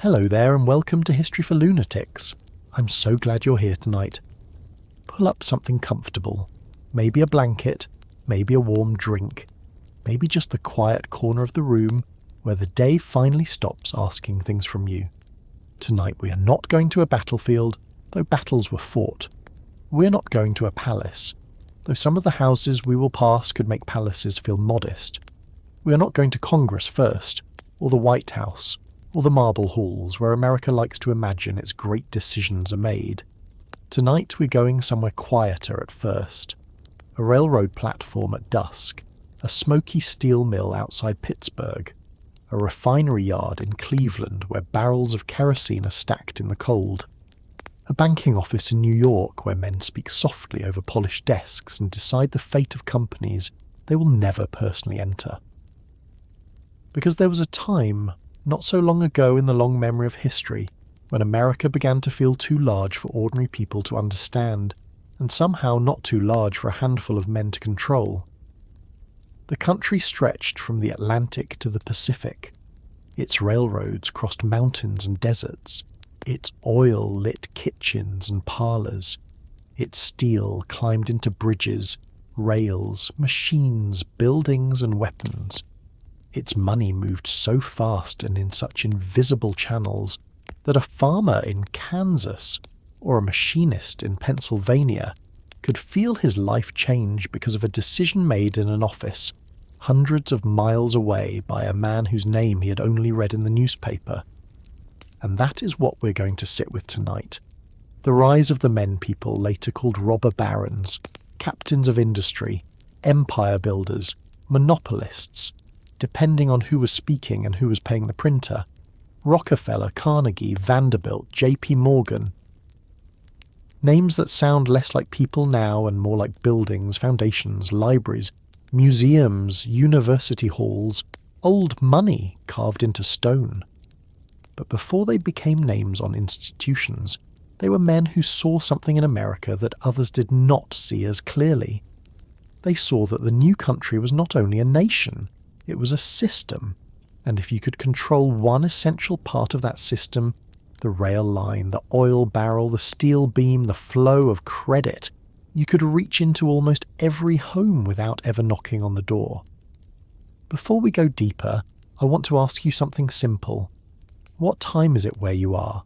Hello there and welcome to History for Lunatics. I'm so glad you're here tonight. Pull up something comfortable. Maybe a blanket, maybe a warm drink, maybe just the quiet corner of the room where the day finally stops asking things from you. Tonight we are not going to a battlefield, though battles were fought. We're not going to a palace, though some of the houses we will pass could make palaces feel modest. We are not going to Congress first, or the White House, or the marble halls where America likes to imagine its great decisions are made. Tonight we're going somewhere quieter at first. A railroad platform at dusk, a smoky steel mill outside Pittsburgh, a refinery yard in Cleveland where barrels of kerosene are stacked in the cold, a banking office in New York where men speak softly over polished desks and decide the fate of companies they will never personally enter. Because there was a time, not so long ago in the long memory of history, when America began to feel too large for ordinary people to understand, and somehow not too large for a handful of men to control. The country stretched from the Atlantic to the Pacific. Its railroads crossed mountains and deserts. Its oil lit kitchens and parlours. Its steel climbed into bridges, rails, machines, buildings and weapons. Its money moved so fast and in such invisible channels that a farmer in Kansas or a machinist in Pennsylvania could feel his life change because of a decision made in an office hundreds of miles away by a man whose name he had only read in the newspaper. And that is what we're going to sit with tonight. The rise of the men people later called robber barons, captains of industry, empire builders, monopolists, depending on who was speaking and who was paying the printer. Rockefeller, Carnegie, Vanderbilt, J.P. Morgan. Names that sound less like people now and more like buildings, foundations, libraries, museums, university halls, old money carved into stone. But before they became names on institutions, they were men who saw something in America that others did not see as clearly. They saw that the new country was not only a nation, it was a system, and if you could control one essential part of that system, the rail line, the oil barrel, the steel beam, the flow of credit, you could reach into almost every home without ever knocking on the door. Before we go deeper, I want to ask you something simple. What time is it where you are?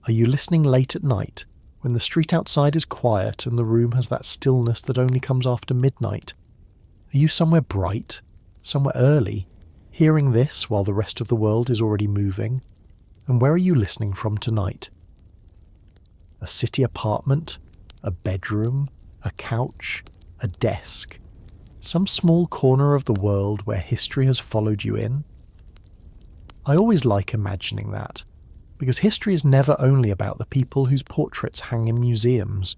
Are you listening late at night, when the street outside is quiet and the room has that stillness that only comes after midnight? Are you somewhere bright? Somewhere early, hearing this while the rest of the world is already moving? And where are you listening from tonight? A city apartment? A bedroom? A couch? A desk? Some small corner of the world where history has followed you in? I always like imagining that, because history is never only about the people whose portraits hang in museums.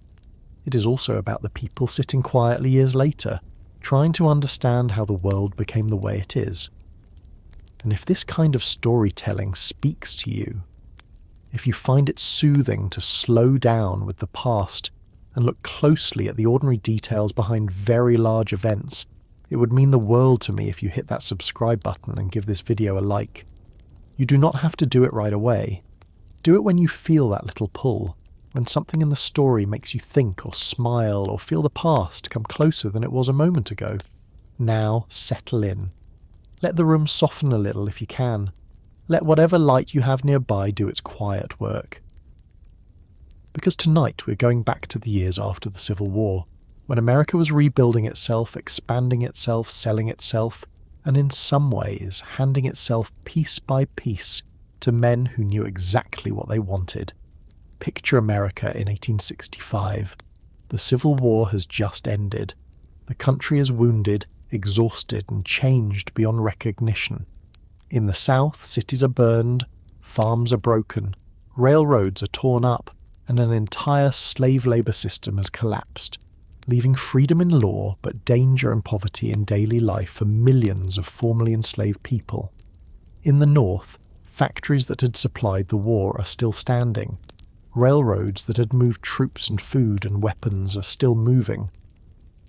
It is also about the people sitting quietly years later, trying to understand how the world became the way it is. And if this kind of storytelling speaks to you, if you find it soothing to slow down with the past and look closely at the ordinary details behind very large events, it would mean the world to me if you hit that subscribe button and give this video a like. You do not have to do it right away. Do it when you feel that little pull, when something in the story makes you think or smile or feel the past come closer than it was a moment ago. Now settle in. Let the room soften a little if you can. Let whatever light you have nearby do its quiet work. Because tonight we're going back to the years after the Civil War, when America was rebuilding itself, expanding itself, selling itself, and in some ways handing itself piece by piece to men who knew exactly what they wanted. Picture America in 1865. The Civil War has just ended. The country is wounded, exhausted, and changed beyond recognition. In the South, cities are burned, farms are broken, railroads are torn up, and an entire slave labour system has collapsed, leaving freedom in law but danger and poverty in daily life for millions of formerly enslaved people. In the North, factories that had supplied the war are still standing. Railroads that had moved troops and food and weapons are still moving.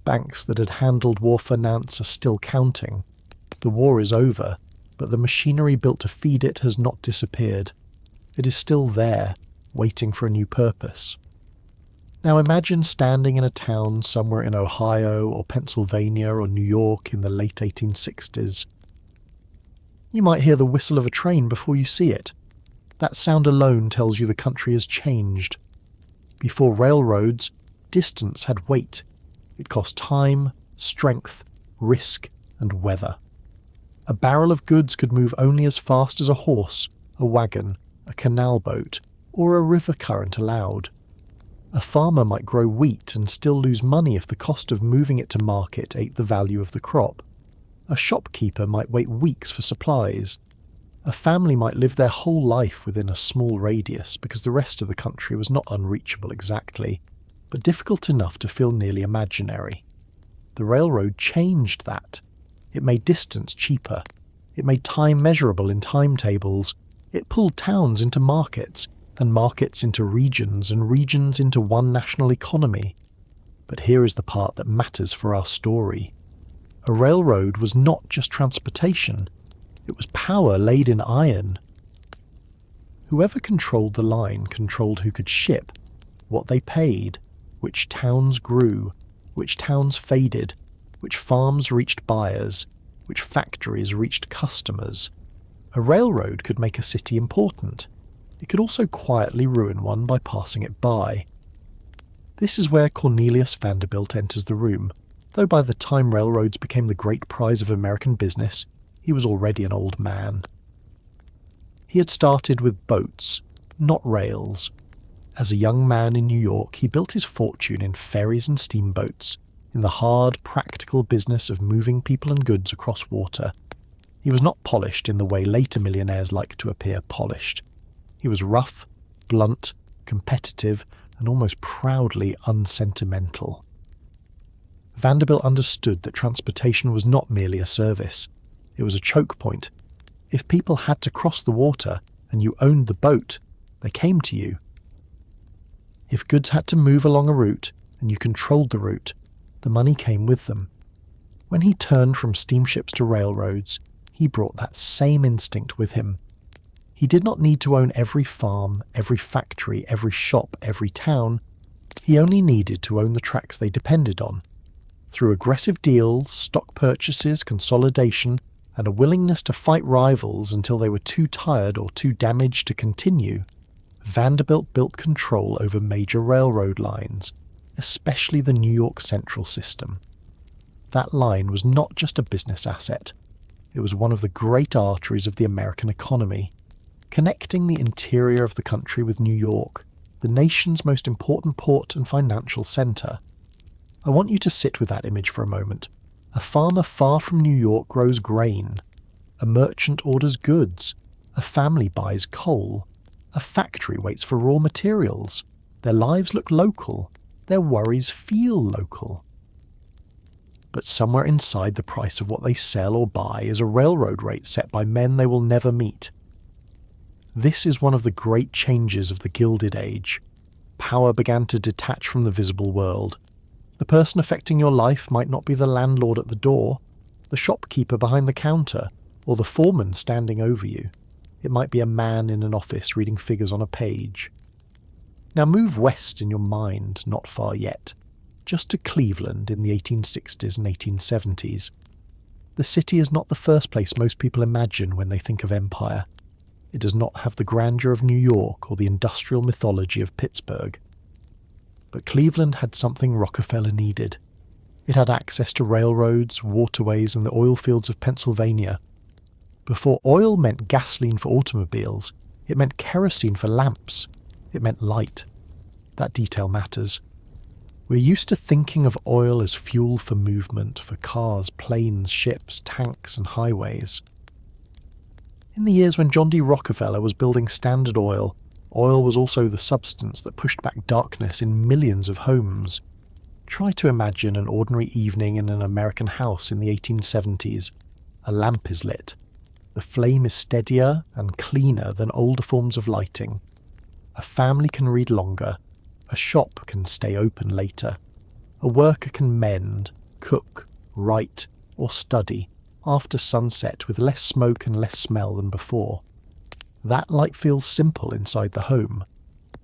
Banks that had handled war finance are still counting. The war is over, but the machinery built to feed it has not disappeared. It is still there, waiting for a new purpose. Now imagine standing in a town somewhere in Ohio or Pennsylvania or New York in the late 1860s. You might hear the whistle of a train before you see it. That sound alone tells you the country has changed. Before railroads, distance had weight. It cost time, strength, risk, and weather. A barrel of goods could move only as fast as a horse, a wagon, a canal boat, or a river current allowed. A farmer might grow wheat and still lose money if the cost of moving it to market ate the value of the crop. A shopkeeper might wait weeks for supplies. A family might live their whole life within a small radius because the rest of the country was not unreachable exactly, but difficult enough to feel nearly imaginary. The railroad changed that. It made distance cheaper. It made time measurable in timetables. It pulled towns into markets, and markets into regions, and regions into one national economy. But here is the part that matters for our story. A railroad was not just transportation. It was power laid in iron. Whoever controlled the line controlled who could ship, what they paid, which towns grew, which towns faded, which farms reached buyers, which factories reached customers. A railroad could make a city important. It could also quietly ruin one by passing it by. This is where Cornelius Vanderbilt enters the room, though by the time railroads became the great prize of American business, he was already an old man. He had started with boats, not rails. As a young man in New York, he built his fortune in ferries and steamboats, in the hard, practical business of moving people and goods across water. He was not polished in the way later millionaires like to appear polished. He was rough, blunt, competitive, and almost proudly unsentimental. Vanderbilt understood that transportation was not merely a service. It was a choke point. If people had to cross the water and you owned the boat, they came to you. If goods had to move along a route and you controlled the route, the money came with them. When he turned from steamships to railroads, he brought that same instinct with him. He did not need to own every farm, every factory, every shop, every town. He only needed to own the tracks they depended on. Through aggressive deals, stock purchases, consolidation, and a willingness to fight rivals until they were too tired or too damaged to continue, Vanderbilt built control over major railroad lines, especially the New York Central system. That line was not just a business asset. It was one of the great arteries of the American economy, connecting the interior of the country with New York, the nation's most important port and financial centre. I want you to sit with that image for a moment. A farmer far from New York grows grain. A merchant orders goods. A family buys coal. A factory waits for raw materials. Their lives look local. Their worries feel local. But somewhere inside the price of what they sell or buy is a railroad rate set by men they will never meet. This is one of the great changes of the Gilded Age. Power began to detach from the visible world. The person affecting your life might not be the landlord at the door, the shopkeeper behind the counter, or the foreman standing over you. It might be a man in an office reading figures on a page. Now move west in your mind, not far yet, just to Cleveland in the 1860s and 1870s. The city is not the first place most people imagine when they think of empire. It does not have the grandeur of New York or the industrial mythology of Pittsburgh. But Cleveland had something Rockefeller needed. It had access to railroads, waterways, and the oil fields of Pennsylvania. Before oil meant gasoline for automobiles, it meant kerosene for lamps. It meant light. That detail matters. We're used to thinking of oil as fuel for movement, for cars, planes, ships, tanks, and highways. In the years when John D. Rockefeller was building Standard Oil, oil was also the substance that pushed back darkness in millions of homes. Try to imagine an ordinary evening in an American house in the 1870s. A lamp is lit. The flame is steadier and cleaner than older forms of lighting. A family can read longer. A shop can stay open later. A worker can mend, cook, write, or study after sunset with less smoke and less smell than before. That light feels simple inside the home,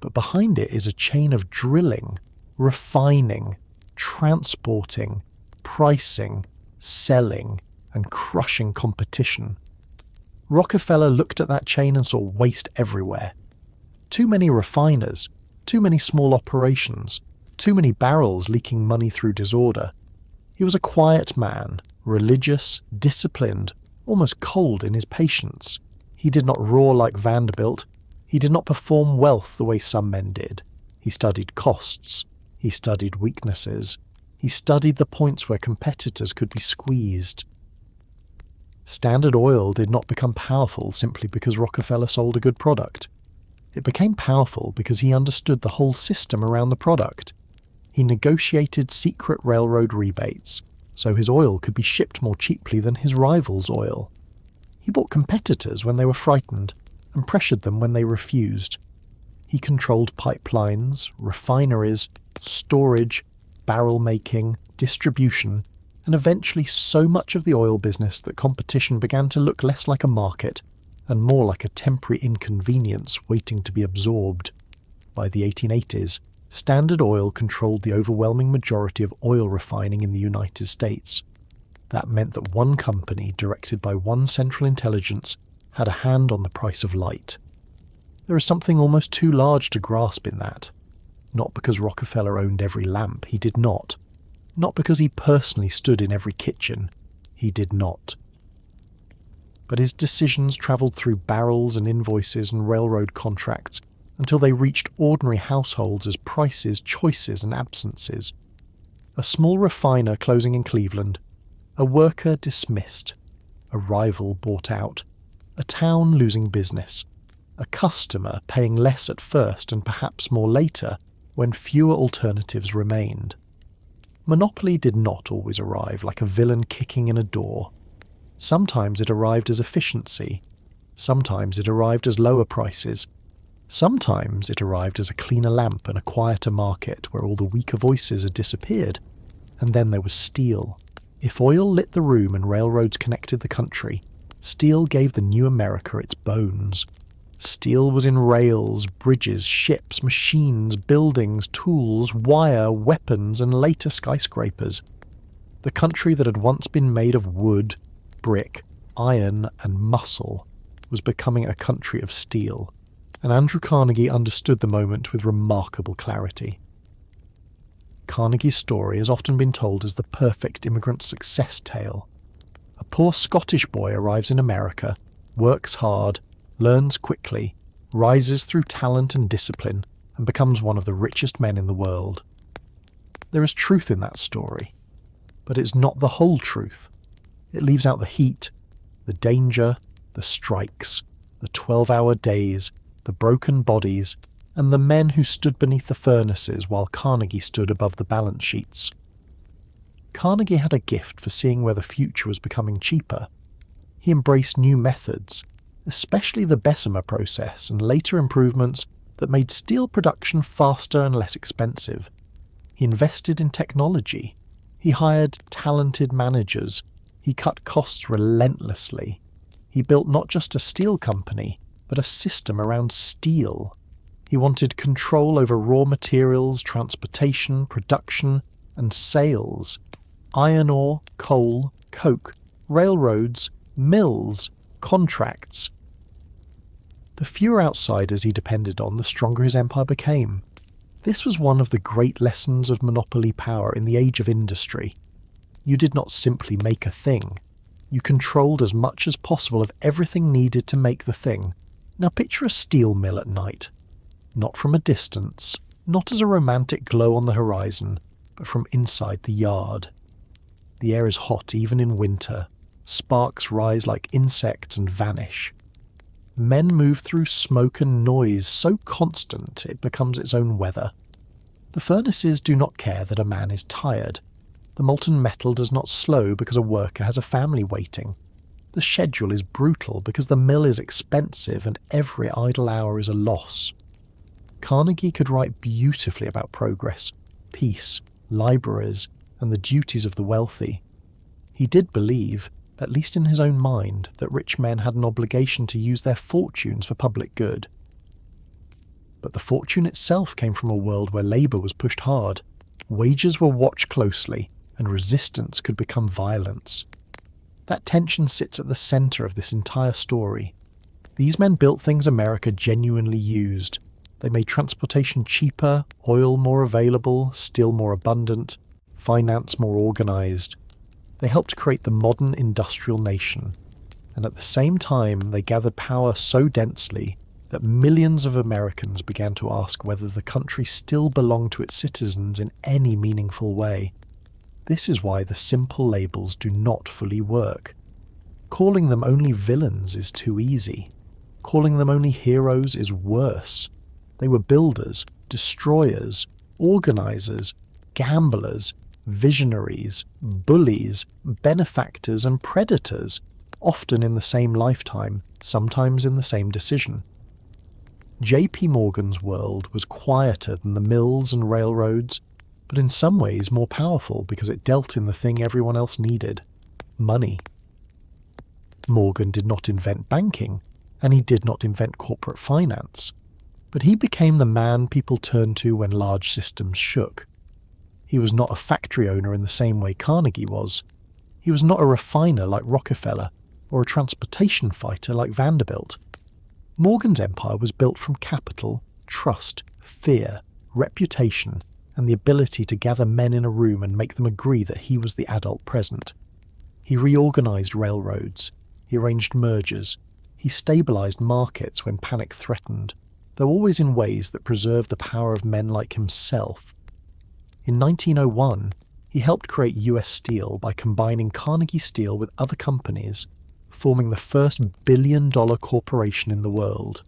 but behind it is a chain of drilling, refining, transporting, pricing, selling, and crushing competition. Rockefeller looked at that chain and saw waste everywhere. Too many refiners, too many small operations, too many barrels leaking money through disorder. He was a quiet man, religious, disciplined, almost cold in his patience. He did not roar like Vanderbilt. He did not perform wealth the way some men did. He studied costs. He studied weaknesses. He studied the points where competitors could be squeezed. Standard Oil did not become powerful simply because Rockefeller sold a good product. It became powerful because he understood the whole system around the product. He negotiated secret railroad rebates, so his oil could be shipped more cheaply than his rivals' oil. He bought competitors when they were frightened and pressured them when they refused. He controlled pipelines, refineries, storage, barrel making, distribution, and eventually so much of the oil business that competition began to look less like a market and more like a temporary inconvenience waiting to be absorbed. By the 1880s, Standard Oil controlled the overwhelming majority of oil refining in the United States. That meant that one company, directed by one central intelligence, had a hand on the price of light. There is something almost too large to grasp in that. Not because Rockefeller owned every lamp, he did not. Not because he personally stood in every kitchen, he did not. But his decisions travelled through barrels and invoices and railroad contracts until they reached ordinary households as prices, choices, and absences. A small refiner closing in Cleveland, a worker dismissed, a rival bought out, a town losing business, a customer paying less at first and perhaps more later when fewer alternatives remained. Monopoly did not always arrive like a villain kicking in a door. Sometimes it arrived as efficiency. Sometimes it arrived as lower prices. Sometimes it arrived as a cleaner lamp and a quieter market where all the weaker voices had disappeared. And then there was steel. If oil lit the room and railroads connected the country, steel gave the new America its bones. Steel was in rails, bridges, ships, machines, buildings, tools, wire, weapons, and later skyscrapers. The country that had once been made of wood, brick, iron, and muscle was becoming a country of steel, and Andrew Carnegie understood the moment with remarkable clarity. Carnegie's story has often been told as the perfect immigrant success tale. A poor Scottish boy arrives in America, works hard, learns quickly, rises through talent and discipline, and becomes one of the richest men in the world. There is truth in that story, but it's not the whole truth. It leaves out the heat, the danger, the strikes, the 12-hour days, the broken bodies, and the men who stood beneath the furnaces while Carnegie stood above the balance sheets. Carnegie had a gift for seeing where the future was becoming cheaper. He embraced new methods, especially the Bessemer process and later improvements that made steel production faster and less expensive. He invested in technology. He hired talented managers. He cut costs relentlessly. He built not just a steel company, but a system around steel. He wanted control over raw materials, transportation, production, and sales. Iron ore, coal, coke, railroads, mills, contracts. The fewer outsiders he depended on, the stronger his empire became. This was one of the great lessons of monopoly power in the age of industry. You did not simply make a thing. You controlled as much as possible of everything needed to make the thing. Now picture a steel mill at night. Not from a distance, not as a romantic glow on the horizon, but from inside the yard. The air is hot even in winter. Sparks rise like insects and vanish. Men move through smoke and noise so constant it becomes its own weather. The furnaces do not care that a man is tired. The molten metal does not slow because a worker has a family waiting. The schedule is brutal because the mill is expensive and every idle hour is a loss. Carnegie could write beautifully about progress, peace, libraries, and the duties of the wealthy. He did believe, at least in his own mind, that rich men had an obligation to use their fortunes for public good. But the fortune itself came from a world where labour was pushed hard, wages were watched closely, and resistance could become violence. That tension sits at the centre of this entire story. These men built things America genuinely used. They made transportation cheaper, oil more available, steel more abundant, finance more organised. They helped create the modern industrial nation. And at the same time, they gathered power so densely that millions of Americans began to ask whether the country still belonged to its citizens in any meaningful way. This is why the simple labels do not fully work. Calling them only villains is too easy. Calling them only heroes is worse. They were builders, destroyers, organisers, gamblers, visionaries, bullies, benefactors and predators, often in the same lifetime, sometimes in the same decision. J.P. Morgan's world was quieter than the mills and railroads, but in some ways more powerful because it dealt in the thing everyone else needed: money. Morgan did not invent banking, and he did not invent corporate finance, but he became the man people turned to when large systems shook. He was not a factory owner in the same way Carnegie was. He was not a refiner like Rockefeller, or a transportation fighter like Vanderbilt. Morgan's empire was built from capital, trust, fear, reputation, and the ability to gather men in a room and make them agree that he was the adult present. He reorganized railroads. He arranged mergers. He stabilized markets when panic threatened, though always in ways that preserved the power of men like himself. In 1901, he helped create US Steel by combining Carnegie Steel with other companies, forming the first billion-dollar corporation in the world.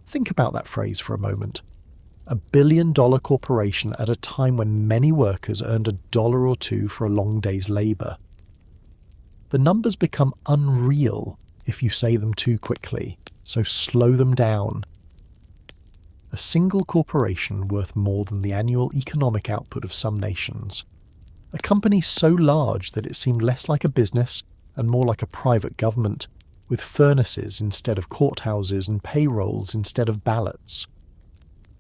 Think about that phrase for a moment. A billion-dollar corporation at a time when many workers earned $1 or $2 for a long day's labour. The numbers become unreal if you say them too quickly, so slow them down. A single corporation worth more than the annual economic output of some nations. A company so large that it seemed less like a business and more like a private government, with furnaces instead of courthouses and payrolls instead of ballots.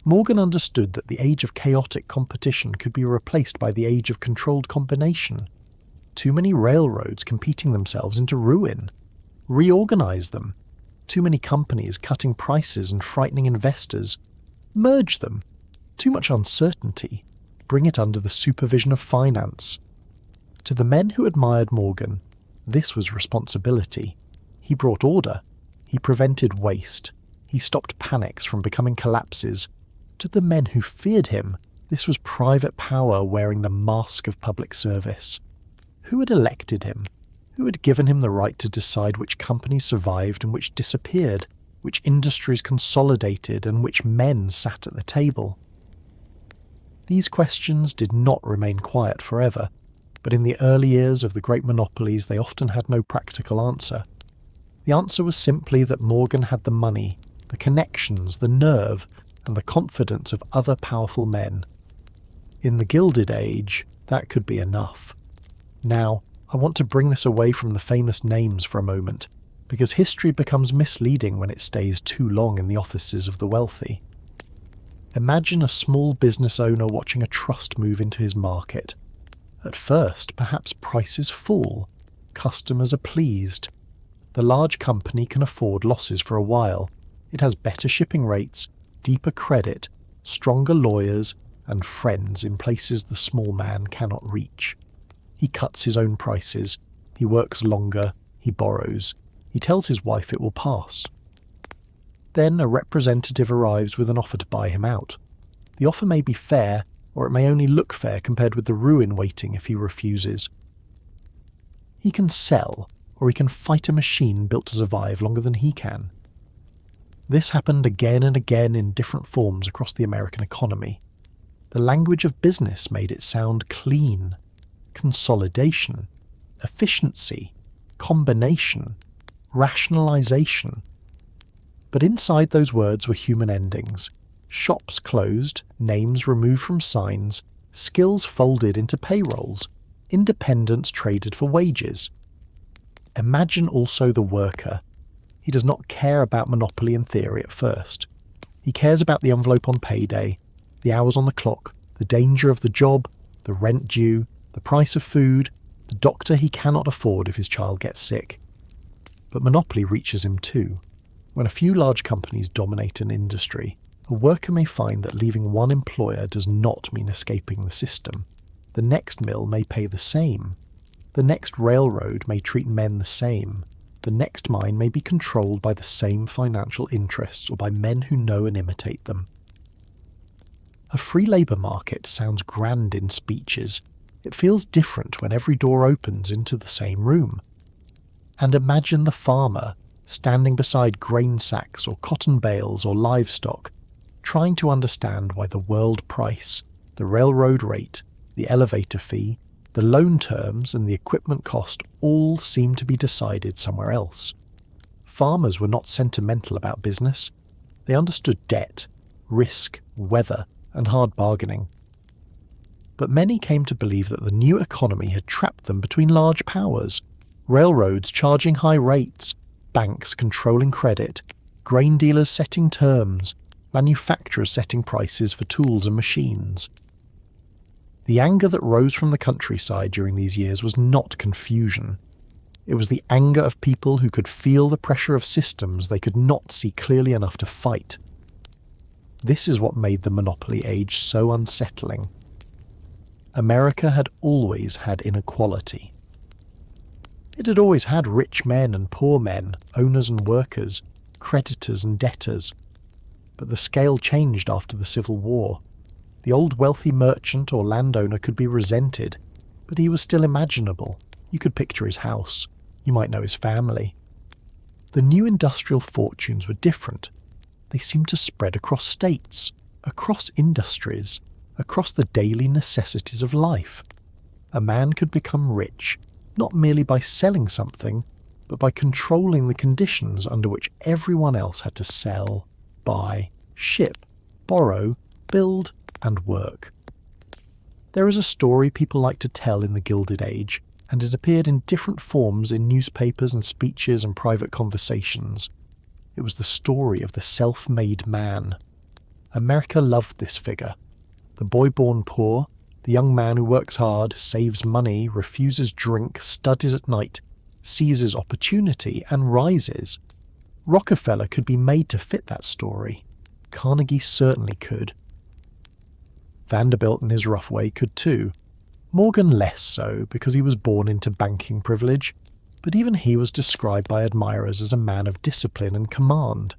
Morgan understood that the age of chaotic competition could be replaced by the age of controlled combination. Too many railroads competing themselves into ruin. Reorganize them. Too many companies cutting prices and frightening investors. Merge them. Too much uncertainty. Bring it under the supervision of finance. To the men who admired Morgan, this was responsibility. He brought order. He prevented waste. He stopped panics from becoming collapses. To the men who feared him, this was private power wearing the mask of public service. Who had elected him? Who had given him the right to decide which companies survived and which disappeared, which industries consolidated and which men sat at the table? These questions did not remain quiet forever, but in the early years of the great monopolies they often had no practical answer. The answer was simply that Morgan had the money, the connections, the nerve, and the confidence of other powerful men. In the Gilded Age, that could be enough. Now, I want to bring this away from the famous names for a moment, because history becomes misleading when it stays too long in the offices of the wealthy. Imagine a small business owner watching a trust move into his market. At first, perhaps prices fall. Customers are pleased. The large company can afford losses for a while. It has better shipping rates, deeper credit, stronger lawyers, and friends in places the small man cannot reach. He cuts his own prices. He works longer. He borrows. He tells his wife it will pass. Then a representative arrives with an offer to buy him out. The offer may be fair, or it may only look fair compared with the ruin waiting if he refuses. He can sell, or he can fight a machine built to survive longer than he can. This happened again and again in different forms across the American economy. The language of business made it sound clean. Consolidation, efficiency, combination, rationalization. But inside those words were human endings. Shops closed, names removed from signs, skills folded into payrolls, independence traded for wages. Imagine also the worker. He does not care about monopoly in theory at first. He cares about the envelope on payday, the hours on the clock, the danger of the job, the rent due, the price of food, the doctor he cannot afford if his child gets sick. But monopoly reaches him too. When a few large companies dominate an industry, a worker may find that leaving one employer does not mean escaping the system. The next mill may pay the same. The next railroad may treat men the same. The next mine may be controlled by the same financial interests or by men who know and imitate them. A free labour market sounds grand in speeches. It feels different when every door opens into the same room. And imagine the farmer standing beside grain sacks or cotton bales or livestock, trying to understand why the world price, the railroad rate, the elevator fee, the loan terms and the equipment cost all seem to be decided somewhere else. Farmers were not sentimental about business. They understood debt, risk, weather, and hard bargaining. But many came to believe that the new economy had trapped them between large powers, railroads charging high rates, banks controlling credit, grain dealers setting terms, manufacturers setting prices for tools and machines. The anger that rose from the countryside during these years was not confusion. It was the anger of people who could feel the pressure of systems they could not see clearly enough to fight. This is what made the monopoly age so unsettling. America had always had inequality. It had always had rich men and poor men, owners and workers, creditors and debtors. But the scale changed after the Civil War. The old wealthy merchant or landowner could be resented, but he was still imaginable. You could picture his house. You might know his family. The new industrial fortunes were different. They seemed to spread across states, across industries, across the daily necessities of life. A man could become rich, not merely by selling something, but by controlling the conditions under which everyone else had to sell, buy, ship, borrow, build, and work. There is a story people like to tell in the Gilded Age, and it appeared in different forms in newspapers and speeches and private conversations. It was the story of the self-made man. America loved this figure. The boy born poor, the young man who works hard, saves money, refuses drink, studies at night, seizes opportunity, and rises. Rockefeller could be made to fit that story. Carnegie certainly could. Vanderbilt in his rough way could too. Morgan less so, because he was born into banking privilege, but even he was described by admirers as a man of discipline and command.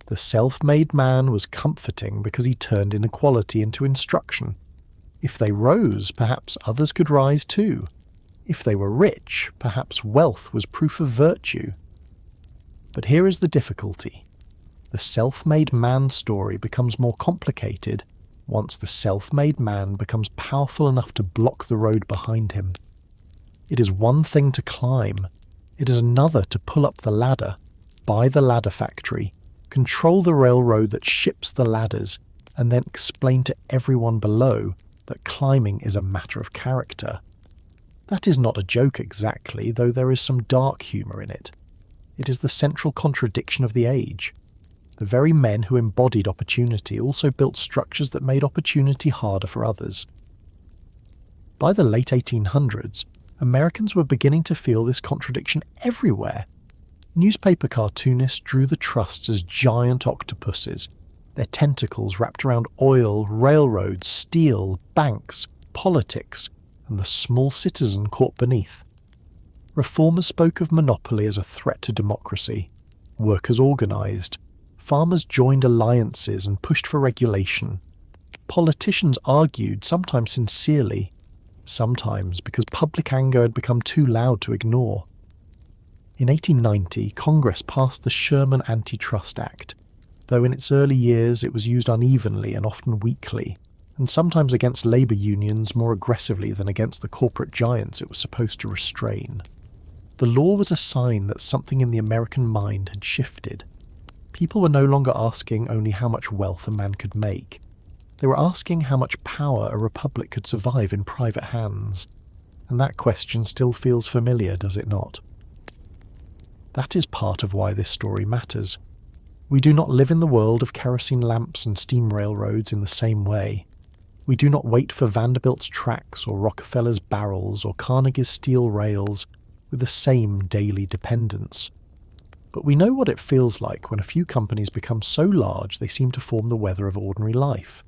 The self-made man was comforting because he turned inequality into instruction. If they rose, perhaps others could rise too. If they were rich, perhaps wealth was proof of virtue. But here is the difficulty. The self-made man story becomes more complicated once the self-made man becomes powerful enough to block the road behind him. It is one thing to climb. It is another to pull up the ladder, buy the ladder factory, control the railroad that ships the ladders, and then explain to everyone below that climbing is a matter of character. That is not a joke exactly, though there is some dark humour in it. It is the central contradiction of the age. The very men who embodied opportunity also built structures that made opportunity harder for others. By the late 1800s, Americans were beginning to feel this contradiction everywhere. Newspaper cartoonists drew the trusts as giant octopuses, their tentacles wrapped around oil, railroads, steel, banks, politics, and the small citizen caught beneath. Reformers spoke of monopoly as a threat to democracy. Workers organised. Farmers joined alliances and pushed for regulation. Politicians argued, sometimes sincerely, sometimes because public anger had become too loud to ignore. In 1890, Congress passed the Sherman Antitrust Act, though in its early years it was used unevenly and often weakly, and sometimes against labour unions more aggressively than against the corporate giants it was supposed to restrain. The law was a sign that something in the American mind had shifted. People were no longer asking only how much wealth a man could make. They were asking how much power a republic could survive in private hands. And that question still feels familiar, does it not? That is part of why this story matters. We do not live in the world of kerosene lamps and steam railroads in the same way. We do not wait for Vanderbilt's tracks or Rockefeller's barrels or Carnegie's steel rails with the same daily dependence. But we know what it feels like when a few companies become so large they seem to form the weather of ordinary life.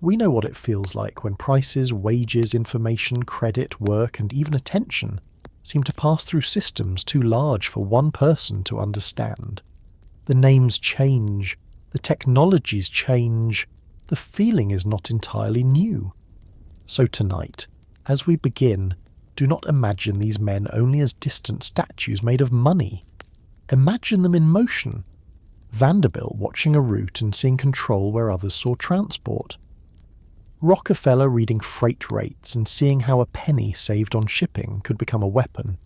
We know what it feels like when prices, wages, information, credit, work, and even attention seem to pass through systems too large for one person to understand. The names change, the technologies change, the feeling is not entirely new. So tonight, as we begin, do not imagine these men only as distant statues made of money. Imagine them in motion. Vanderbilt watching a route and seeing control where others saw transport. Rockefeller reading freight rates and seeing how a penny saved on shipping could become a weapon.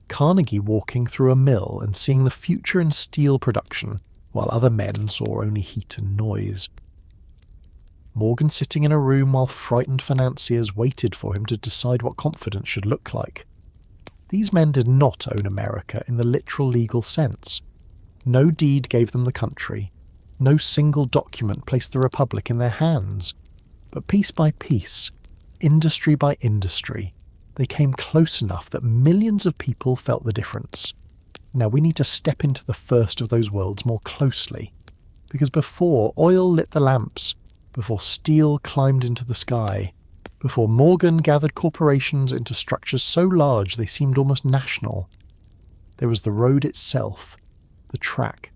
Carnegie walking through a mill and seeing the future in steel production, while other men saw only heat and noise. Morgan sitting in a room while frightened financiers waited for him to decide what confidence should look like. These men did not own America in the literal legal sense. No deed gave them the country. No single document placed the republic in their hands. But piece by piece, industry by industry, they came close enough that millions of people felt the difference. Now we need to step into the first of those worlds more closely, because before oil lit the lamps, before steel climbed into the sky, before Morgan gathered corporations into structures so large they seemed almost national, there was the road itself, the track,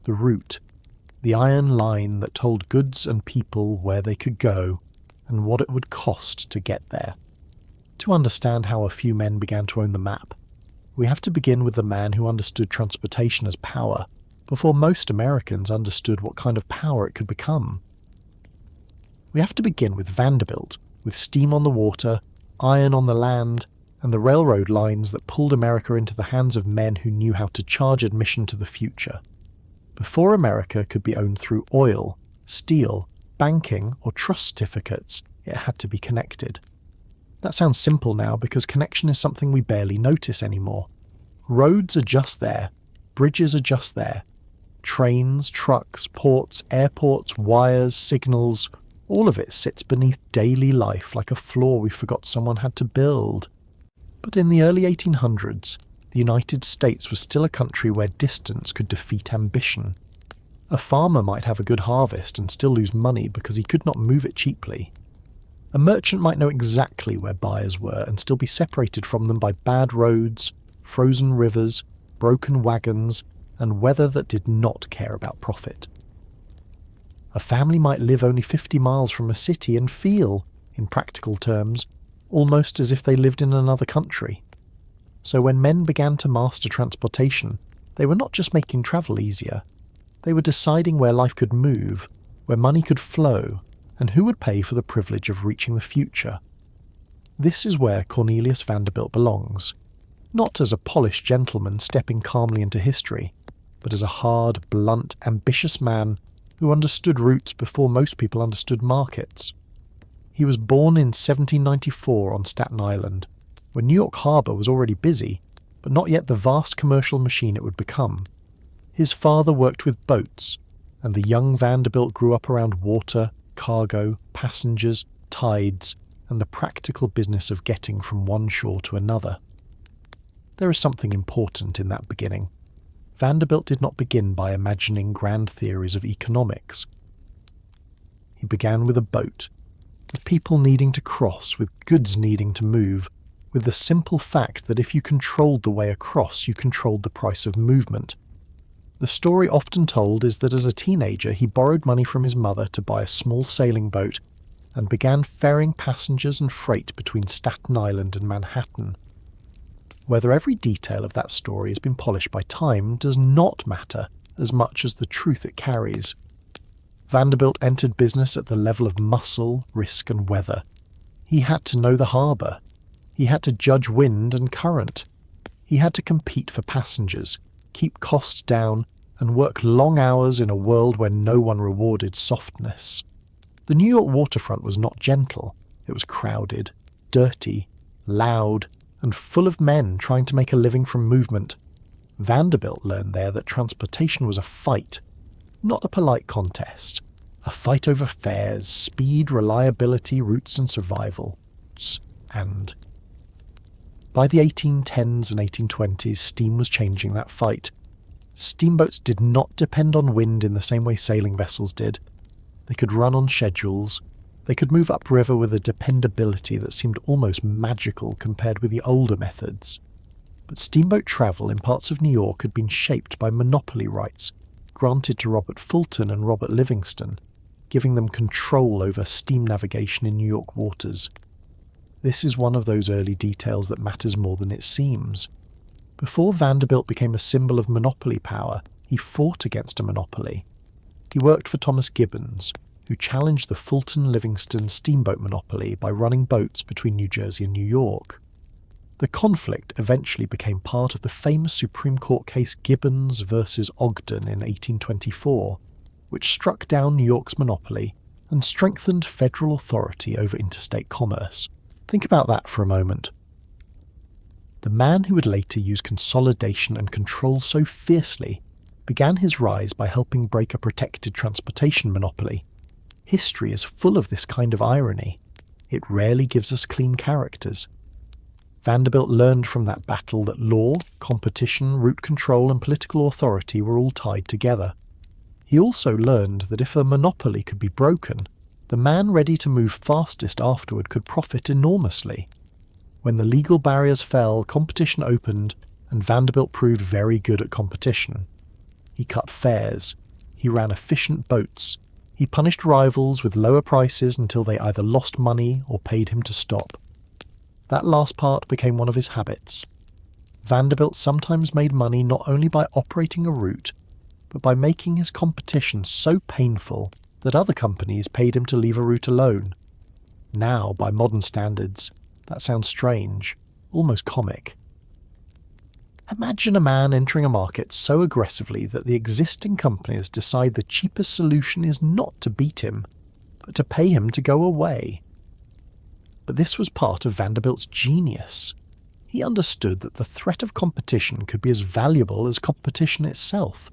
the route, the iron line that told goods and people where they could go and what it would cost to get there. To understand how a few men began to own the map, we have to begin with the man who understood transportation as power, before most Americans understood what kind of power it could become. We have to begin with Vanderbilt, with steam on the water, iron on the land, and the railroad lines that pulled America into the hands of men who knew how to charge admission to the future. Before America could be owned through oil, steel, banking, or trust certificates, it had to be connected. That sounds simple now because connection is something we barely notice anymore. Roads are just there. Bridges are just there. Trains, trucks, ports, airports, wires, signals, all of it sits beneath daily life like a floor we forgot someone had to build. But in the early 1800s, the United States was still a country where distance could defeat ambition. A farmer might have a good harvest and still lose money because he could not move it cheaply. A merchant might know exactly where buyers were and still be separated from them by bad roads, frozen rivers, broken wagons, and weather that did not care about profit. A family might live only 50 miles from a city and feel, in practical terms, almost as if they lived in another country. So when men began to master transportation, they were not just making travel easier. They were deciding where life could move, where money could flow, and who would pay for the privilege of reaching the future. This is where Cornelius Vanderbilt belongs, not as a polished gentleman stepping calmly into history, but as a hard, blunt, ambitious man who understood routes before most people understood markets. He was born in 1794 on Staten Island, when New York Harbor was already busy, but not yet the vast commercial machine it would become. His father worked with boats, and the young Vanderbilt grew up around water, cargo, passengers, tides, and the practical business of getting from one shore to another. There is something important in that beginning. Vanderbilt did not begin by imagining grand theories of economics. He began with a boat, with people needing to cross, with goods needing to move, with the simple fact that if you controlled the way across, you controlled the price of movement. The story often told is that as a teenager he borrowed money from his mother to buy a small sailing boat and began ferrying passengers and freight between Staten Island and Manhattan. Whether every detail of that story has been polished by time does not matter as much as the truth it carries. Vanderbilt entered business at the level of muscle, risk and weather. He had to know the harbour. He had to judge wind and current. He had to compete for passengers, keep costs down, and work long hours in a world where no one rewarded softness. The New York waterfront was not gentle. It was crowded, dirty, loud, and full of men trying to make a living from movement. Vanderbilt learned there that transportation was a fight, not a polite contest. A fight over fares, speed, reliability, routes and survival. And by the 1810s and 1820s, steam was changing that fight. Steamboats did not depend on wind in the same way sailing vessels did. They could run on schedules. They could move upriver with a dependability that seemed almost magical compared with the older methods. But steamboat travel in parts of New York had been shaped by monopoly rights granted to Robert Fulton and Robert Livingston, giving them control over steam navigation in New York waters. This is one of those early details that matters more than it seems. Before Vanderbilt became a symbol of monopoly power, he fought against a monopoly. He worked for Thomas Gibbons, who challenged the Fulton-Livingston steamboat monopoly by running boats between New Jersey and New York. The conflict eventually became part of the famous Supreme Court case Gibbons versus Ogden in 1824, which struck down New York's monopoly and strengthened federal authority over interstate commerce. Think about that for a moment. The man who would later use consolidation and control so fiercely began his rise by helping break a protected transportation monopoly. History is full of this kind of irony. It rarely gives us clean characters. Vanderbilt learned from that battle that law, competition, route control and political authority were all tied together. He also learned that if a monopoly could be broken, the man ready to move fastest afterward could profit enormously. When the legal barriers fell, competition opened, and Vanderbilt proved very good at competition. He cut fares. He ran efficient boats. He punished rivals with lower prices until they either lost money or paid him to stop. That last part became one of his habits. Vanderbilt sometimes made money not only by operating a route, but by making his competition so painful that other companies paid him to leave a route alone. Now, by modern standards, that sounds strange, almost comic. Imagine a man entering a market so aggressively that the existing companies decide the cheapest solution is not to beat him, but to pay him to go away. But this was part of Vanderbilt's genius. He understood that the threat of competition could be as valuable as competition itself.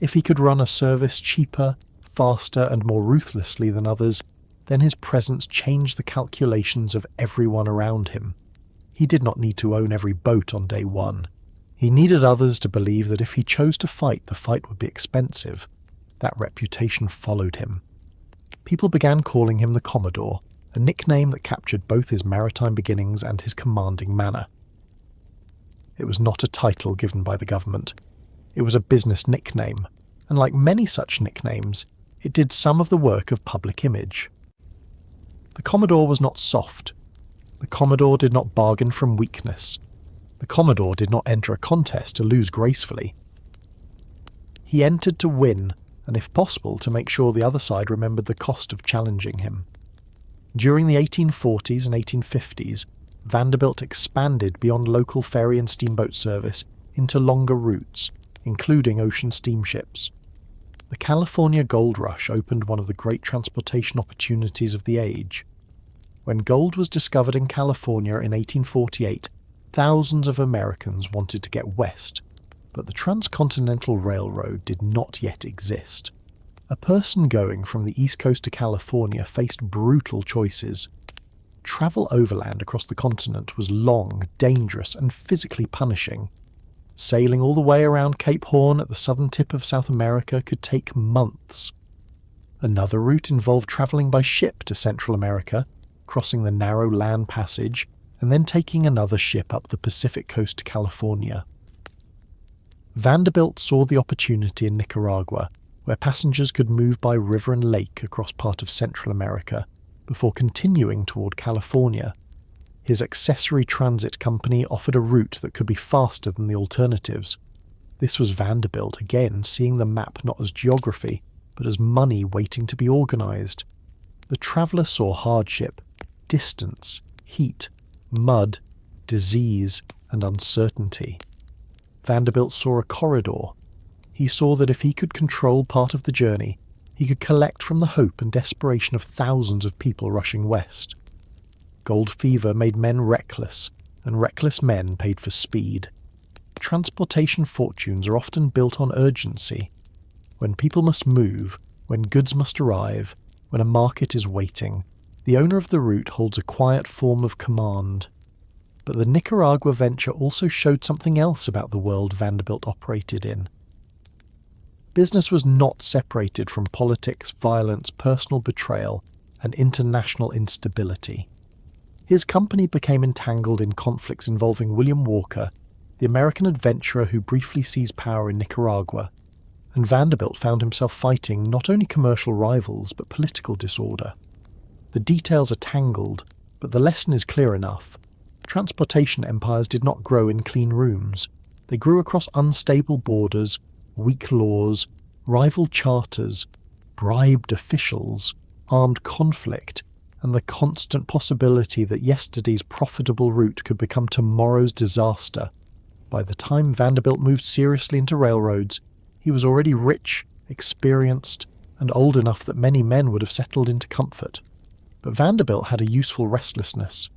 If he could run a service cheaper, faster and more ruthlessly than others, then his presence changed the calculations of everyone around him. He did not need to own every boat on day one. He needed others to believe that if he chose to fight, the fight would be expensive. That reputation followed him. People began calling him the Commodore, a nickname that captured both his maritime beginnings and his commanding manner. It was not a title given by the government. It was a business nickname, and like many such nicknames, it did some of the work of public image. The Commodore was not soft. The Commodore did not bargain from weakness. The Commodore did not enter a contest to lose gracefully. He entered to win, and if possible to make sure the other side remembered the cost of challenging him. During the 1840s and 1850s, Vanderbilt expanded beyond local ferry and steamboat service into longer routes, including ocean steamships. The California Gold Rush opened one of the great transportation opportunities of the age. When gold was discovered in California in 1848, thousands of Americans wanted to get west, but the Transcontinental Railroad did not yet exist. A person going from the East Coast to California faced brutal choices. Travel overland across the continent was long, dangerous, and physically punishing. Sailing all the way around Cape Horn at the southern tip of South America could take months. Another route involved travelling by ship to Central America, crossing the narrow land passage, and then taking another ship up the Pacific coast to California. Vanderbilt saw the opportunity in Nicaragua, where passengers could move by river and lake across part of Central America, before continuing toward California. His accessory transit company offered a route that could be faster than the alternatives. This was Vanderbilt again seeing the map not as geography, but as money waiting to be organised. The traveller saw hardship, distance, heat, mud, disease, and uncertainty. Vanderbilt saw a corridor. He saw that if he could control part of the journey, he could collect from the hope and desperation of thousands of people rushing west. Gold fever made men reckless, and reckless men paid for speed. transportation fortunes are often built on urgency. When people must move, when goods must arrive, when a market is waiting, the owner of the route holds a quiet form of command. But the Nicaragua venture also showed something else about the world Vanderbilt operated in. Business was not separated from politics, violence, personal betrayal, and international instability. His company became entangled in conflicts involving William Walker, the American adventurer who briefly seized power in Nicaragua, and Vanderbilt found himself fighting not only commercial rivals but political disorder. The details are tangled, but the lesson is clear enough. Transportation empires did not grow in clean rooms. They grew across unstable borders, weak laws, rival charters, bribed officials, armed conflict, and the constant possibility that yesterday's profitable route could become tomorrow's disaster. By the time Vanderbilt moved seriously into railroads, he was already rich, experienced, and old enough that many men would have settled into comfort. But Vanderbilt had a useful restlessness.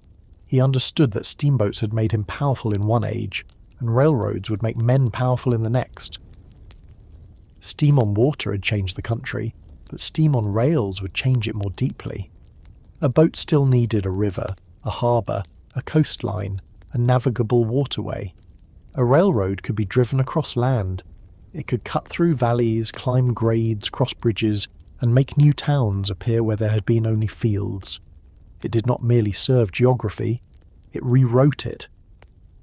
He understood that steamboats had made him powerful in one age, and railroads would make men powerful in the next. Steam on water had changed the country, but steam on rails would change it more deeply. A boat still needed a river, a harbour, a coastline, a navigable waterway. A railroad could be driven across land. It could cut through valleys, climb grades, cross bridges, and make new towns appear where there had been only fields. It did not merely serve geography, it rewrote it.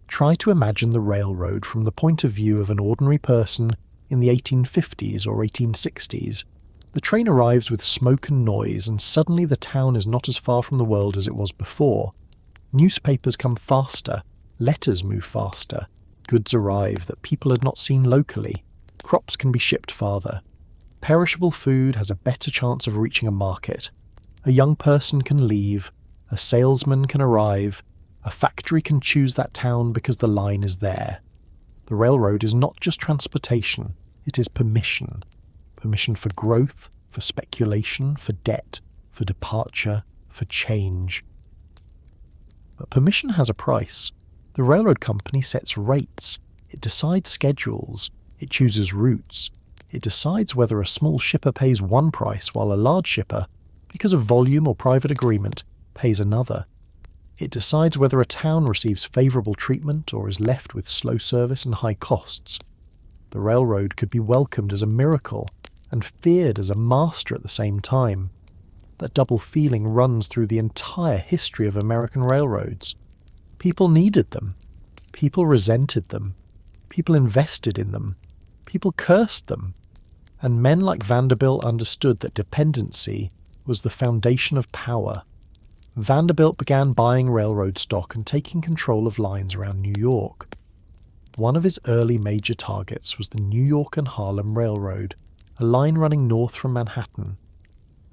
Try to imagine the railroad from the point of view of an ordinary person in the 1850s or 1860s. The train arrives with smoke and noise, and suddenly the town is not as far from the world as it was before. Newspapers come faster, letters move faster, goods arrive that people had not seen locally, crops can be shipped farther. Perishable food has a better chance of reaching a market. A young person can leave, a salesman can arrive, a factory can choose that town because the line is there. The railroad is not just transportation, it is permission. Permission for growth, for speculation, for debt, for departure, for change. But permission has a price. The railroad company sets rates, it decides schedules, it chooses routes, it decides whether a small shipper pays one price while a large shipper, because of volume or private agreement, pays another. It decides whether a town receives favourable treatment or is left with slow service and high costs. The railroad could be welcomed as a miracle and feared as a master at the same time. That double feeling runs through the entire history of American railroads. People needed them. People resented them. People invested in them. People cursed them. And men like Vanderbilt understood that dependency was the foundation of power. Vanderbilt began buying railroad stock and taking control of lines around New York. One of his early major targets was the New York and Harlem Railroad, a line running north from Manhattan.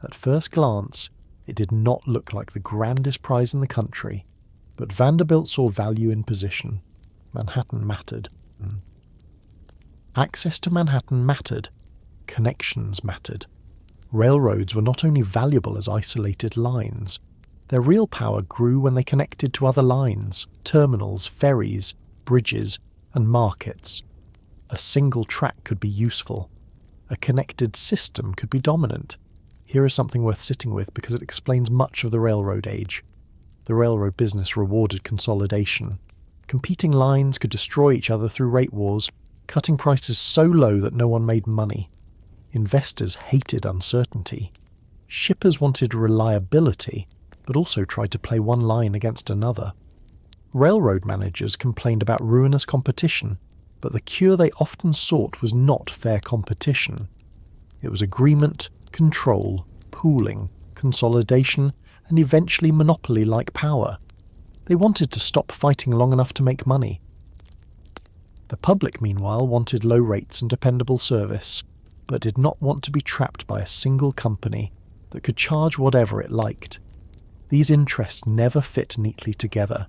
At first glance, it did not look like the grandest prize in the country, but Vanderbilt saw value in position. Manhattan mattered. Access to Manhattan mattered. Connections mattered. Railroads were not only valuable as isolated lines, their real power grew when they connected to other lines, terminals, ferries, bridges, and markets. A single track could be useful. A connected system could be dominant. Here is something worth sitting with because it explains much of the railroad age. The railroad business rewarded consolidation. Competing lines could destroy each other through rate wars, cutting prices so low that no one made money. Investors hated uncertainty. Shippers wanted reliability, but also tried to play one line against another. Railroad managers complained about ruinous competition, but the cure they often sought was not fair competition. It was agreement, control, pooling, consolidation, and eventually monopoly-like power. They wanted to stop fighting long enough to make money. The public, meanwhile, wanted low rates and dependable service, but did not want to be trapped by a single company that could charge whatever it liked. These interests never fit neatly together.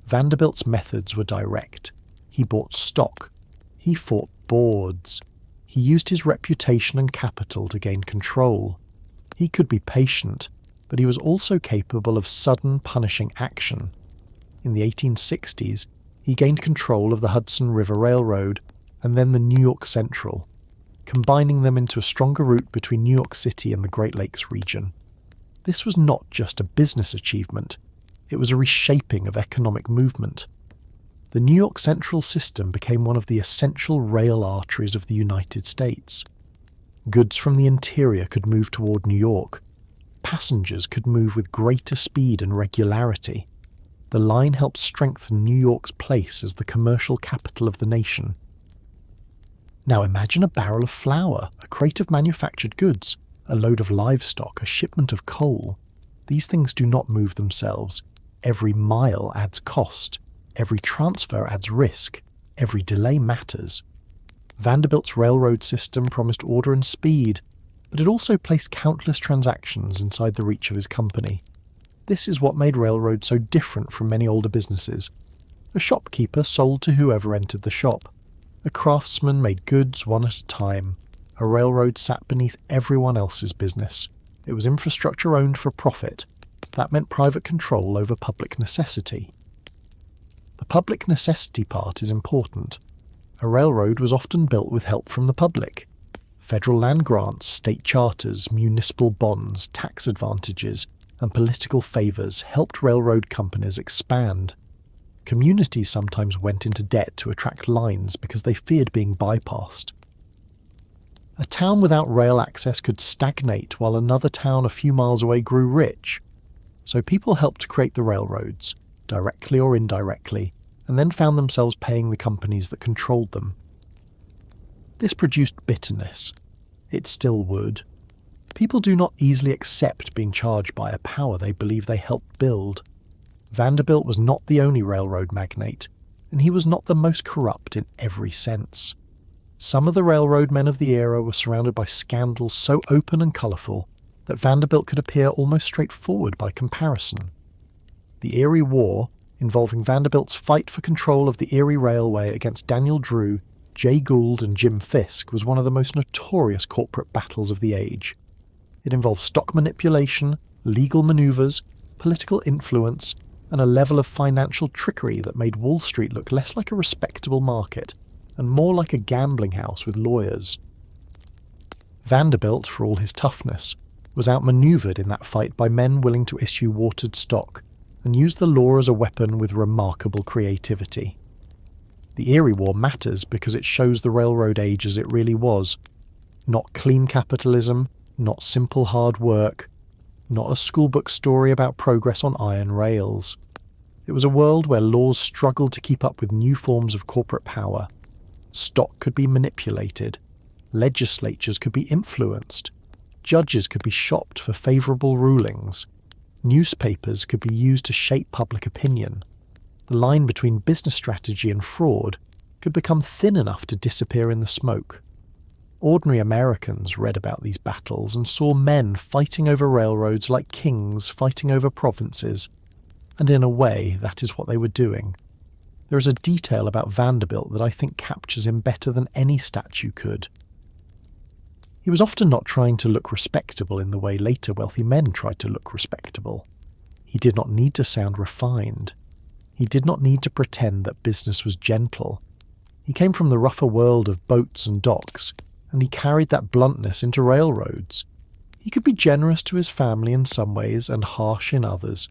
Vanderbilt's methods were direct. He bought stock. He fought boards. He used his reputation and capital to gain control. He could be patient, but he was also capable of sudden punishing action. In the 1860s, He gained control of the Hudson River Railroad and then the New York Central, combining them into a stronger route between New York City and the Great Lakes region. This was not just a business achievement, it was a reshaping of economic movement. The New York Central system became one of the essential rail arteries of the United States. Goods from the interior could move toward New York. Passengers could move with greater speed and regularity. The line helped strengthen New York's place as the commercial capital of the nation. Now imagine a barrel of flour, a crate of manufactured goods, a load of livestock, a shipment of coal. These things do not move themselves. Every mile adds cost. Every transfer adds risk. Every delay matters. Vanderbilt's railroad system promised order and speed, but it also placed countless transactions inside the reach of his company. This is what made railroads so different from many older businesses. A shopkeeper sold to whoever entered the shop. A craftsman made goods one at a time. A railroad sat beneath everyone else's business. It was infrastructure owned for profit. That meant private control over public necessity. The public necessity part is important. A railroad was often built with help from the public. Federal land grants, state charters, municipal bonds, tax advantages, and political favours helped railroad companies expand. Communities sometimes went into debt to attract lines because they feared being bypassed. A town without rail access could stagnate while another town a few miles away grew rich. So people helped to create the railroads, directly or indirectly, and then found themselves paying the companies that controlled them. This produced bitterness. It still would. People do not easily accept being charged by a power they believe they helped build. Vanderbilt was not the only railroad magnate, and he was not the most corrupt in every sense. Some of the railroad men of the era were surrounded by scandals so open and colourful that Vanderbilt could appear almost straightforward by comparison. The Erie War, involving Vanderbilt's fight for control of the Erie Railway against Daniel Drew, Jay Gould and Jim Fisk, was one of the most notorious corporate battles of the age. It involved stock manipulation, legal manoeuvres, political influence, and a level of financial trickery that made Wall Street look less like a respectable market and more like a gambling house with lawyers. Vanderbilt, for all his toughness, was outmanoeuvred in that fight by men willing to issue watered stock and use the law as a weapon with remarkable creativity. The Erie War matters because it shows the railroad age as it really was. Not clean capitalism, not simple hard work, not a schoolbook story about progress on iron rails. It was a world where laws struggled to keep up with new forms of corporate power. Stock could be manipulated. Legislatures could be influenced. Judges could be shopped for favourable rulings. Newspapers could be used to shape public opinion. The line between business strategy and fraud could become thin enough to disappear in the smoke. Ordinary Americans read about these battles and saw men fighting over railroads like kings fighting over provinces, and in a way that is what they were doing. There is a detail about Vanderbilt that I think captures him better than any statue could. He was often not trying to look respectable in the way later wealthy men tried to look respectable. He did not need to sound refined. He did not need to pretend that business was gentle. He came from the rougher world of boats and docks, and he carried that bluntness into railroads. He could be generous to his family in some ways and harsh in others.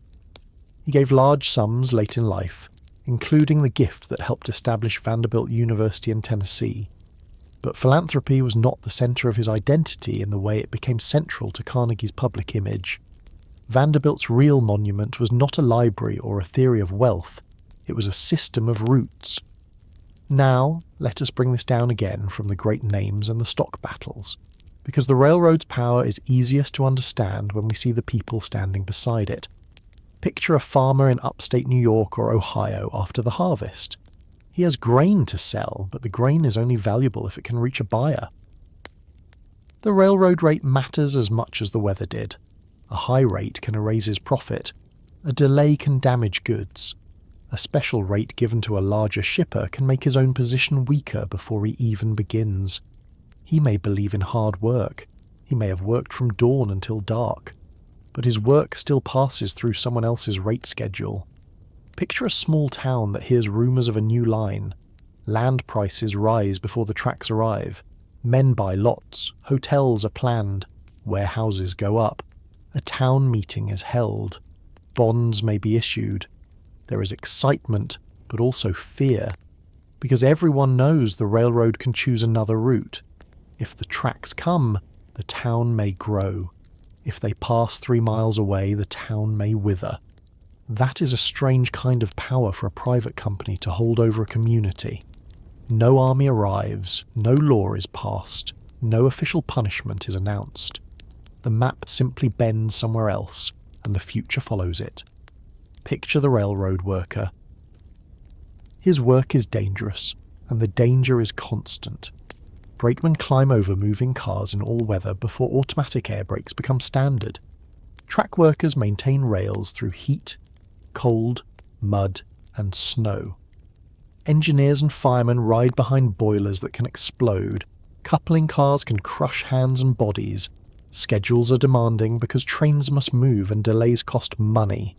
He gave large sums late in life, including the gift that helped establish Vanderbilt University in Tennessee. But philanthropy was not the centre of his identity in the way it became central to Carnegie's public image. Vanderbilt's real monument was not a library or a theory of wealth, it was a system of roots. Now, let us bring this down again from the great names and the stock battles, because the railroad's power is easiest to understand when we see the people standing beside it. Picture a farmer in upstate New York or Ohio after the harvest. He has grain to sell, but the grain is only valuable if it can reach a buyer. The railroad rate matters as much as the weather did. A high rate can erase his profit. A delay can damage goods. A special rate given to a larger shipper can make his own position weaker before he even begins. He may believe in hard work. He may have worked from dawn until dark. But his work still passes through someone else's rate schedule. Picture a small town that hears rumours of a new line. Land prices rise before the tracks arrive. Men buy lots, hotels are planned, warehouses go up. A town meeting is held. Bonds may be issued. There is excitement, but also fear, because everyone knows the railroad can choose another route. If the tracks come, the town may grow. If they pass 3 miles away, the town may wither. That is a strange kind of power for a private company to hold over a community. No army arrives, no law is passed, no official punishment is announced. The map simply bends somewhere else, and the future follows it. Picture the railroad worker. His work is dangerous, and the danger is constant. Brakemen climb over moving cars in all weather before automatic air brakes become standard. Track workers maintain rails through heat, cold, mud, and snow. Engineers and firemen ride behind boilers that can explode. Coupling cars can crush hands and bodies. Schedules are demanding because trains must move and delays cost money.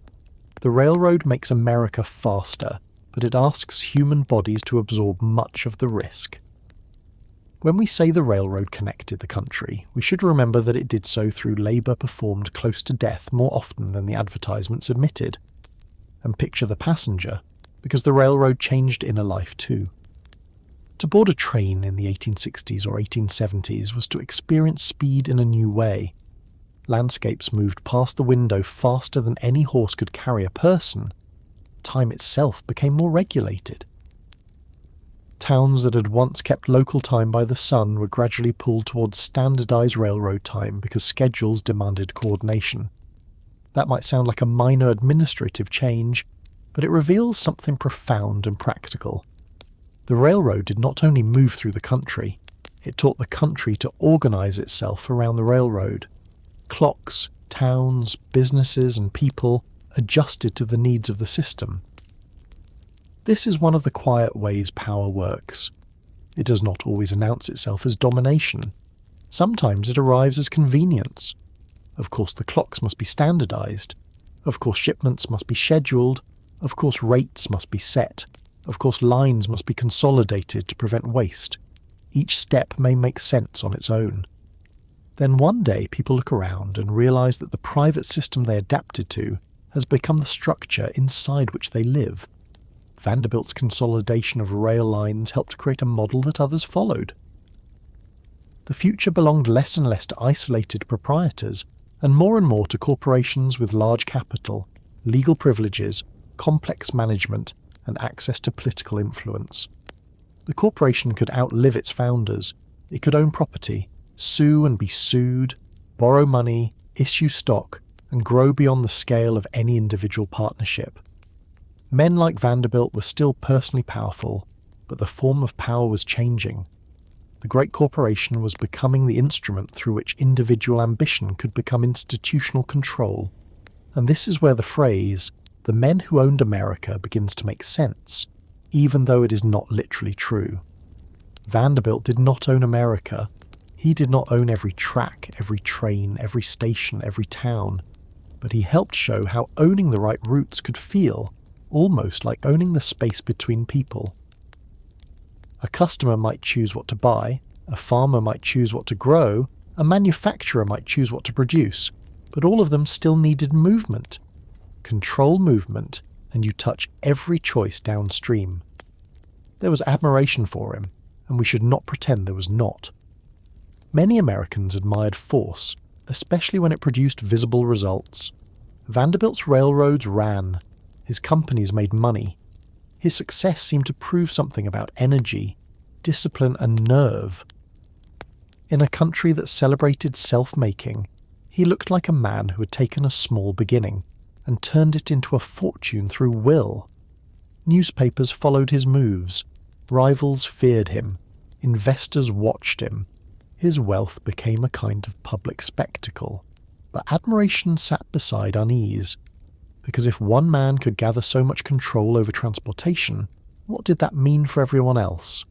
The railroad makes America faster, but it asks human bodies to absorb much of the risk. When we say the railroad connected the country, we should remember that it did so through labour performed close to death more often than the advertisements admitted. And picture the passenger, because the railroad changed inner life too. To board a train in the 1860s or 1870s was to experience speed in a new way. Landscapes moved past the window faster than any horse could carry a person. Time itself became more regulated. Towns that had once kept local time by the sun were gradually pulled towards standardized railroad time because schedules demanded coordination. That might sound like a minor administrative change, but it reveals something profound and practical. The railroad did not only move through the country, it taught the country to organize itself around the railroad. Clocks, towns, businesses, and people adjusted to the needs of the system. This is one of the quiet ways power works. It does not always announce itself as domination. Sometimes it arrives as convenience. Of course the clocks must be standardized. Of course shipments must be scheduled. Of course rates must be set. Of course lines must be consolidated to prevent waste. Each step may make sense on its own. Then one day people look around and realize that the private system they adapted to has become the structure inside which they live. Vanderbilt's consolidation of rail lines helped create a model that others followed. The future belonged less and less to isolated proprietors, and more to corporations with large capital, legal privileges, complex management, and access to political influence. The corporation could outlive its founders. It could own property, sue and be sued, borrow money, issue stock, and grow beyond the scale of any individual partnership. Men like Vanderbilt were still personally powerful, but the form of power was changing. The great corporation was becoming the instrument through which individual ambition could become institutional control. And this is where the phrase, "the men who owned America," begins to make sense, even though it is not literally true. Vanderbilt did not own America. He did not own every track, every train, every station, every town, but he helped show how owning the right routes could feel, almost like owning the space between people. A customer might choose what to buy, a farmer might choose what to grow, a manufacturer might choose what to produce, but all of them still needed movement. Control movement, and you touch every choice downstream. There was admiration for him, and we should not pretend there was not. Many Americans admired force, especially when it produced visible results. Vanderbilt's railroads ran. His companies made money. His success seemed to prove something about energy, discipline, and nerve. In a country that celebrated self-making, he looked like a man who had taken a small beginning and turned it into a fortune through will. Newspapers followed his moves. Rivals feared him. Investors watched him. His wealth became a kind of public spectacle. But admiration sat beside unease. Because if one man could gather so much control over transportation, what did that mean for everyone else?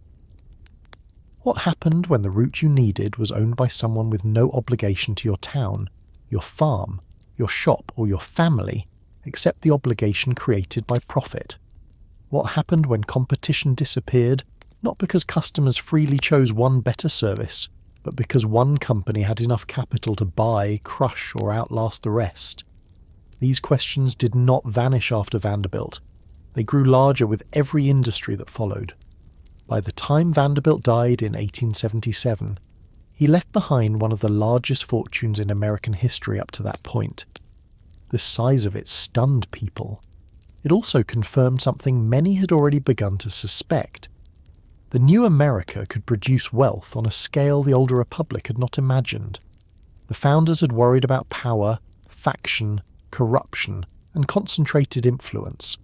What happened when the route you needed was owned by someone with no obligation to your town, your farm, your shop, or your family, except the obligation created by profit. What happened when competition disappeared, not because customers freely chose one better service, but because one company had enough capital to buy, crush, or outlast the rest? These questions did not vanish after Vanderbilt. They grew larger with every industry that followed. By the time Vanderbilt died in 1877, he left behind one of the largest fortunes in American history up to that point. The size of it stunned people. It also confirmed something many had already begun to suspect. The new America could produce wealth on a scale the older republic had not imagined. The founders had worried about power, faction, corruption, and concentrated influence,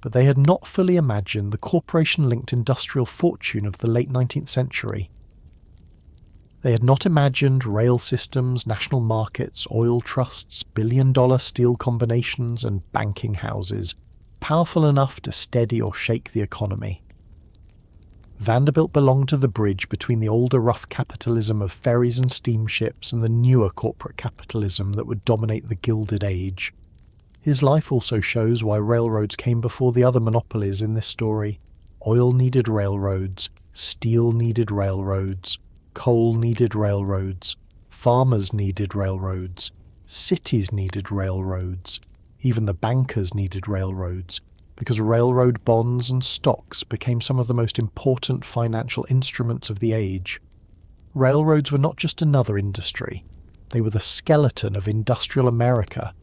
but they had not fully imagined the corporation-linked industrial fortune of the late 19th century. They had not imagined rail systems, national markets, oil trusts, billion-dollar steel combinations, and banking houses, powerful enough to steady or shake the economy. Vanderbilt belonged to the bridge between the older rough capitalism of ferries and steamships and the newer corporate capitalism that would dominate the Gilded Age. His life also shows why railroads came before the other monopolies in this story. Oil needed railroads, steel needed railroads, coal needed railroads, farmers needed railroads, cities needed railroads, even the bankers needed railroads, because railroad bonds and stocks became some of the most important financial instruments of the age. Railroads were not just another industry, they were the skeleton of industrial America,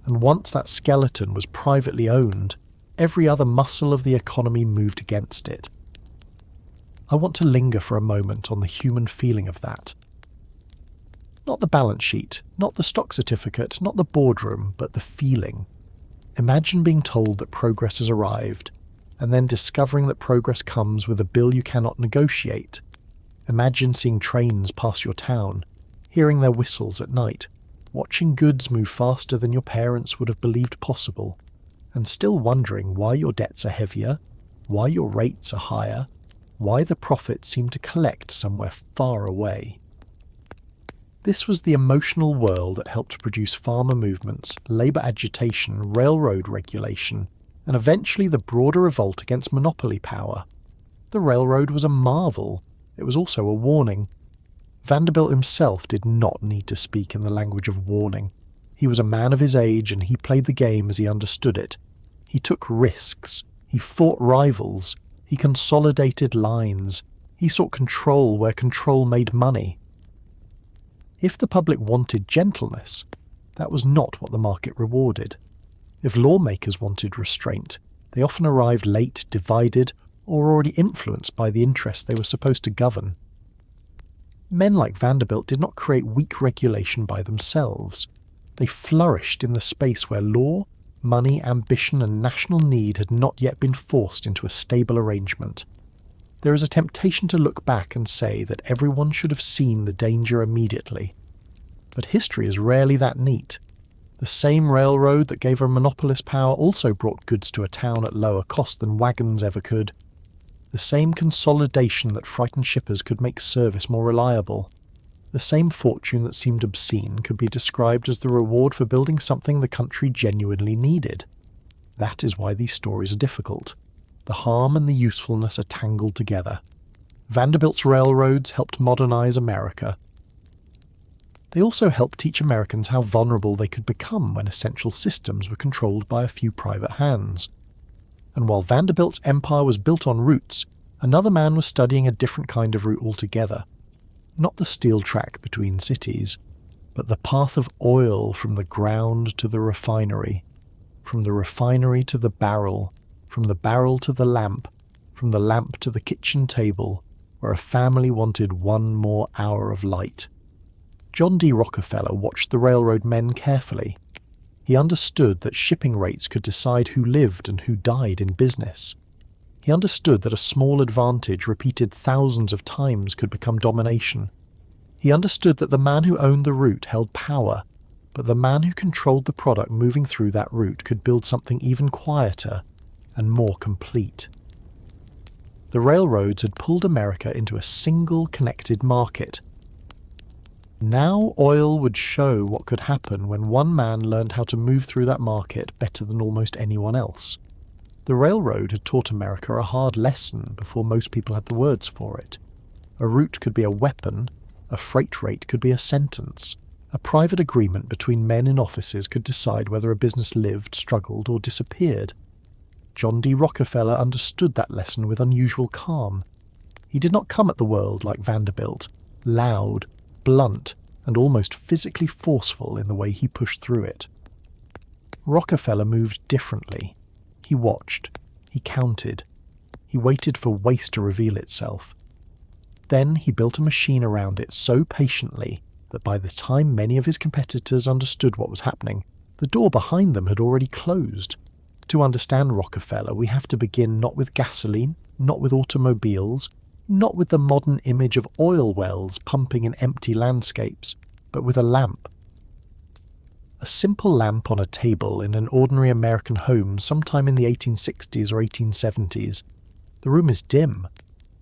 and once that skeleton was privately owned, every other muscle of the economy moved against it. I want to linger for a moment on the human feeling of that. Not the balance sheet, not the stock certificate, not the boardroom, but the feeling. Imagine being told that progress has arrived, and then discovering that progress comes with a bill you cannot negotiate. Imagine seeing trains pass your town, hearing their whistles at night, watching goods move faster than your parents would have believed possible, and still wondering why your debts are heavier, why your rates are higher, why the profits seem to collect somewhere far away. This was the emotional whirl that helped produce farmer movements, labour agitation, railroad regulation, and eventually the broader revolt against monopoly power. The railroad was a marvel. It was also a warning. Vanderbilt himself did not need to speak in the language of warning. He was a man of his age and he played the game as he understood it. He took risks. He fought rivals. He consolidated lines. He sought control where control made money. If the public wanted gentleness, that was not what the market rewarded. If lawmakers wanted restraint, they often arrived late, divided, or already influenced by the interests they were supposed to govern. Men like Vanderbilt did not create weak regulation by themselves. They flourished in the space where law, money, ambition, and national need had not yet been forced into a stable arrangement. There is a temptation to look back and say that everyone should have seen the danger immediately. But history is rarely that neat. The same railroad that gave a monopolist power also brought goods to a town at lower cost than wagons ever could. The same consolidation that frightened shippers could make service more reliable. The same fortune that seemed obscene could be described as the reward for building something the country genuinely needed. That is why these stories are difficult. The harm and the usefulness are tangled together. Vanderbilt's railroads helped modernize America. They also helped teach Americans how vulnerable they could become when essential systems were controlled by a few private hands. And while Vanderbilt's empire was built on roots, another man was studying a different kind of route altogether. Not the steel track between cities, but the path of oil from the ground to the refinery, from the refinery to the barrel, from the barrel to the lamp, from the lamp to the kitchen table, where a family wanted one more hour of light. John D. Rockefeller watched the railroad men carefully. He understood that shipping rates could decide who lived and who died in business. He understood that a small advantage repeated thousands of times could become domination. He understood that the man who owned the route held power, but the man who controlled the product moving through that route could build something even quieter and more complete. The railroads had pulled America into a single connected market. Now oil would show what could happen when one man learned how to move through that market better than almost anyone else. The railroad had taught America a hard lesson before most people had the words for it. A route could be a weapon, a freight rate could be a sentence. A private agreement between men in offices could decide whether a business lived, struggled, or disappeared. John D. Rockefeller understood that lesson with unusual calm. He did not come at the world like Vanderbilt, loud, blunt, and almost physically forceful in the way he pushed through it. Rockefeller moved differently. He watched. He counted. He waited for waste to reveal itself. Then he built a machine around it so patiently that by the time many of his competitors understood what was happening, the door behind them had already closed. To understand Rockefeller, we have to begin not with gasoline, not with automobiles, not with the modern image of oil wells pumping in empty landscapes, but with a lamp. A simple lamp on a table in an ordinary American home sometime in the 1860s or 1870s. The room is dim.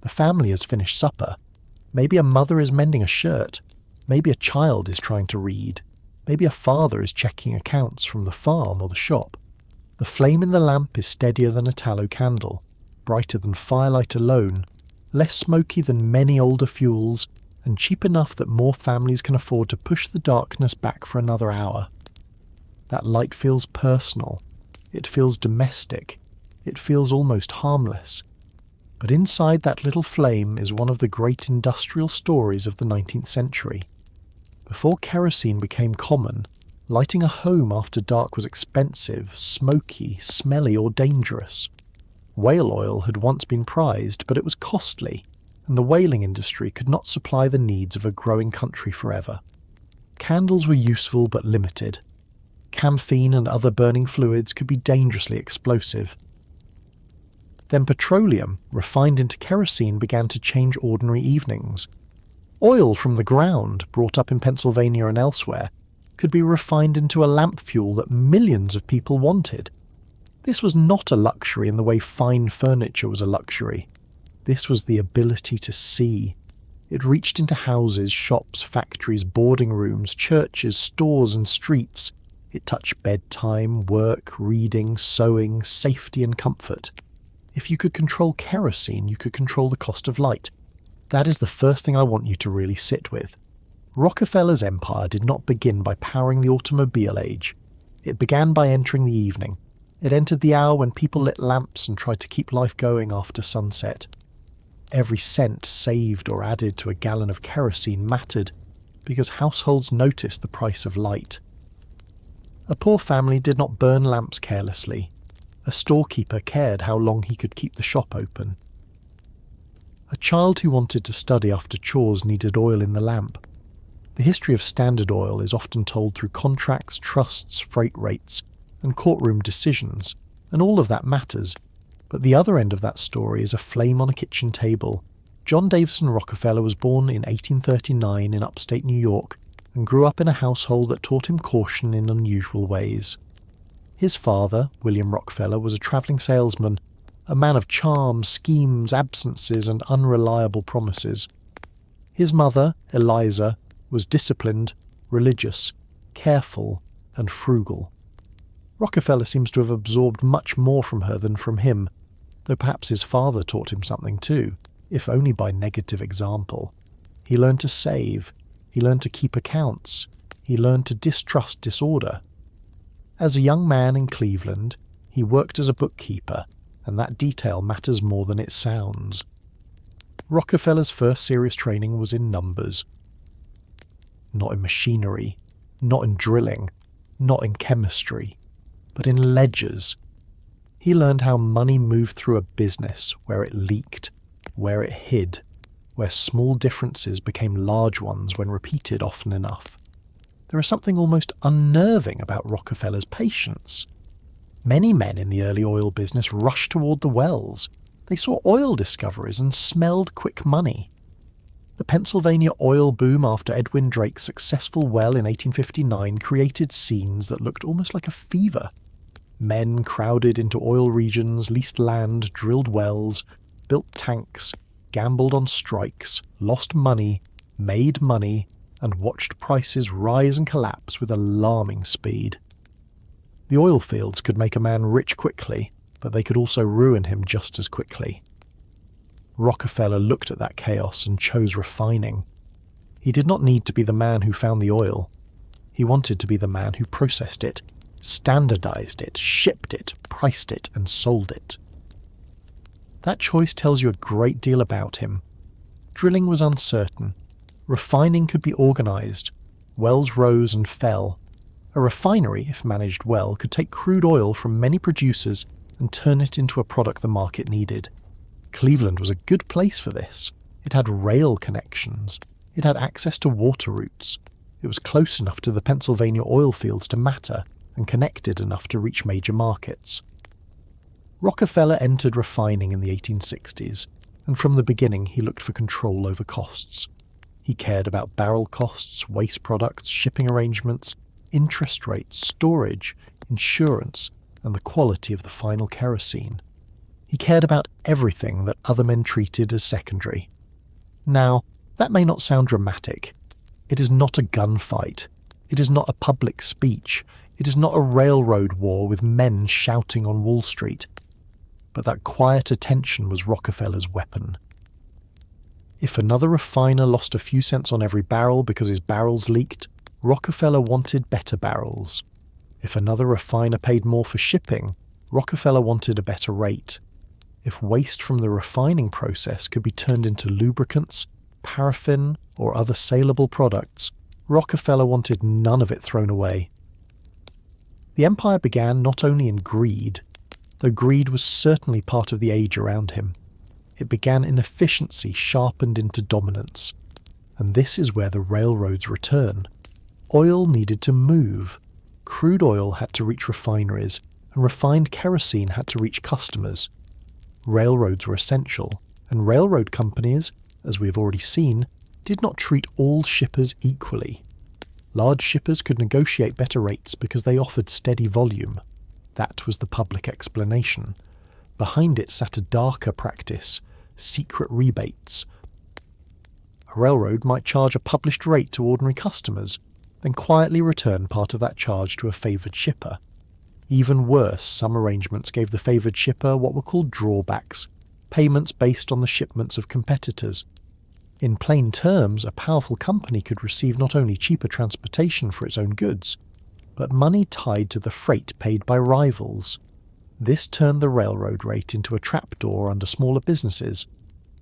The family has finished supper. Maybe a mother is mending a shirt. Maybe a child is trying to read. Maybe a father is checking accounts from the farm or the shop. The flame in the lamp is steadier than a tallow candle, brighter than firelight alone, less smoky than many older fuels, and cheap enough that more families can afford to push the darkness back for another hour. That light feels personal. It feels domestic. It feels almost harmless. But inside that little flame is one of the great industrial stories of the 19th century. Before kerosene became common, lighting a home after dark was expensive, smoky, smelly, or dangerous. Whale oil had once been prized, but it was costly, and the whaling industry could not supply the needs of a growing country forever. Candles were useful but limited. Camphene and other burning fluids could be dangerously explosive. Then petroleum, refined into kerosene, began to change ordinary evenings. Oil from the ground, brought up in Pennsylvania and elsewhere, could be refined into a lamp fuel that millions of people wanted. This was not a luxury in the way fine furniture was a luxury. This was the ability to see. It reached into houses, shops, factories, boarding rooms, churches, stores and streets. It touched bedtime, work, reading, sewing, safety and comfort. If you could control kerosene, you could control the cost of light. That is the first thing I want you to really sit with. Rockefeller's empire did not begin by powering the automobile age. It began by entering the evening. It entered the hour when people lit lamps and tried to keep life going after sunset. Every cent saved or added to a gallon of kerosene mattered, because households noticed the price of light. A poor family did not burn lamps carelessly. A storekeeper cared how long he could keep the shop open. A child who wanted to study after chores needed oil in the lamp. The history of Standard Oil is often told through contracts, trusts, freight rates, and courtroom decisions, and all of that matters. But the other end of that story is a flame on a kitchen table. John Davison Rockefeller was born in 1839 in upstate New York and grew up in a household that taught him caution in unusual ways. His father, William Rockefeller, was a travelling salesman, a man of charm, schemes, absences, and unreliable promises. His mother, Eliza, was disciplined, religious, careful, and frugal. Rockefeller seems to have absorbed much more from her than from him, though perhaps his father taught him something too, if only by negative example. He learned to save. He learned to keep accounts. He learned to distrust disorder. As a young man in Cleveland, he worked as a bookkeeper, and that detail matters more than it sounds. Rockefeller's first serious training was in numbers. Not in machinery, not in drilling, not in chemistry, but in ledgers. He learned how money moved through a business, where it leaked, where it hid, where small differences became large ones when repeated often enough. There is something almost unnerving about Rockefeller's patience. Many men in the early oil business rushed toward the wells. They saw oil discoveries and smelled quick money. The Pennsylvania oil boom after Edwin Drake's successful well in 1859 created scenes that looked almost like a fever. Men crowded into oil regions, leased land, drilled wells, built tanks, gambled on strikes, lost money, made money, and watched prices rise and collapse with alarming speed. The oil fields could make a man rich quickly, but they could also ruin him just as quickly. Rockefeller looked at that chaos and chose refining. He did not need to be the man who found the oil. He wanted to be the man who processed it, standardized it, shipped it, priced it, and sold it. That choice tells you a great deal about him. Drilling was uncertain. Refining could be organized. Wells rose and fell. A refinery, if managed well, could take crude oil from many producers and turn it into a product the market needed. Cleveland was a good place for this. It had rail connections. It had access to water routes. It was close enough to the Pennsylvania oil fields to matter and connected enough to reach major markets. Rockefeller entered refining in the 1860s, and from the beginning he looked for control over costs. He cared about barrel costs, waste products, shipping arrangements, interest rates, storage, insurance, and the quality of the final kerosene. He cared about everything that other men treated as secondary. Now, that may not sound dramatic. It is not a gunfight. It is not a public speech. It is not a railroad war with men shouting on Wall Street. But that quiet attention was Rockefeller's weapon. If another refiner lost a few cents on every barrel because his barrels leaked, Rockefeller wanted better barrels. If another refiner paid more for shipping, Rockefeller wanted a better rate. If waste from the refining process could be turned into lubricants, paraffin, or other saleable products, Rockefeller wanted none of it thrown away. The empire began not only in greed, though greed was certainly part of the age around him. It began in efficiency sharpened into dominance. And this is where the railroads return. Oil needed to move. Crude oil had to reach refineries, and refined kerosene had to reach customers. Railroads were essential, and railroad companies, as we have already seen, did not treat all shippers equally. Large shippers could negotiate better rates because they offered steady volume. That was the public explanation. Behind it sat a darker practice, secret rebates. A railroad might charge a published rate to ordinary customers, then quietly return part of that charge to a favoured shipper. Even worse, some arrangements gave the favoured shipper what were called drawbacks, payments based on the shipments of competitors. In plain terms, a powerful company could receive not only cheaper transportation for its own goods, but money tied to the freight paid by rivals. This turned the railroad rate into a trapdoor under smaller businesses.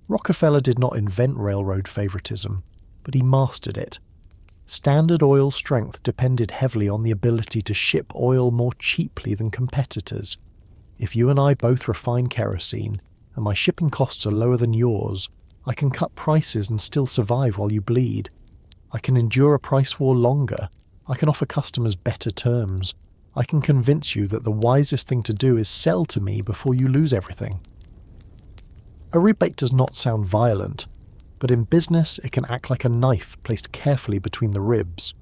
Rockefeller did not invent railroad favoritism, but he mastered it. Standard Oil strength depended heavily on the ability to ship oil more cheaply than competitors. If you and I both refine kerosene, and my shipping costs are lower than yours, I can cut prices and still survive while you bleed. I can endure a price war longer. I can offer customers better terms. I can convince you that the wisest thing to do is sell to me before you lose everything. A rebate does not sound violent, but in business it can act like a knife placed carefully between the ribs.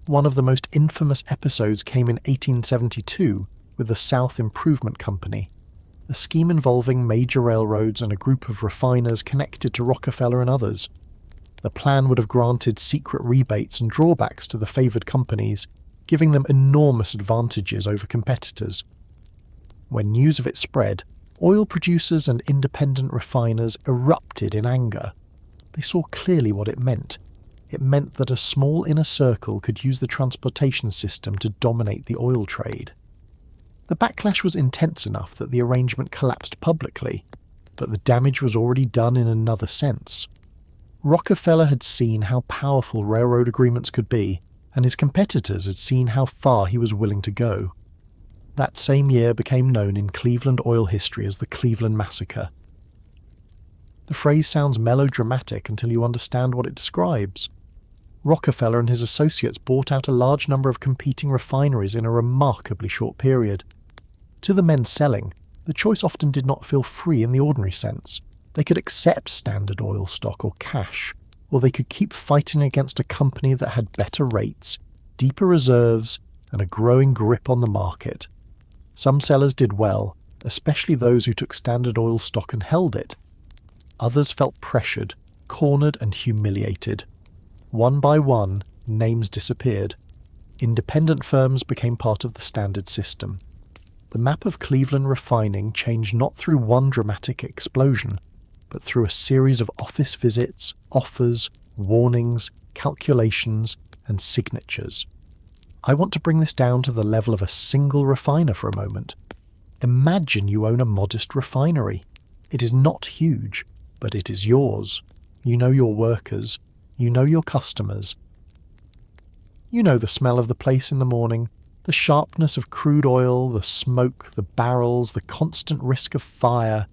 One of the most infamous episodes came in 1872 with the South Improvement Company, a scheme involving major railroads and a group of refiners connected to Rockefeller and others. The plan would have granted secret rebates and drawbacks to the favoured companies, giving them enormous advantages over competitors. When news of it spread, oil producers and independent refiners erupted in anger. They saw clearly what it meant. It meant that a small inner circle could use the transportation system to dominate the oil trade. The backlash was intense enough that the arrangement collapsed publicly, but the damage was already done in another sense. Rockefeller had seen how powerful railroad agreements could be, and his competitors had seen how far he was willing to go. That same year became known in Cleveland oil history as the Cleveland Massacre. The phrase sounds melodramatic until you understand what it describes. Rockefeller and his associates bought out a large number of competing refineries in a remarkably short period. To the men selling, the choice often did not feel free in the ordinary sense. They could accept Standard Oil stock or cash, or they could keep fighting against a company that had better rates, deeper reserves, and a growing grip on the market. Some sellers did well, especially those who took Standard Oil stock and held it. Others felt pressured, cornered, and humiliated. One by one, names disappeared. Independent firms became part of the standard system. The map of Cleveland refining changed not through one dramatic explosion, but through a series of office visits, offers, warnings, calculations, and signatures. I want to bring this down to the level of a single refiner for a moment. Imagine you own a modest refinery. It is not huge, but it is yours. You know your workers. You know your customers. You know the smell of the place in the morning, the sharpness of crude oil, the smoke, the barrels, the constant risk of fire.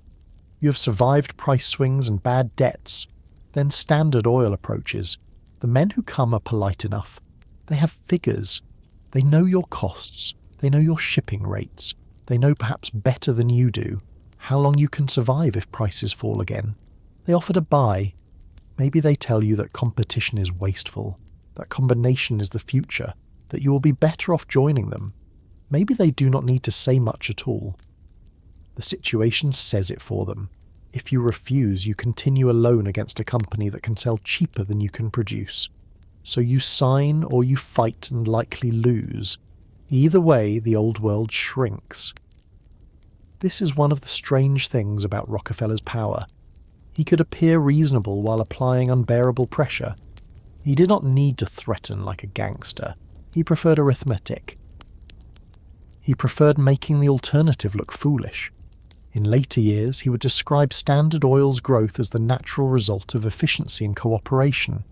You have survived price swings and bad debts. Then Standard Oil approaches. The men who come are polite enough. They have figures. They know your costs. They know your shipping rates. They know perhaps better than you do how long you can survive if prices fall again. They offer to buy. Maybe they tell you that competition is wasteful, that combination is the future, that you will be better off joining them. Maybe they do not need to say much at all. The situation says it for them. If you refuse, you continue alone against a company that can sell cheaper than you can produce. So you sign or you fight and likely lose. Either way, the old world shrinks. This is one of the strange things about Rockefeller's power. He could appear reasonable while applying unbearable pressure. He did not need to threaten like a gangster. He preferred arithmetic. He preferred making the alternative look foolish. In later years, he would describe Standard Oil's growth as the natural result of efficiency and cooperation.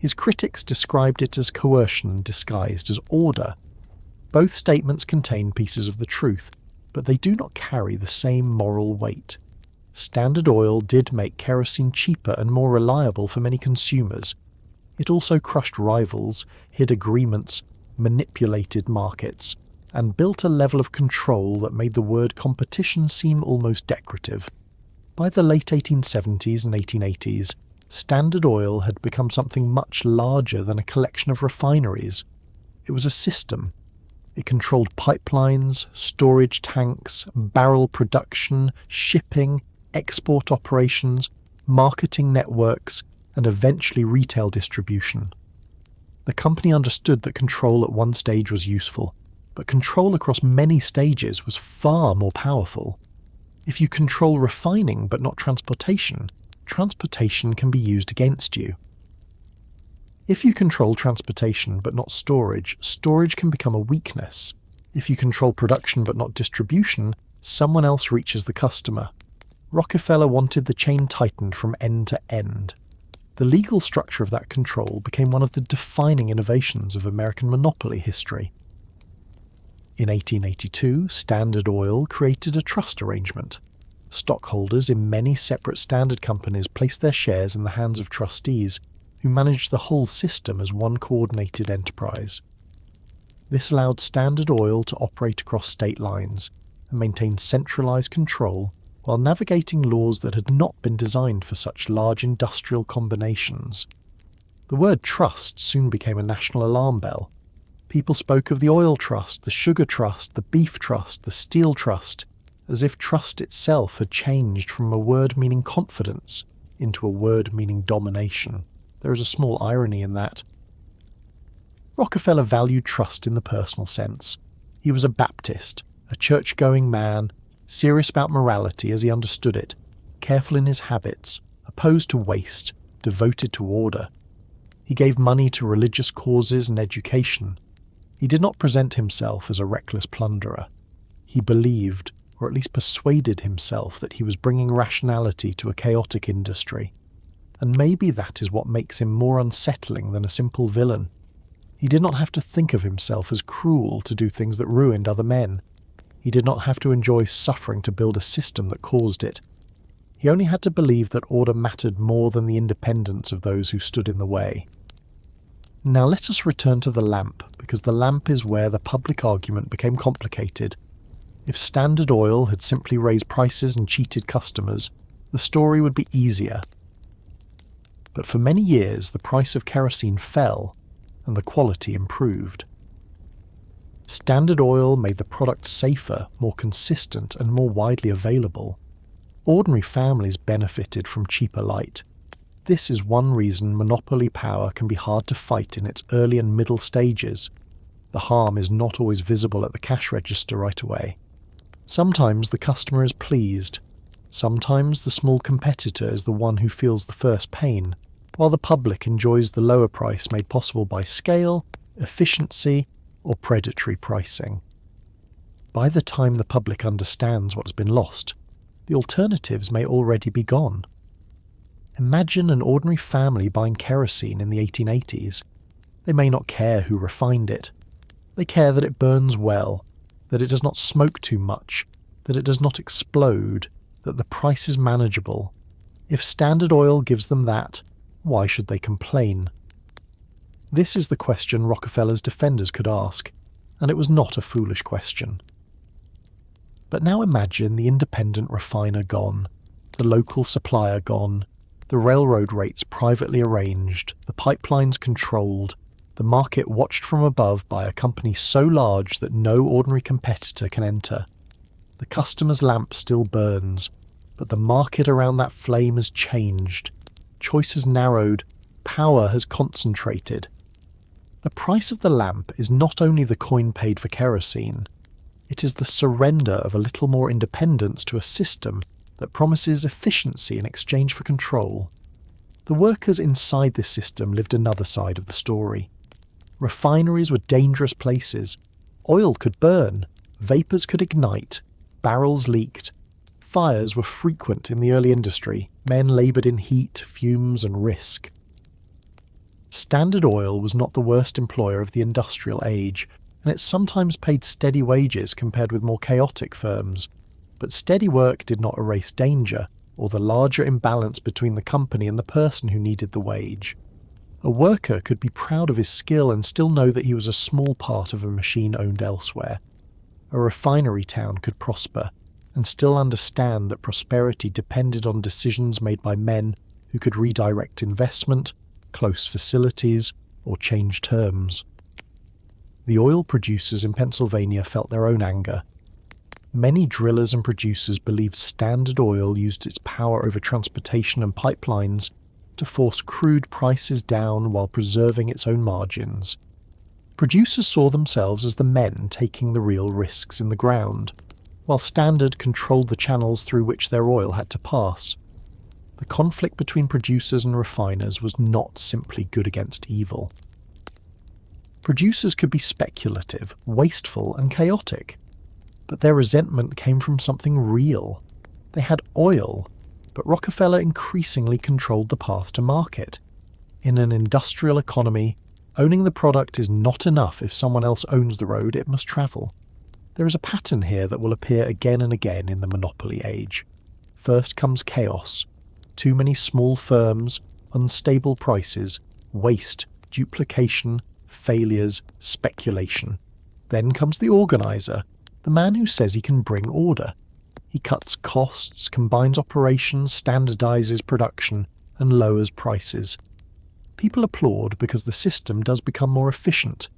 His critics described it as coercion disguised as order. Both statements contain pieces of the truth, but they do not carry the same moral weight. Standard Oil did make kerosene cheaper and more reliable for many consumers. It also crushed rivals, hid agreements, manipulated markets, and built a level of control that made the word competition seem almost decorative. By the late 1870s and 1880s, Standard Oil had become something much larger than a collection of refineries. It was a system. It controlled pipelines, storage tanks, barrel production, shipping, export operations, marketing networks, and eventually retail distribution. The company understood that control at one stage was useful, but control across many stages was far more powerful. If you control refining but not transportation, transportation can be used against you. If you control transportation but not storage, storage can become a weakness. If you control production but not distribution, someone else reaches the customer. Rockefeller wanted the chain tightened from end to end. The legal structure of that control became one of the defining innovations of American monopoly history. In 1882, Standard Oil created a trust arrangement. Stockholders in many separate Standard companies placed their shares in the hands of trustees, who managed the whole system as one coordinated enterprise. This allowed Standard Oil to operate across state lines and maintain centralized control while navigating laws that had not been designed for such large industrial combinations. The word trust soon became a national alarm bell. People spoke of the oil trust, the sugar trust, the beef trust, the steel trust, as if trust itself had changed from a word meaning confidence into a word meaning domination. There is a small irony in that. Rockefeller valued trust in the personal sense. He was a Baptist, a church-going man, serious about morality as he understood it, careful in his habits, opposed to waste, devoted to order. He gave money to religious causes and education. He did not present himself as a reckless plunderer. He believed, or at least persuaded himself, that he was bringing rationality to a chaotic industry. And maybe that is what makes him more unsettling than a simple villain. He did not have to think of himself as cruel to do things that ruined other men. He did not have to enjoy suffering to build a system that caused it. He only had to believe that order mattered more than the independence of those who stood in the way. Now let us return to the lamp, because the lamp is where the public argument became complicated. If Standard Oil had simply raised prices and cheated customers, the story would be easier. But for many years the price of kerosene fell, and the quality improved. Standard Oil made the product safer, more consistent, and more widely available. Ordinary families benefited from cheaper light. This is one reason monopoly power can be hard to fight in its early and middle stages. The harm is not always visible at the cash register right away. Sometimes the customer is pleased. Sometimes the small competitor is the one who feels the first pain, while the public enjoys the lower price made possible by scale, efficiency, or predatory pricing. By the time the public understands what has been lost, the alternatives may already be gone. Imagine an ordinary family buying kerosene in the 1880s. They may not care who refined it. They care that it burns well, that it does not smoke too much, that it does not explode, that the price is manageable. If Standard Oil gives them that, why should they complain? This is the question Rockefeller's defenders could ask, and it was not a foolish question. But now imagine the independent refiner gone, the local supplier gone, the railroad rates privately arranged, the pipelines controlled, the market watched from above by a company so large that no ordinary competitor can enter. The customer's lamp still burns, but the market around that flame has changed. Choice has narrowed, power has concentrated. The price of the lamp is not only the coin paid for kerosene, it is the surrender of a little more independence to a system that promises efficiency in exchange for control. The workers inside this system lived another side of the story. Refineries were dangerous places. Oil could burn, vapours could ignite, barrels leaked. Fires were frequent in the early industry. Men laboured in heat, fumes and risk. Standard Oil was not the worst employer of the industrial age, and it sometimes paid steady wages compared with more chaotic firms. But steady work did not erase danger, or the larger imbalance between the company and the person who needed the wage. A worker could be proud of his skill and still know that he was a small part of a machine owned elsewhere. A refinery town could prosper, and still understand that prosperity depended on decisions made by men who could redirect investment, close facilities, or change terms. The oil producers in Pennsylvania felt their own anger. Many drillers and producers believed Standard Oil used its power over transportation and pipelines to force crude prices down while preserving its own margins. Producers saw themselves as the men taking the real risks in the ground, while Standard controlled the channels through which their oil had to pass. The conflict between producers and refiners was not simply good against evil. Producers could be speculative, wasteful, and chaotic, but their resentment came from something real. They had oil, but Rockefeller increasingly controlled the path to market. In an industrial economy, owning the product is not enough. If someone else owns the road, it must travel. There is a pattern here that will appear again and again in the monopoly age. First comes chaos. Too many small firms, unstable prices, waste, duplication, failures, speculation. Then comes the organizer, the man who says he can bring order. He cuts costs, combines operations, standardizes production, and lowers prices. People applaud because the system does become more efficient.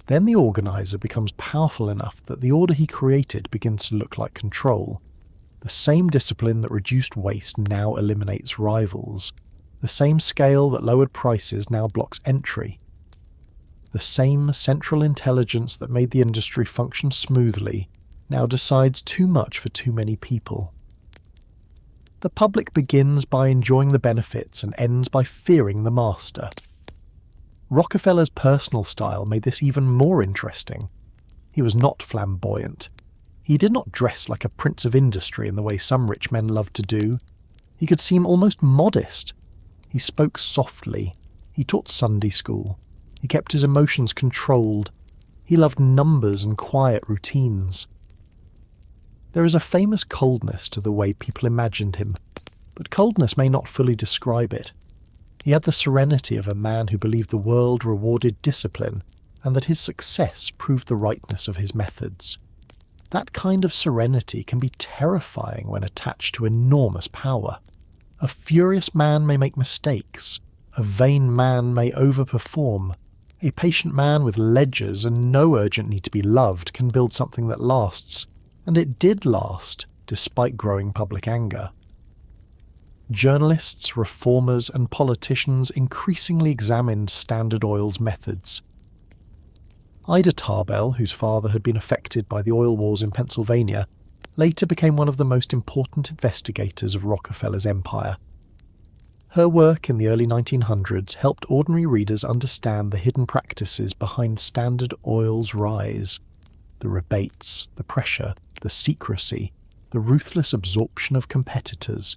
Then the organizer becomes powerful enough that the order he created begins to look like control. The same discipline that reduced waste now eliminates rivals. The same scale that lowered prices now blocks entry. The same central intelligence that made the industry function smoothly now decides too much for too many people. The public begins by enjoying the benefits and ends by fearing the master. Rockefeller's personal style made this even more interesting. He was not flamboyant. He did not dress like a prince of industry in the way some rich men love to do. He could seem almost modest. He spoke softly. He taught Sunday school. He kept his emotions controlled. He loved numbers and quiet routines. There is a famous coldness to the way people imagined him, but coldness may not fully describe it. He had the serenity of a man who believed the world rewarded discipline and that his success proved the rightness of his methods. That kind of serenity can be terrifying when attached to enormous power. A furious man may make mistakes. A vain man may overperform. A patient man with ledgers and no urgent need to be loved can build something that lasts, and it did last, despite growing public anger. journalists, reformers, and politicians increasingly examined Standard Oil's methods. Ida Tarbell, whose father had been affected by the oil wars in Pennsylvania, later became one of the most important investigators of Rockefeller's empire. Her work in the early 1900s helped ordinary readers understand the hidden practices behind Standard Oil's rise. The rebates, the pressure, the secrecy, the ruthless absorption of competitors.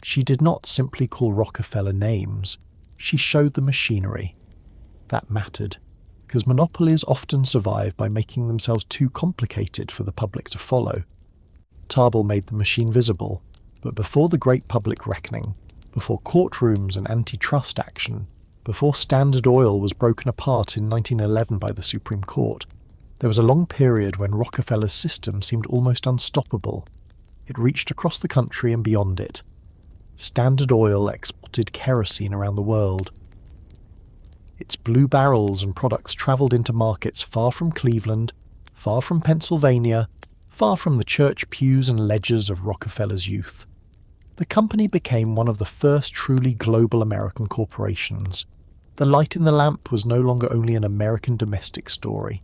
She did not simply call Rockefeller names, she showed the machinery. That mattered, because monopolies often survive by making themselves too complicated for the public to follow. Tarbell made the machine visible, but before the great public reckoning, before courtrooms and antitrust action, before Standard Oil was broken apart in 1911 by the Supreme Court, there was a long period when Rockefeller's system seemed almost unstoppable. It reached across the country and beyond it. Standard Oil exported kerosene around the world. Its blue barrels and products travelled into markets far from Cleveland, far from Pennsylvania, far from the church pews and ledgers of Rockefeller's youth. The company became one of the first truly global American corporations. The light in the lamp was no longer only an American domestic story.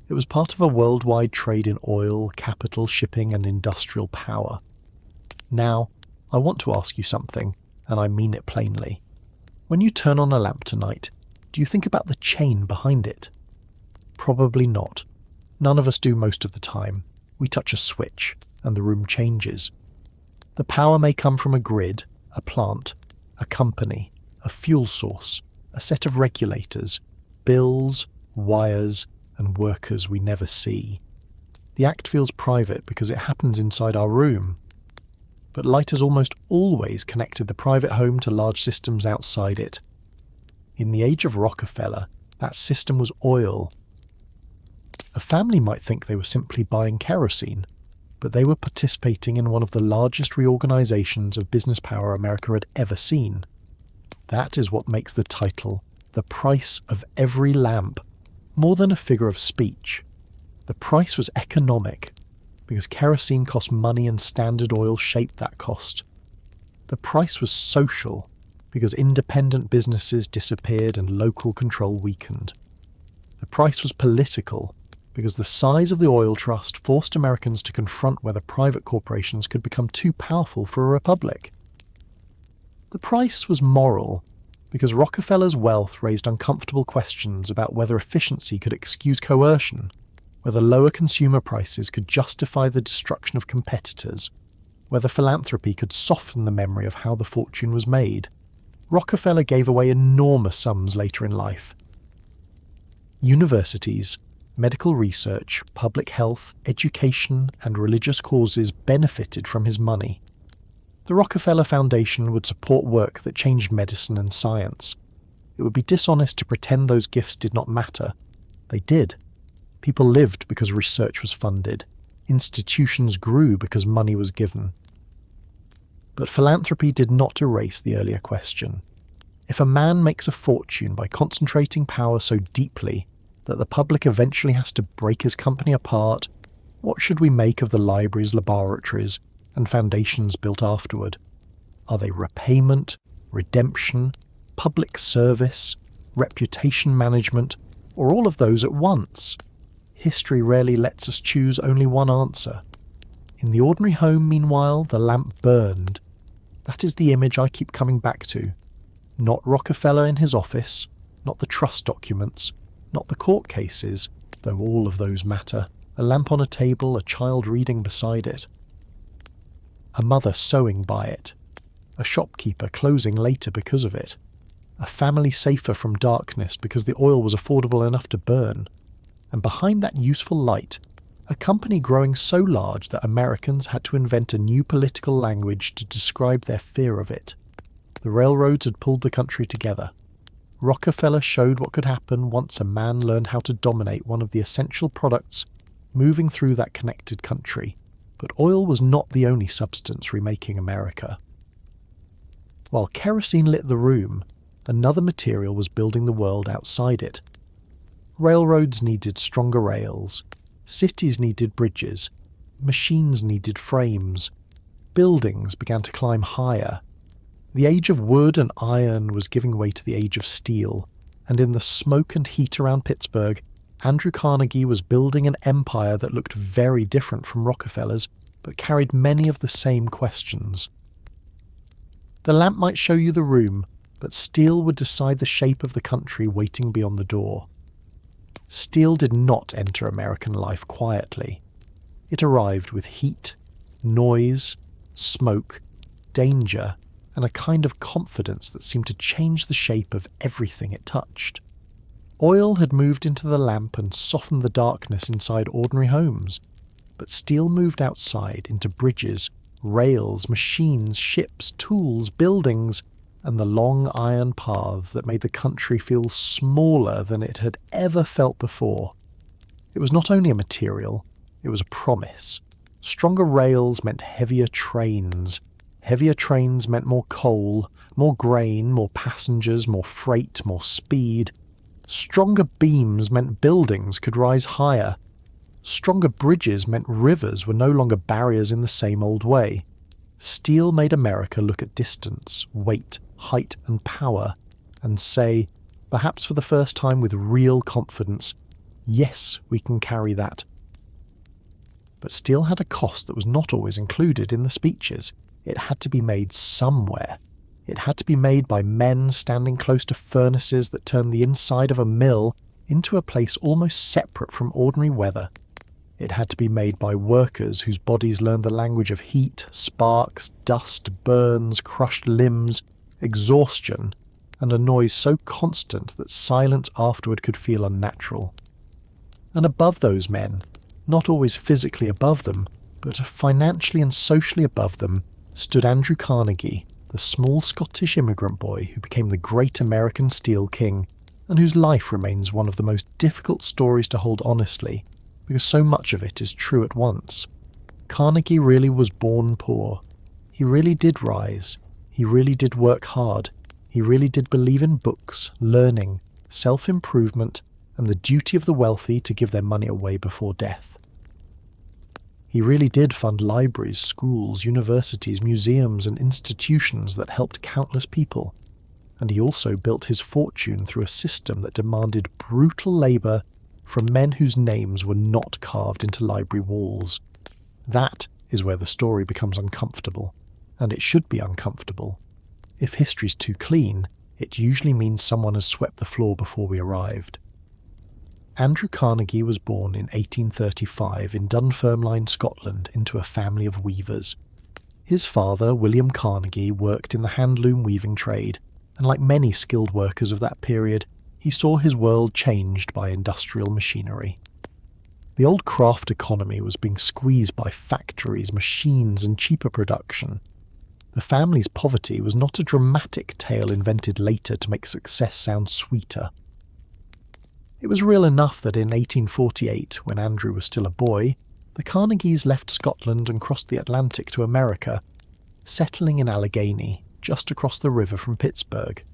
It was part of a worldwide trade in oil, capital, shipping, and industrial power. Now, I want to ask you something, and I mean it plainly. When you turn on a lamp tonight, do you think about the chain behind it? Probably not. None of us do most of the time. We touch a switch, and the room changes. The power may come from a grid, a plant, a company, a fuel source, a set of regulators, bills, wires, and workers we never see. The act feels private because it happens inside our room. But light has almost always connected the private home to large systems outside it. In the age of Rockefeller, that system was oil. A family might think they were simply buying kerosene, but they were participating in one of the largest reorganizations of business power America had ever seen. That is what makes the title, The Price of Every Lamp, more than a figure of speech. The price was economic, because kerosene cost money and Standard Oil shaped that cost. The price was social, because independent businesses disappeared and local control weakened. The price was political, because the size of the oil trust forced Americans to confront whether private corporations could become too powerful for a republic. The price was moral, because Rockefeller's wealth raised uncomfortable questions about whether efficiency could excuse coercion, whether lower consumer prices could justify the destruction of competitors, whether philanthropy could soften the memory of how the fortune was made. Rockefeller gave away enormous sums later in life. Universities, medical research, public health, education, and religious causes benefited from his money. The Rockefeller Foundation would support work that changed medicine and science. It would be dishonest to pretend those gifts did not matter. They did. People lived because research was funded. Institutions grew because money was given. But philanthropy did not erase the earlier question. If a man makes a fortune by concentrating power so deeply that the public eventually has to break his company apart, what should we make of the libraries, laboratories, and foundations built afterward? Are they repayment, redemption, public service, reputation management, or all of those at once? History rarely lets us choose only one answer. In the ordinary home, meanwhile, the lamp burned. That is the image I keep coming back to. Not Rockefeller in his office, not the trust documents, not the court cases, though all of those matter. A lamp on a table, a child reading beside it. A mother sewing by it. A shopkeeper closing later because of it. A family safer from darkness because the oil was affordable enough to burn. And behind that useful light, a company growing so large that Americans had to invent a new political language to describe their fear of it. The railroads had pulled the country together. Rockefeller showed what could happen once a man learned how to dominate one of the essential products moving through that connected country. But oil was not the only substance remaking America. While kerosene lit the room, another material was building the world outside it. Railroads needed stronger rails. Cities needed bridges. Machines needed frames. Buildings began to climb higher. The age of wood and iron was giving way to the age of steel, and in the smoke and heat around Pittsburgh, Andrew Carnegie was building an empire that looked very different from Rockefeller's, but carried many of the same questions. The lamp might show you the room, but steel would decide the shape of the country waiting beyond the door. Steel did not enter American life quietly. It arrived with heat, noise, smoke, danger, and a kind of confidence that seemed to change the shape of everything it touched. Oil had moved into the lamp and softened the darkness inside ordinary homes, but steel moved outside into bridges, rails, machines, ships, tools, buildings, and the long iron paths that made the country feel smaller than it had ever felt before. It was not only a material, it was a promise. Stronger rails meant heavier trains. Heavier trains meant more coal, more grain, more passengers, more freight, more speed. Stronger beams meant buildings could rise higher. Stronger bridges meant rivers were no longer barriers in the same old way. Steel made America look at distance, weight, height and power, and say, perhaps for the first time with real confidence, yes, we can carry that. But steel had a cost that was not always included in the speeches. It had to be made somewhere. It had to be made by men standing close to furnaces that turned the inside of a mill into a place almost separate from ordinary weather. It had to be made by workers whose bodies learned the language of heat, sparks, dust, burns, crushed limbs, exhaustion, and a noise so constant that silence afterward could feel unnatural. And above those men, not always physically above them, but financially and socially above them, stood Andrew Carnegie, the small Scottish immigrant boy who became the great American steel king, and whose life remains one of the most difficult stories to hold honestly, because so much of it is true at once. Carnegie really was born poor. He really did rise. He really did work hard. He really did believe in books, learning, self-improvement, and the duty of the wealthy to give their money away before death. He really did fund libraries, schools, universities, museums, and institutions that helped countless people. And he also built his fortune through a system that demanded brutal labour from men whose names were not carved into library walls. That is where the story becomes uncomfortable, and it should be uncomfortable. If history's too clean, it usually means someone has swept the floor before we arrived. Andrew Carnegie was born in 1835 in Dunfermline, Scotland, into a family of weavers. His father, William Carnegie, worked in the handloom weaving trade, and like many skilled workers of that period, he saw his world changed by industrial machinery. The old craft economy was being squeezed by factories, machines, and cheaper production. The family's poverty was not a dramatic tale invented later to make success sound sweeter. It was real enough that in 1848, when Andrew was still a boy, the Carnegies left Scotland and crossed the Atlantic to America, settling in Allegheny, just across the river from Pittsburgh.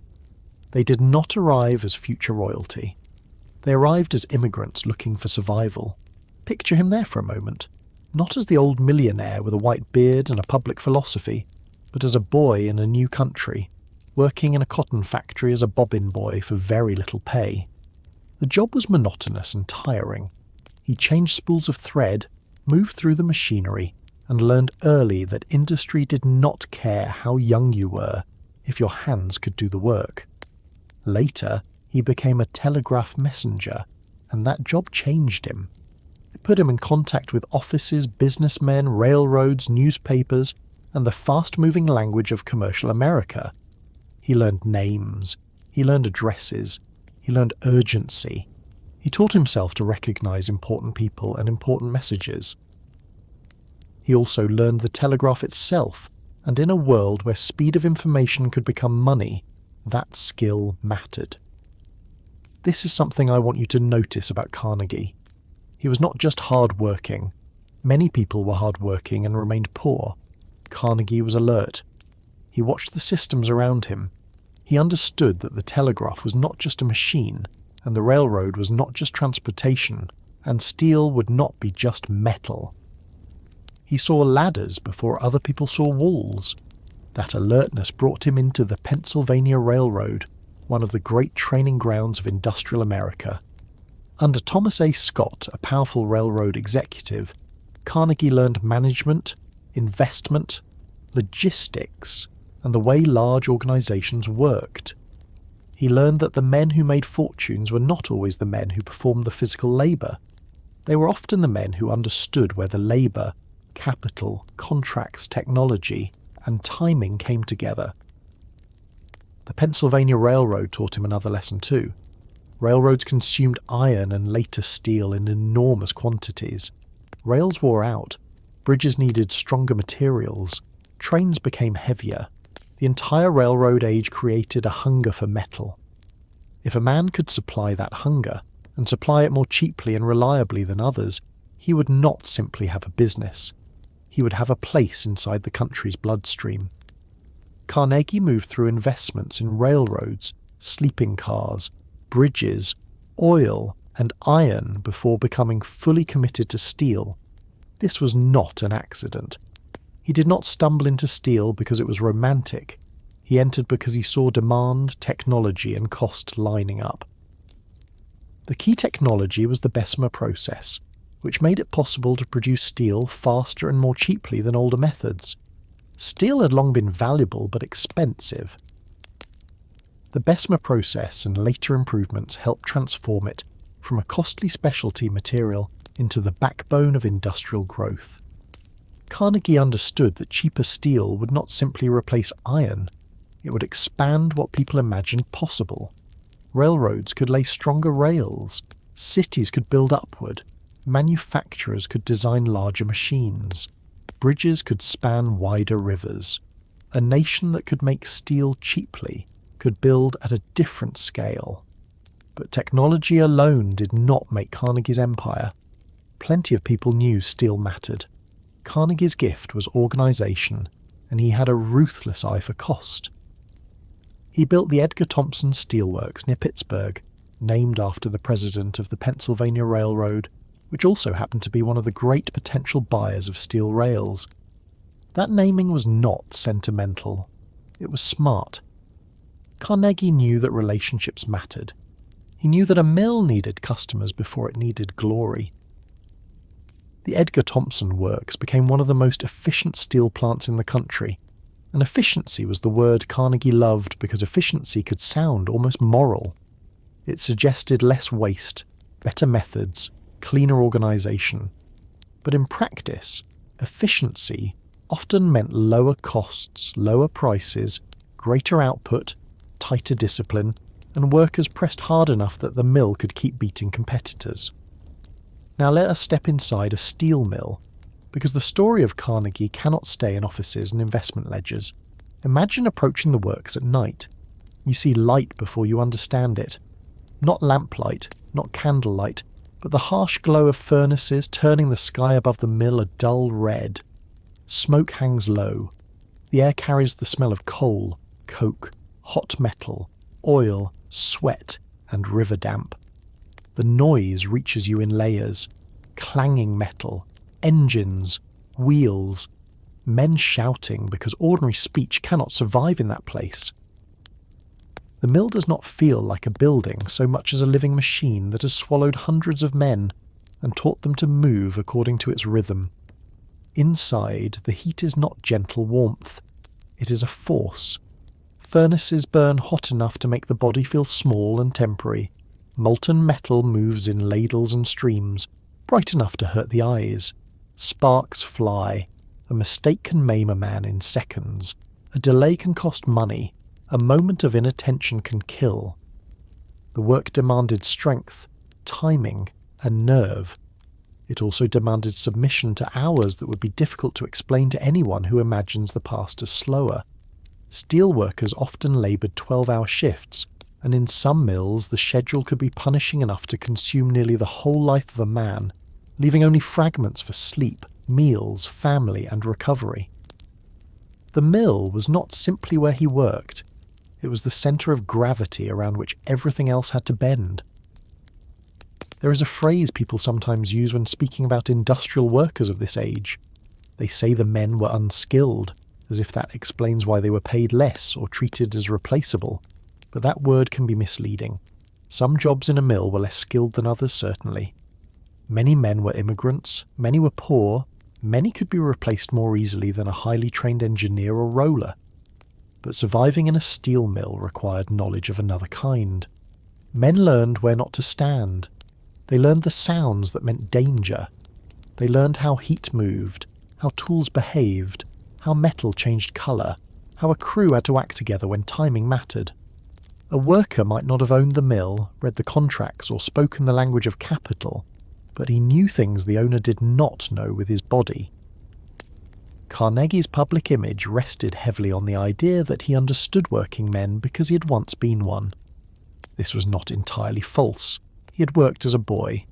They did not arrive as future royalty. They arrived as immigrants looking for survival. Picture him there for a moment, not as the old millionaire with a white beard and a public philosophy, but as a boy in a new country, working in a cotton factory as a bobbin boy for very little pay. The job was monotonous and tiring. He changed spools of thread, moved through the machinery, and learned early that industry did not care how young you were if your hands could do the work. Later, he became a telegraph messenger, and that job changed him. It put him in contact with offices, businessmen, railroads, newspapers, and the fast-moving language of commercial America. He learned names. He learned addresses. He learned urgency. He taught himself to recognize important people and important messages. He also learned the telegraph itself, and in a world where speed of information could become money, that skill mattered. This is something I want you to notice about Carnegie. He was not just hard-working. Many people were hard-working and remained poor. Carnegie was alert. He watched the systems around him. He understood that the telegraph was not just a machine, and the railroad was not just transportation, and steel would not be just metal. He saw ladders before other people saw walls. That alertness brought him into the Pennsylvania Railroad, one of the great training grounds of industrial America. Under Thomas A. Scott, a powerful railroad executive, Carnegie learned management, investment, logistics, and the way large organizations worked. He learned that the men who made fortunes were not always the men who performed the physical labor. They were often the men who understood where the labor, capital, contracts, technology, and timing came together. The Pennsylvania Railroad taught him another lesson too. Railroads consumed iron and later steel in enormous quantities. Rails wore out, bridges needed stronger materials, trains became heavier. The entire railroad age created a hunger for metal. If a man could supply that hunger, and supply it more cheaply and reliably than others, he would not simply have a business. He would have a place inside the country's bloodstream. Carnegie moved through investments in railroads, sleeping cars, bridges, oil, and iron before becoming fully committed to steel. This was not an accident. He did not stumble into steel because it was romantic. He entered because he saw demand, technology, and cost lining up. The key technology was the Bessemer process, which made it possible to produce steel faster and more cheaply than older methods. Steel had long been valuable but expensive. The Bessemer process and later improvements helped transform it from a costly specialty material into the backbone of industrial growth. Carnegie understood that cheaper steel would not simply replace iron, it would expand what people imagined possible. Railroads could lay stronger rails, cities could build upward, manufacturers could design larger machines, bridges could span wider rivers. A nation that could make steel cheaply could build at a different scale. But technology alone did not make Carnegie's empire. Plenty of people knew steel mattered. Carnegie's gift was organization, and he had a ruthless eye for cost. He built the Edgar Thomson Steel Works near Pittsburgh, named after the president of the Pennsylvania Railroad, which also happened to be one of the great potential buyers of steel rails. That naming was not sentimental. It was smart. Carnegie knew that relationships mattered. He knew that a mill needed customers before it needed glory. The Edgar Thomson Works became one of the most efficient steel plants in the country, and efficiency was the word Carnegie loved because efficiency could sound almost moral. It suggested less waste, better methods, cleaner organization. But in practice, efficiency often meant lower costs, lower prices, greater output, tighter discipline, and workers pressed hard enough that the mill could keep beating competitors. Now let us step inside a steel mill, because the story of Carnegie cannot stay in offices and investment ledgers. Imagine approaching the works at night. You see light before you understand it. Not lamplight, not candlelight, but the harsh glow of furnaces turning the sky above the mill a dull red. Smoke hangs low. The air carries the smell of coal, coke, hot metal, oil, sweat, and river damp. The noise reaches you in layers. Clanging metal, engines, wheels, men shouting because ordinary speech cannot survive in that place. The mill does not feel like a building so much as a living machine that has swallowed hundreds of men and taught them to move according to its rhythm. Inside, the heat is not gentle warmth. It is a force. Furnaces burn hot enough to make the body feel small and temporary. Molten metal moves in ladles and streams, bright enough to hurt the eyes. Sparks fly. A mistake can maim a man in seconds. A delay can cost money. A moment of inattention can kill. The work demanded strength, timing, and nerve. It also demanded submission to hours that would be difficult to explain to anyone who imagines the past as slower. Steelworkers often laboured 12-hour shifts, and in some mills the schedule could be punishing enough to consume nearly the whole life of a man, leaving only fragments for sleep, meals, family, and recovery. The mill was not simply where he worked. It was the centre of gravity around which everything else had to bend. There is a phrase people sometimes use when speaking about industrial workers of this age. They say the men were unskilled, as if that explains why they were paid less or treated as replaceable, but that word can be misleading. Some jobs in a mill were less skilled than others, certainly. Many men were immigrants, many were poor, many could be replaced more easily than a highly trained engineer or roller. But surviving in a steel mill required knowledge of another kind. Men learned where not to stand. They learned the sounds that meant danger. They learned how heat moved, how tools behaved, how metal changed colour, how a crew had to act together when timing mattered. A worker might not have owned the mill, read the contracts, or spoken the language of capital, but he knew things the owner did not know with his body. Carnegie's public image rested heavily on the idea that he understood working men because he had once been one. This was not entirely false. He had worked as a boy.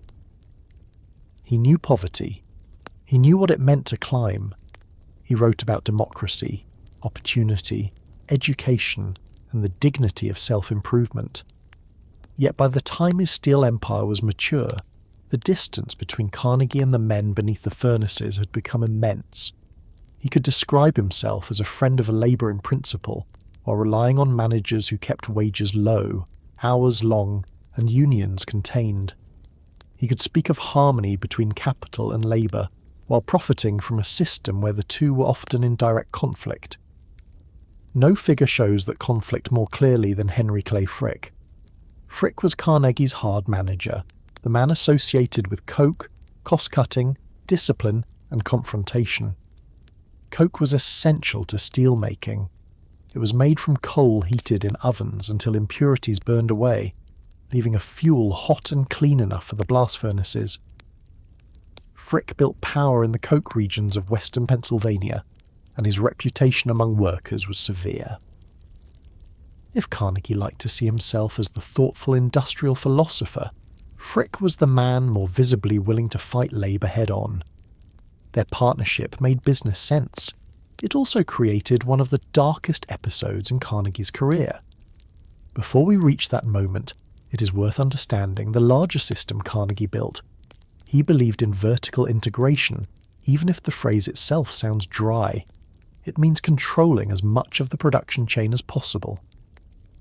He knew poverty. He knew what it meant to climb. He wrote about democracy, opportunity, education, and the dignity of self-improvement. Yet by the time his steel empire was mature, the distance between Carnegie and the men beneath the furnaces had become immense. He could describe himself as a friend of labour in principle, while relying on managers who kept wages low, hours long, and unions contained. He could speak of harmony between capital and labour, while profiting from a system where the two were often in direct conflict. No figure shows that conflict more clearly than Henry Clay Frick. Frick was Carnegie's hard manager, the man associated with coke, cost-cutting, discipline, and confrontation. Coke was essential to steel making. It was made from coal heated in ovens until impurities burned away, leaving a fuel hot and clean enough for the blast furnaces. Frick built power in the coke regions of western Pennsylvania, and his reputation among workers was severe. If Carnegie liked to see himself as the thoughtful industrial philosopher, Frick was the man more visibly willing to fight labour head-on. Their partnership made business sense. It also created one of the darkest episodes in Carnegie's career. Before we reach that moment, it is worth understanding the larger system Carnegie built. He believed in vertical integration, even if the phrase itself sounds dry. It means controlling as much of the production chain as possible.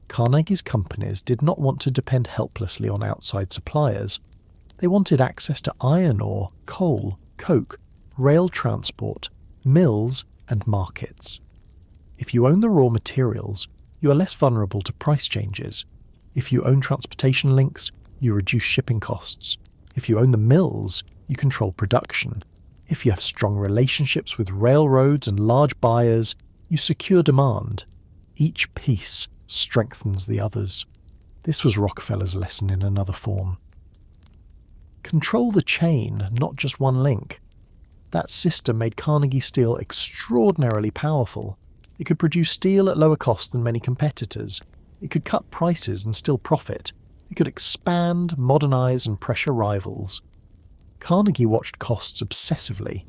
Carnegie's companies did not want to depend helplessly on outside suppliers. They wanted access to iron ore, coal, coke, rail transport, mills, and markets. If you own the raw materials, you are less vulnerable to price changes. If you own transportation links, you reduce shipping costs. If you own the mills, you control production. If you have strong relationships with railroads and large buyers, you secure demand. Each piece strengthens the others. This was Rockefeller's lesson in another form. Control the chain, not just one link. That system made Carnegie Steel extraordinarily powerful. It could produce steel at lower cost than many competitors. It could cut prices and still profit. It could expand, modernize, and pressure rivals. Carnegie watched costs obsessively.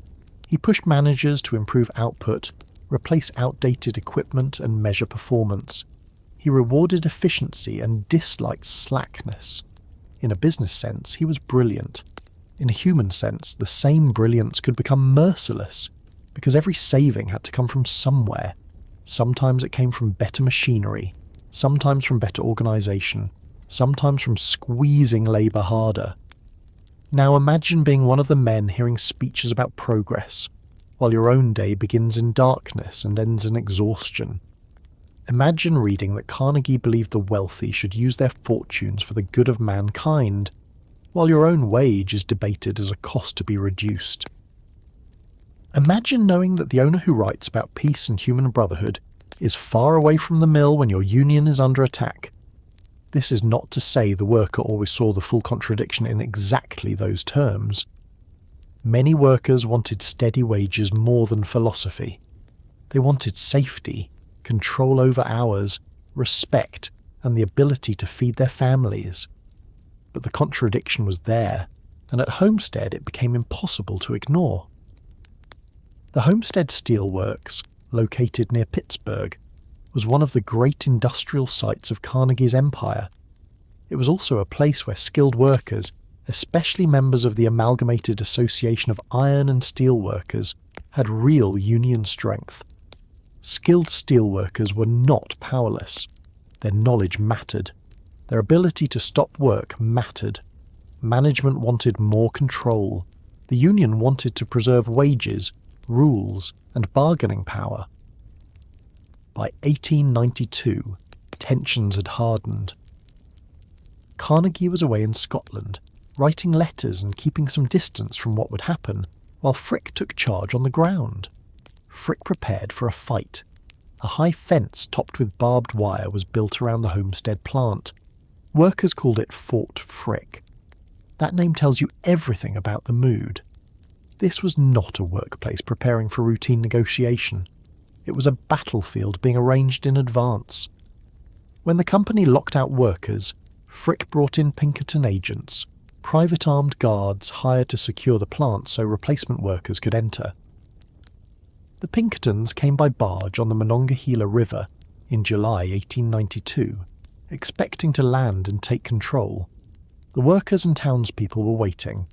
He pushed managers to improve output, replace outdated equipment, and measure performance. He rewarded efficiency and disliked slackness. In a business sense, he was brilliant. In a human sense, the same brilliance could become merciless, because every saving had to come from somewhere. Sometimes it came from better machinery, sometimes from better organisation, sometimes from squeezing labour harder. Now imagine being one of the men hearing speeches about progress, while your own day begins in darkness and ends in exhaustion. Imagine reading that Carnegie believed the wealthy should use their fortunes for the good of mankind, while your own wage is debated as a cost to be reduced. Imagine knowing that the owner who writes about peace and human brotherhood is far away from the mill when your union is under attack. This is not to say the worker always saw the full contradiction in exactly those terms. Many workers wanted steady wages more than philosophy. They wanted safety, control over hours, respect, and the ability to feed their families. But the contradiction was there, and at Homestead it became impossible to ignore. The Homestead Steel Works, located near Pittsburgh, was one of the great industrial sites of Carnegie's empire. It was also a place where skilled workers, especially members of the Amalgamated Association of Iron and Steel Workers, had real union strength. Skilled steelworkers were not powerless. Their knowledge mattered. Their ability to stop work mattered. Management wanted more control. The union wanted to preserve wages, rules, and bargaining power. By 1892, tensions had hardened. Carnegie was away in Scotland, writing letters and keeping some distance from what would happen, while Frick took charge on the ground. Frick prepared for a fight. A high fence topped with barbed wire was built around the homestead plant. Workers called it Fort Frick. That name tells you everything about the mood. This was not a workplace preparing for routine negotiation. It was a battlefield being arranged in advance. When the company locked out workers, Frick brought in Pinkerton agents, private armed guards hired to secure the plant so replacement workers could enter. The Pinkertons came by barge on the Monongahela River in July 1892, expecting to land and take control. The workers and townspeople were waiting.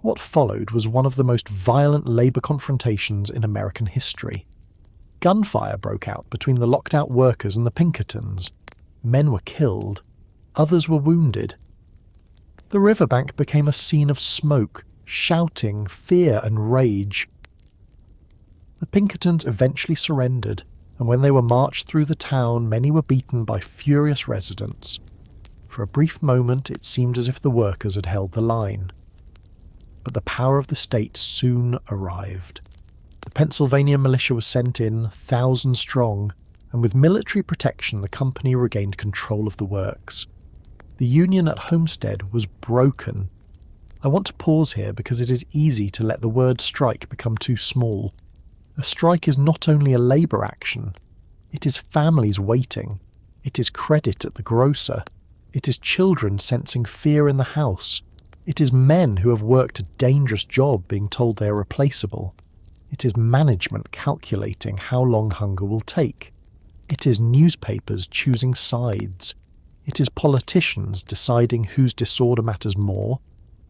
What followed was one of the most violent labour confrontations in American history. Gunfire broke out between the locked-out workers and the Pinkertons. Men were killed. Others were wounded. The riverbank became a scene of smoke, shouting, fear and rage. The Pinkertons eventually surrendered, and when they were marched through the town, many were beaten by furious residents. For a brief moment it seemed as if the workers had held the line. But the power of the state soon arrived. The Pennsylvania militia was sent in, 1,000 strong, and with military protection the company regained control of the works. The union at Homestead was broken. I want to pause here because it is easy to let the word strike become too small. A strike is not only a labour action, it is families waiting, it is credit at the grocer, it is children sensing fear in the house, it is men who have worked a dangerous job being told they are replaceable, it is management calculating how long hunger will take, it is newspapers choosing sides, it is politicians deciding whose disorder matters more,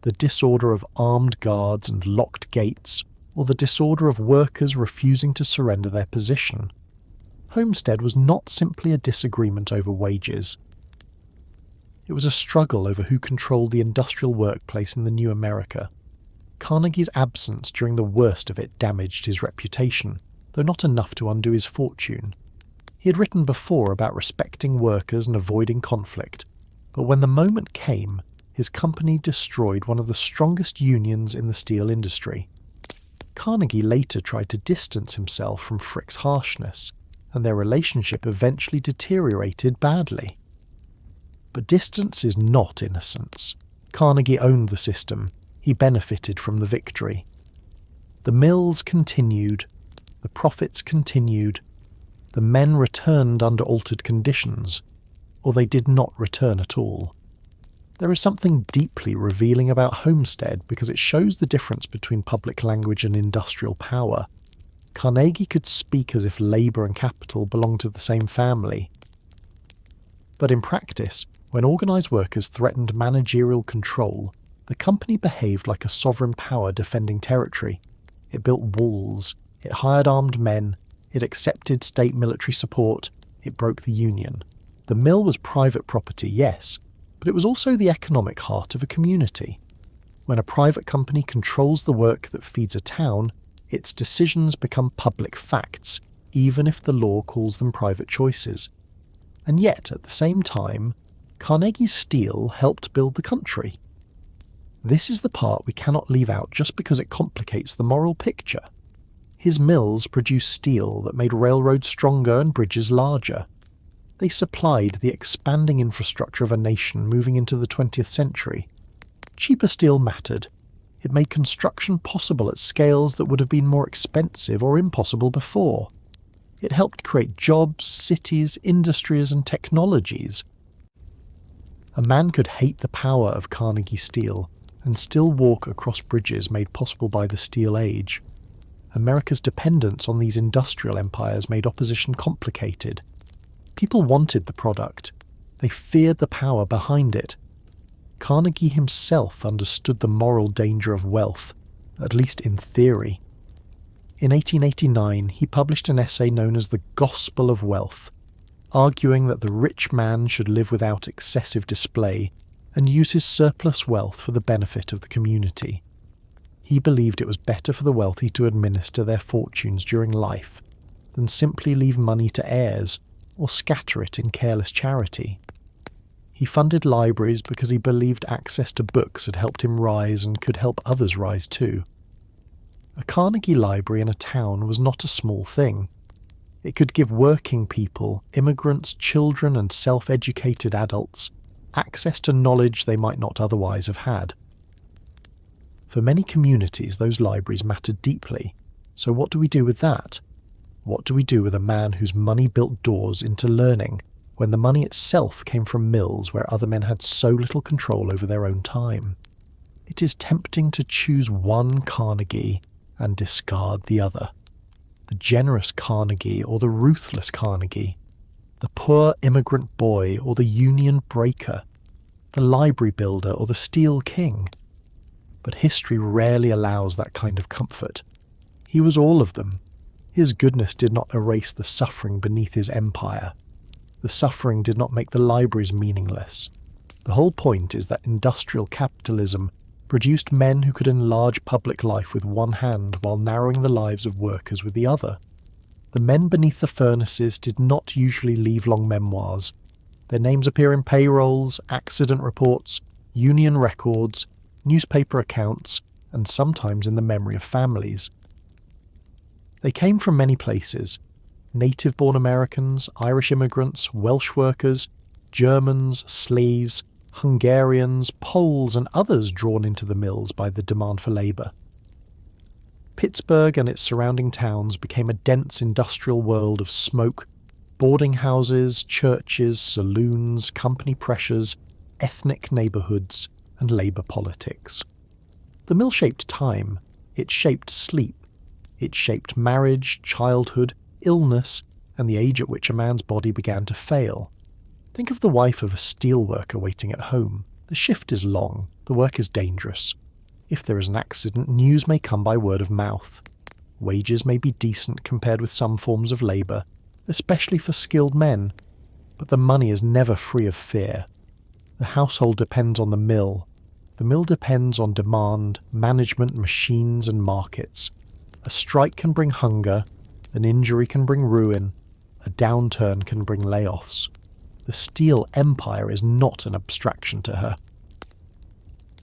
the disorder of armed guards and locked gates, or the disorder of workers refusing to surrender their position. Homestead was not simply a disagreement over wages. It was a struggle over who controlled the industrial workplace in the new America. Carnegie's absence during the worst of it damaged his reputation, though not enough to undo his fortune. He had written before about respecting workers and avoiding conflict, but when the moment came, his company destroyed one of the strongest unions in the steel industry. Carnegie later tried to distance himself from Frick's harshness, and their relationship eventually deteriorated badly. But distance is not innocence. Carnegie owned the system. He benefited from the victory. The mills continued. The profits continued. The men returned under altered conditions, or they did not return at all. There is something deeply revealing about Homestead because it shows the difference between public language and industrial power. Carnegie could speak as if labour and capital belonged to the same family. But in practice, when organised workers threatened managerial control, the company behaved like a sovereign power defending territory. It built walls, it hired armed men, it accepted state military support, it broke the union. The mill was private property, yes, but it was also the economic heart of a community. When a private company controls the work that feeds a town, its decisions become public facts, even if the law calls them private choices. And yet, at the same time, Carnegie's steel helped build the country. This is the part we cannot leave out just because it complicates the moral picture. His mills produced steel that made railroads stronger and bridges larger. They supplied the expanding infrastructure of a nation moving into the 20th century. Cheaper steel mattered. It made construction possible at scales that would have been more expensive or impossible before. It helped create jobs, cities, industries, and technologies. A man could hate the power of Carnegie steel and still walk across bridges made possible by the Steel Age. America's dependence on these industrial empires made opposition complicated. People wanted the product. They feared the power behind it. Carnegie himself understood the moral danger of wealth, at least in theory. In 1889, he published an essay known as The Gospel of Wealth, arguing that the rich man should live without excessive display and use his surplus wealth for the benefit of the community. He believed it was better for the wealthy to administer their fortunes during life than simply leave money to heirs or scatter it in careless charity. He funded libraries because he believed access to books had helped him rise and could help others rise too. A Carnegie library in a town was not a small thing. It could give working people, immigrants, children and self-educated adults access to knowledge they might not otherwise have had. For many communities, those libraries mattered deeply. So what do we do with that? What do we do with a man whose money built doors into learning when the money itself came from mills where other men had so little control over their own time? It is tempting to choose one Carnegie and discard the other. The generous Carnegie or the ruthless Carnegie, the poor immigrant boy or the union breaker, the library builder or the steel king. But history rarely allows that kind of comfort. He was all of them. His goodness did not erase the suffering beneath his empire. The suffering did not make the libraries meaningless. The whole point is that industrial capitalism produced men who could enlarge public life with one hand while narrowing the lives of workers with the other. The men beneath the furnaces did not usually leave long memoirs. Their names appear in payrolls, accident reports, union records, newspaper accounts, and sometimes in the memory of families. They came from many places: native-born Americans, Irish immigrants, Welsh workers, Germans, slaves, Hungarians, Poles, and others drawn into the mills by the demand for labour. Pittsburgh and its surrounding towns became a dense industrial world of smoke, boarding houses, churches, saloons, company pressures, ethnic neighbourhoods, and labour politics. The mill shaped time. It shaped sleep. It shaped marriage, childhood, illness, and the age at which a man's body began to fail. Think of the wife of a steel worker waiting at home. The shift is long. The work is dangerous. If there is an accident, news may come by word of mouth. Wages may be decent compared with some forms of labour, especially for skilled men, but the money is never free of fear. The household depends on the mill. The mill depends on demand, management, machines, and markets. A strike can bring hunger, an injury can bring ruin, a downturn can bring layoffs. The steel empire is not an abstraction to her.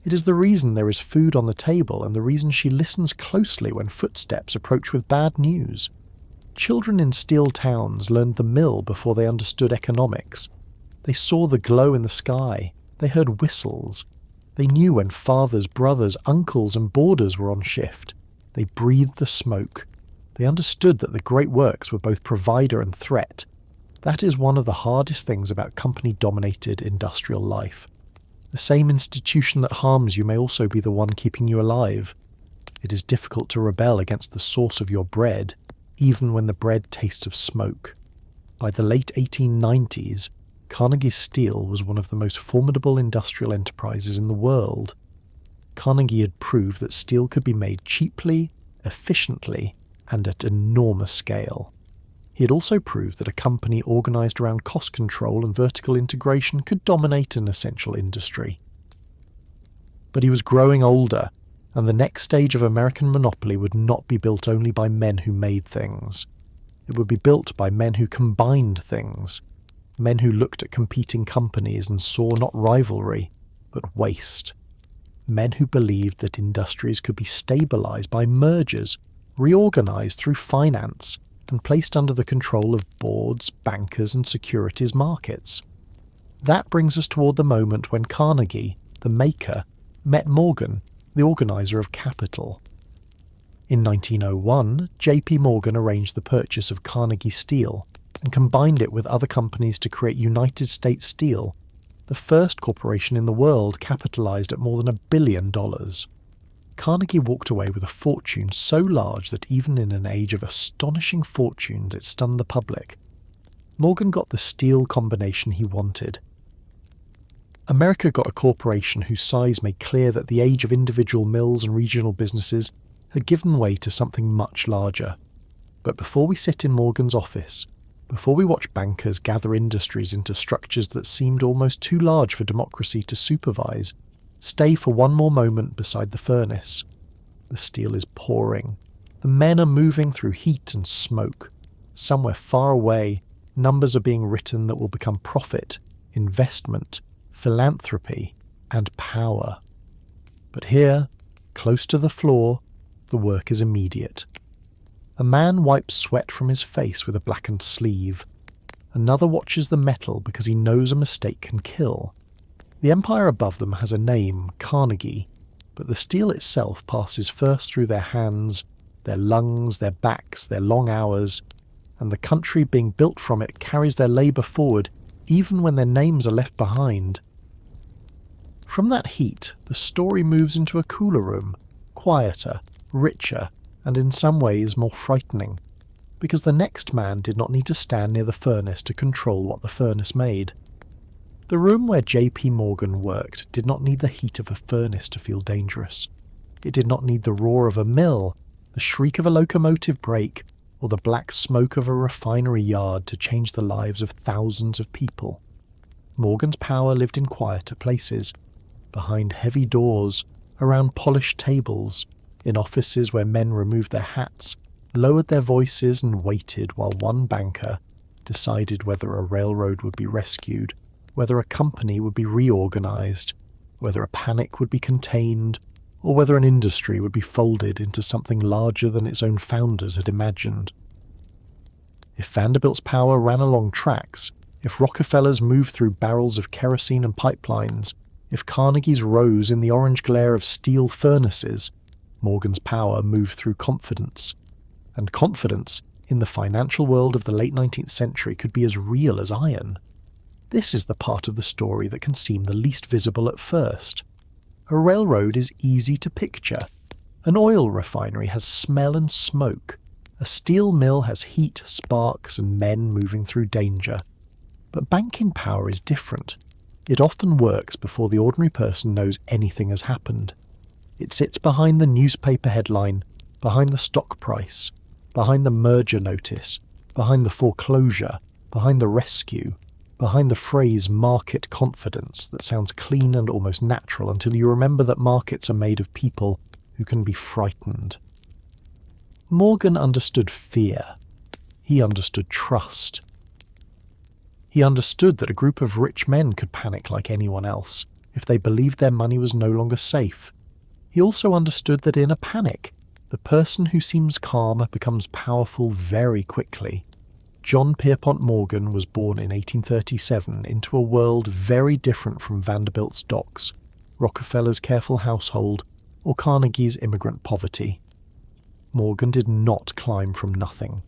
It is the reason there is food on the table and the reason she listens closely when footsteps approach with bad news. Children in steel towns learned the mill before they understood economics. They saw the glow in the sky. They heard whistles. They knew when fathers, brothers, uncles and boarders were on shift. They breathed the smoke. They understood that the great works were both provider and threat. That is one of the hardest things about company-dominated industrial life. The same institution that harms you may also be the one keeping you alive. It is difficult to rebel against the source of your bread, even when the bread tastes of smoke. By the late 1890s, Carnegie Steel was one of the most formidable industrial enterprises in the world. Carnegie had proved that steel could be made cheaply, efficiently, and at enormous scale. He had also proved that a company organised around cost control and vertical integration could dominate an essential industry. But he was growing older, and the next stage of American monopoly would not be built only by men who made things. It would be built by men who combined things, men who looked at competing companies and saw not rivalry, but waste. Men who believed that industries could be stabilised by mergers, reorganised through finance, and placed under the control of boards, bankers and securities markets. That brings us toward the moment when Carnegie, the maker, met Morgan, the organiser of capital. In 1901, J.P. Morgan arranged the purchase of Carnegie Steel and combined it with other companies to create United States Steel, the first corporation in the world capitalised at more than $1 billion. Carnegie walked away with a fortune so large that even in an age of astonishing fortunes it stunned the public. Morgan got the steel combination he wanted. America got a corporation whose size made clear that the age of individual mills and regional businesses had given way to something much larger. But before we sit in Morgan's office, before we watch bankers gather industries into structures that seemed almost too large for democracy to supervise, stay for one more moment beside the furnace. The steel is pouring. The men are moving through heat and smoke. Somewhere far away, numbers are being written that will become profit, investment, philanthropy, and power. But here, close to the floor, the work is immediate. A man wipes sweat from his face with a blackened sleeve. Another watches the metal because he knows a mistake can kill. The empire above them has a name, Carnegie, but the steel itself passes first through their hands, their lungs, their backs, their long hours, and the country being built from it carries their labour forward even when their names are left behind. From that heat, the story moves into a cooler room, quieter, richer, and in some ways more frightening, because the next man did not need to stand near the furnace to control what the furnace made. The room where J.P. Morgan worked did not need the heat of a furnace to feel dangerous. It did not need the roar of a mill, the shriek of a locomotive brake, or the black smoke of a refinery yard to change the lives of thousands of people. Morgan's power lived in quieter places, behind heavy doors, around polished tables, in offices where men removed their hats, lowered their voices and waited while one banker decided whether a railroad would be rescued, whether a company would be reorganized, whether a panic would be contained, or whether an industry would be folded into something larger than its own founders had imagined. If Vanderbilt's power ran along tracks, if Rockefeller's moved through barrels of kerosene and pipelines, if Carnegie's rose in the orange glare of steel furnaces, Morgan's power moved through confidence. And confidence, in the financial world of the late 19th century, could be as real as iron. This is the part of the story that can seem the least visible at first. A railroad is easy to picture. An oil refinery has smell and smoke. A steel mill has heat, sparks, and men moving through danger. But banking power is different. It often works before the ordinary person knows anything has happened. It sits behind the newspaper headline, behind the stock price, behind the merger notice, behind the foreclosure, behind the rescue, behind the phrase market confidence that sounds clean and almost natural until you remember that markets are made of people who can be frightened. Morgan understood fear. He understood trust. He understood that a group of rich men could panic like anyone else if they believed their money was no longer safe. He also understood that in a panic, the person who seems calm becomes powerful very quickly. John Pierpont Morgan was born in 1837 into a world very different from Vanderbilt's docks, Rockefeller's careful household, or Carnegie's immigrant poverty. Morgan did not climb from nothing.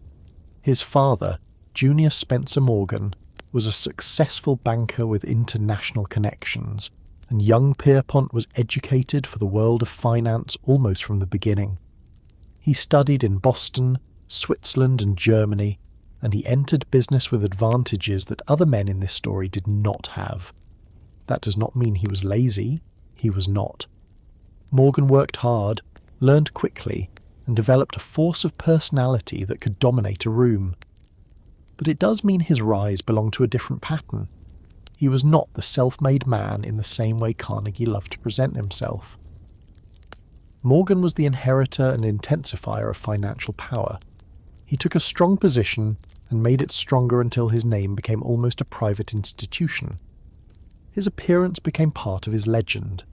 His father, Junius Spencer Morgan, was a successful banker with international connections, and young Pierpont was educated for the world of finance almost from the beginning. He studied in Boston, Switzerland, and Germany, and he entered business with advantages that other men in this story did not have. That does not mean he was lazy. He was not. Morgan worked hard, learned quickly, and developed a force of personality that could dominate a room. But it does mean his rise belonged to a different pattern. He was not the self-made man in the same way Carnegie loved to present himself. Morgan was the inheritor and intensifier of financial power. He took a strong position and made it stronger until his name became almost a private institution. His appearance became part of his legend.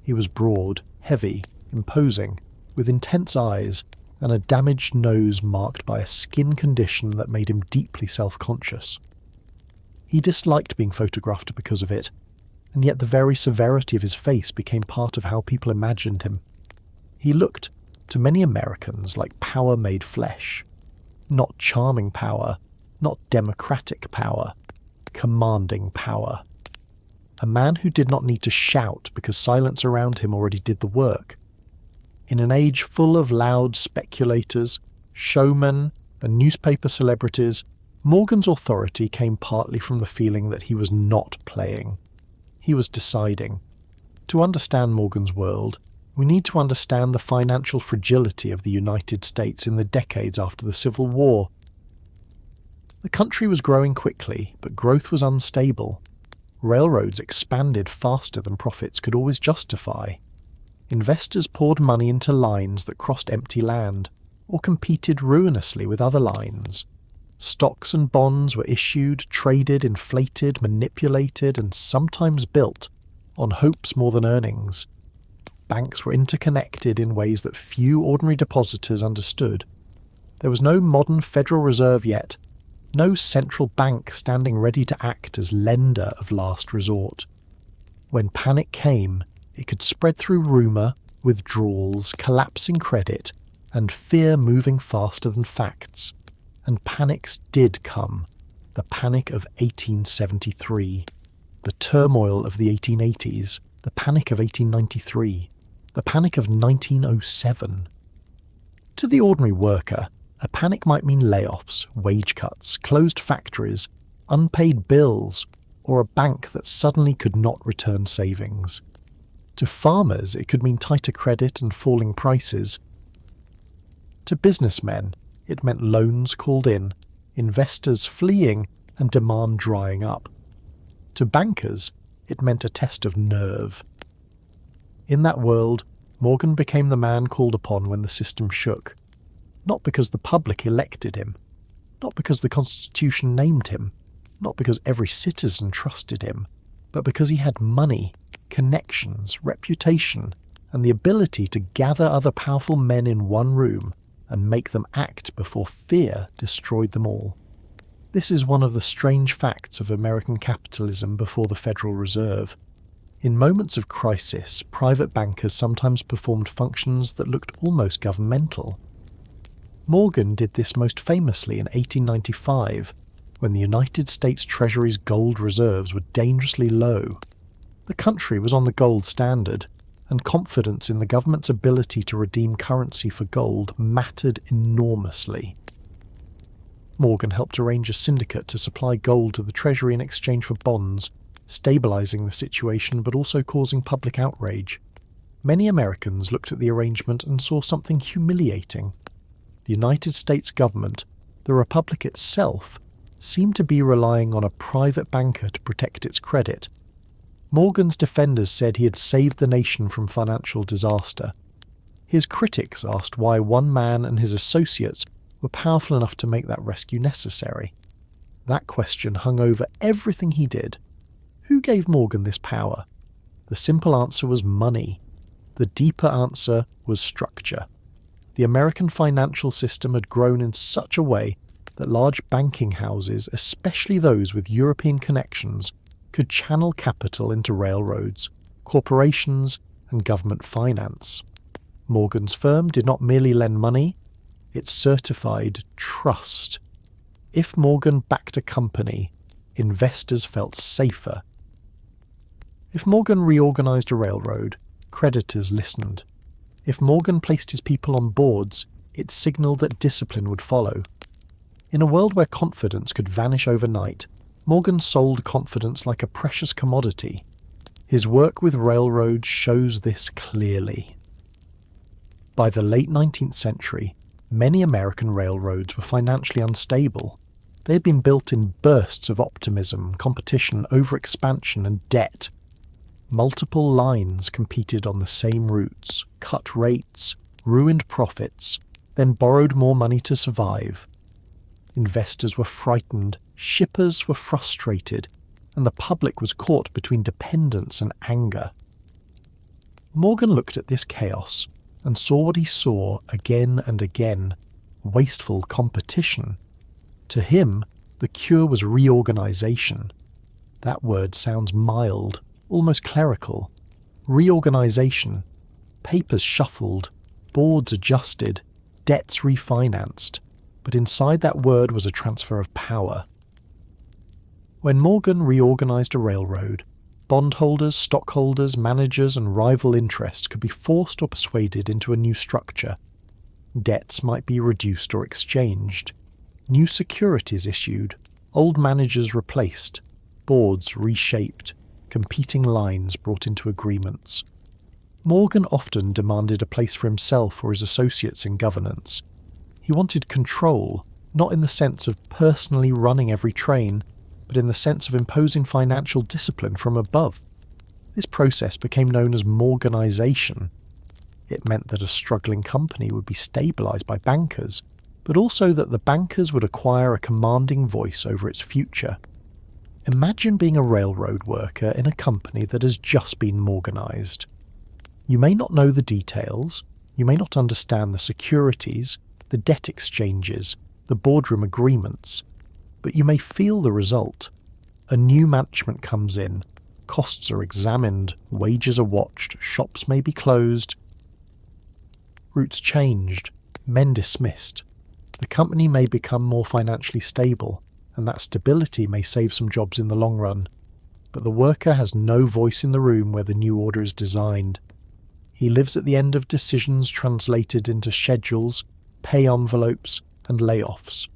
He was broad, heavy, imposing, with intense eyes and a damaged nose marked by a skin condition that made him deeply self-conscious. He disliked being photographed because of it, and yet the very severity of his face became part of how people imagined him. He looked, to many Americans, like power made flesh. Not charming power, not democratic power, commanding power. A man who did not need to shout because silence around him already did the work. In an age full of loud speculators, showmen, and newspaper celebrities, Morgan's authority came partly from the feeling that he was not playing. He was deciding. To understand Morgan's world, We need to understand the financial fragility of the United States in the decades after the Civil War. The country was growing quickly, but growth was unstable. Railroads expanded faster than profits could always justify. Investors poured money into lines that crossed empty land, or competed ruinously with other lines. Stocks and bonds were issued, traded, inflated, manipulated, and sometimes built on hopes more than earnings. Banks were interconnected in ways that few ordinary depositors understood. There was no modern Federal Reserve yet, no central bank standing ready to act as lender of last resort. When panic came, it could spread through rumour, withdrawals, collapsing credit, and fear moving faster than facts. And panics did come. The panic of 1873, the turmoil of the 1880s, the panic of 1893, the panic of 1907. To the ordinary worker, a panic might mean layoffs, wage cuts, closed factories, unpaid bills, or a bank that suddenly could not return savings. To farmers, it could mean tighter credit and falling prices. To businessmen, it meant loans called in, investors fleeing, and demand drying up. To bankers, it meant a test of nerve. In that world, Morgan became the man called upon when the system shook. Not because the public elected him, not because the Constitution named him, not because every citizen trusted him, but because he had money, connections, reputation, and the ability to gather other powerful men in one room and make them act before fear destroyed them all. This is one of the strange facts of American capitalism before the Federal Reserve. In moments of crisis, private bankers sometimes performed functions that looked almost governmental. Morgan did this most famously in 1895, when the United States Treasury's gold reserves were dangerously low. The country was on the gold standard, and confidence in the government's ability to redeem currency for gold mattered enormously. Morgan helped arrange a syndicate to supply gold to the Treasury in exchange for bonds, stabilizing the situation but also causing public outrage. Many Americans looked at the arrangement and saw something humiliating. The United States government, the Republic itself, seemed to be relying on a private banker to protect its credit. Morgan's defenders said he had saved the nation from financial disaster. His critics asked why one man and his associates were powerful enough to make that rescue necessary. That question hung over everything he did. Who gave Morgan this power? The simple answer was money. The deeper answer was structure. The American financial system had grown in such a way that large banking houses, especially those with European connections, could channel capital into railroads, corporations, and government finance. Morgan's firm did not merely lend money, it certified trust. If Morgan backed a company, investors felt safer. If Morgan reorganized a railroad, creditors listened. If Morgan placed his people on boards, it signaled that discipline would follow. In a world where confidence could vanish overnight, Morgan sold confidence like a precious commodity. His work with railroads shows this clearly. By the late 19th century, many American railroads were financially unstable. They had been built in bursts of optimism, competition, overexpansion, and debt. Multiple lines competed on the same routes, cut rates, ruined profits, then borrowed more money to survive. Investors were frightened, shippers were frustrated, and the public was caught between dependence and anger. Morgan looked at this chaos and saw what he saw again and again: wasteful competition. To him, the cure was reorganization. That word sounds mild, almost clerical. Reorganization. Papers shuffled, boards adjusted, debts refinanced. But inside that word was a transfer of power. When Morgan reorganized a railroad, bondholders, stockholders, managers, and rival interests could be forced or persuaded into a new structure. Debts might be reduced or exchanged. New securities issued, old managers replaced, boards reshaped, competing lines brought into agreements. Morgan often demanded a place for himself or his associates in governance. He wanted control, not in the sense of personally running every train, but in the sense of imposing financial discipline from above. This process became known as Morganization. It meant that a struggling company would be stabilized by bankers, but also that the bankers would acquire a commanding voice over its future. Imagine being a railroad worker in a company that has just been Morganized. You may not know the details, you may not understand the securities, the debt exchanges, the boardroom agreements, but you may feel the result. A new management comes in, costs are examined, wages are watched, shops may be closed. Routes changed, men dismissed. The company may become more financially stable, and that stability may save some jobs in the long run. But the worker has no voice in the room where the new order is designed. He lives at the end of decisions translated into schedules, pay envelopes, and layoffs.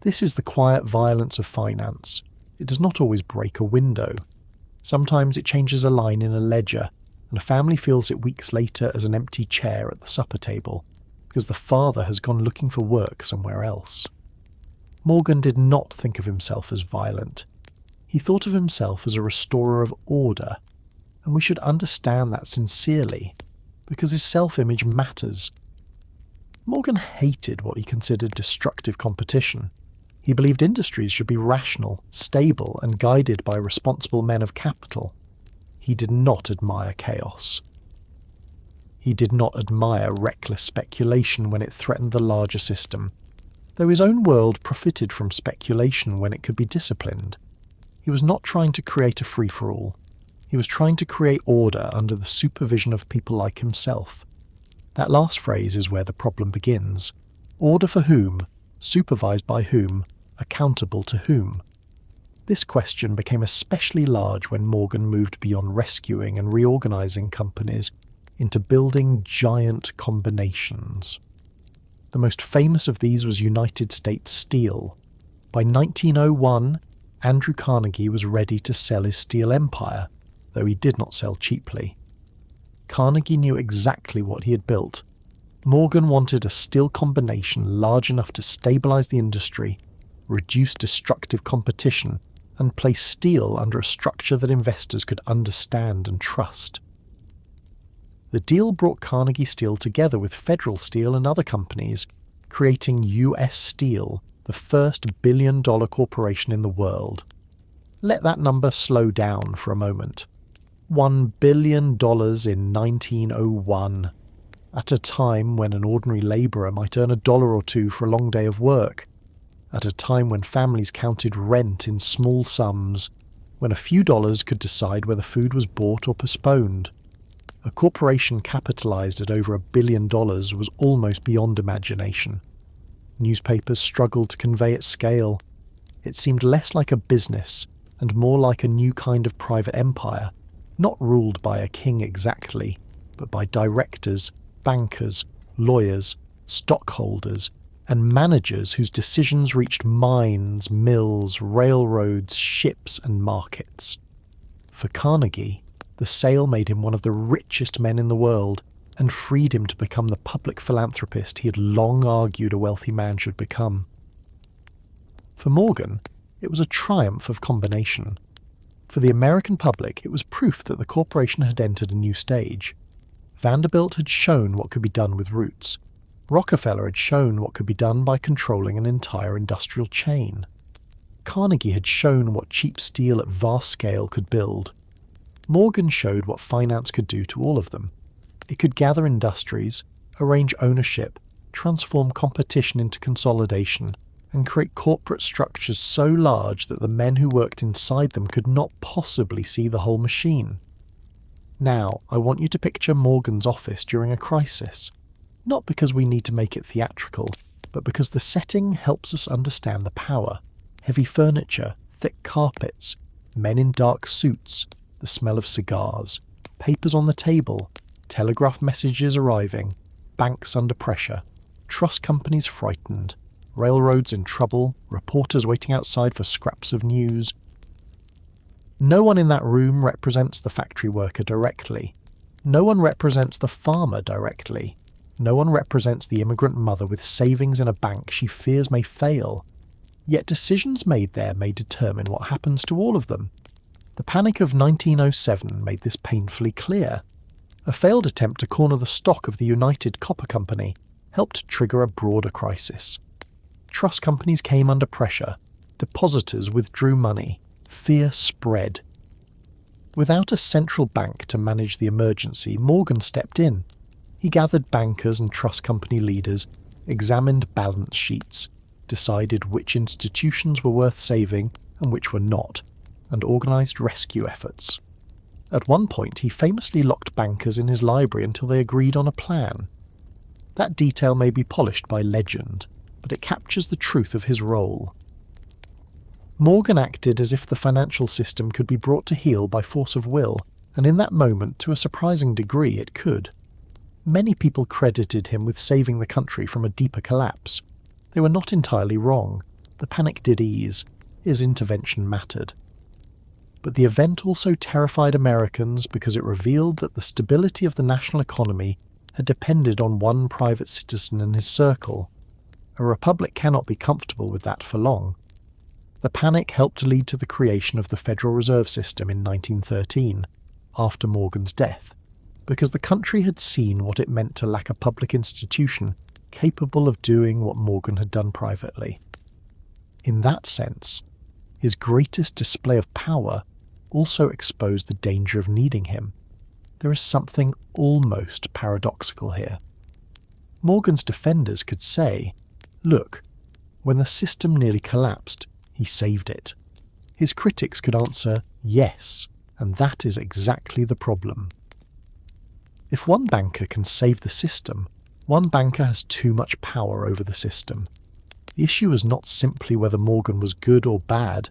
This is the quiet violence of finance. It does not always break a window. Sometimes it changes a line in a ledger, and a family feels it weeks later as an empty chair at the supper table, because the father has gone looking for work somewhere else. Morgan did not think of himself as violent. He thought of himself as a restorer of order, and we should understand that sincerely, because his self-image matters. Morgan hated what he considered destructive competition. He believed industries should be rational, stable, and guided by responsible men of capital. He did not admire chaos. He did not admire reckless speculation when it threatened the larger system, though his own world profited from speculation when it could be disciplined. He was not trying to create a free-for-all. He was trying to create order under the supervision of people like himself. That last phrase is where the problem begins. Order for whom? Supervised by whom? Accountable to whom? This question became especially large when Morgan moved beyond rescuing and reorganizing companies into building giant combinations. The most famous of these was United States Steel. By 1901, Andrew Carnegie was ready to sell his steel empire, though he did not sell cheaply. Carnegie knew exactly what he had built. Morgan wanted a steel combination large enough to stabilize the industry, reduce destructive competition, and place steel under a structure that investors could understand and trust. The deal brought Carnegie Steel together with Federal Steel and other companies, creating U.S. Steel, the first billion-dollar corporation in the world. Let that number slow down for a moment. $1 billion in 1901, at a time when an ordinary labourer might earn $1 or $2 for a long day of work, at a time when families counted rent in small sums, when a few dollars could decide whether food was bought or postponed. A corporation capitalized at over $1 billion was almost beyond imagination. Newspapers struggled to convey its scale. It seemed less like a business and more like a new kind of private empire, not ruled by a king exactly, but by directors, bankers, lawyers, stockholders, and managers whose decisions reached mines, mills, railroads, ships, and markets. For Carnegie, the sale made him one of the richest men in the world and freed him to become the public philanthropist he had long argued a wealthy man should become. For Morgan, it was a triumph of combination. For the American public, it was proof that the corporation had entered a new stage. Vanderbilt had shown what could be done with roots. Rockefeller had shown what could be done by controlling an entire industrial chain. Carnegie had shown what cheap steel at vast scale could build. Morgan showed what finance could do to all of them. It could gather industries, arrange ownership, transform competition into consolidation, and create corporate structures so large that the men who worked inside them could not possibly see the whole machine. Now, I want you to picture Morgan's office during a crisis. Not because we need to make it theatrical, but because the setting helps us understand the power. Heavy furniture, thick carpets, men in dark suits, the smell of cigars, papers on the table, telegraph messages arriving, banks under pressure, trust companies frightened, railroads in trouble, reporters waiting outside for scraps of news. No one in that room represents the factory worker directly. No one represents the farmer directly. No one represents the immigrant mother with savings in a bank she fears may fail. Yet decisions made there may determine what happens to all of them. The Panic of 1907 made this painfully clear. A failed attempt to corner the stock of the United Copper Company helped trigger a broader crisis. Trust companies came under pressure. Depositors withdrew money. Fear spread. Without a central bank to manage the emergency, Morgan stepped in. He gathered bankers and trust company leaders, examined balance sheets, decided which institutions were worth saving and which were not, and organised rescue efforts. At one point, he famously locked bankers in his library until they agreed on a plan. That detail may be polished by legend, but it captures the truth of his role. Morgan acted as if the financial system could be brought to heel by force of will, and in that moment, to a surprising degree, it could. Many people credited him with saving the country from a deeper collapse. They were not entirely wrong. The panic did ease. His intervention mattered. But the event also terrified Americans because it revealed that the stability of the national economy had depended on one private citizen and his circle. A republic cannot be comfortable with that for long. The panic helped lead to the creation of the Federal Reserve System in 1913, after Morgan's death, because the country had seen what it meant to lack a public institution capable of doing what Morgan had done privately. In that sense, his greatest display of power also exposed the danger of needing him. There is something almost paradoxical here. Morgan's defenders could say, "Look, when the system nearly collapsed, he saved it." His critics could answer, "Yes, and that is exactly the problem." If one banker can save the system, one banker has too much power over the system. The issue is not simply whether Morgan was good or bad.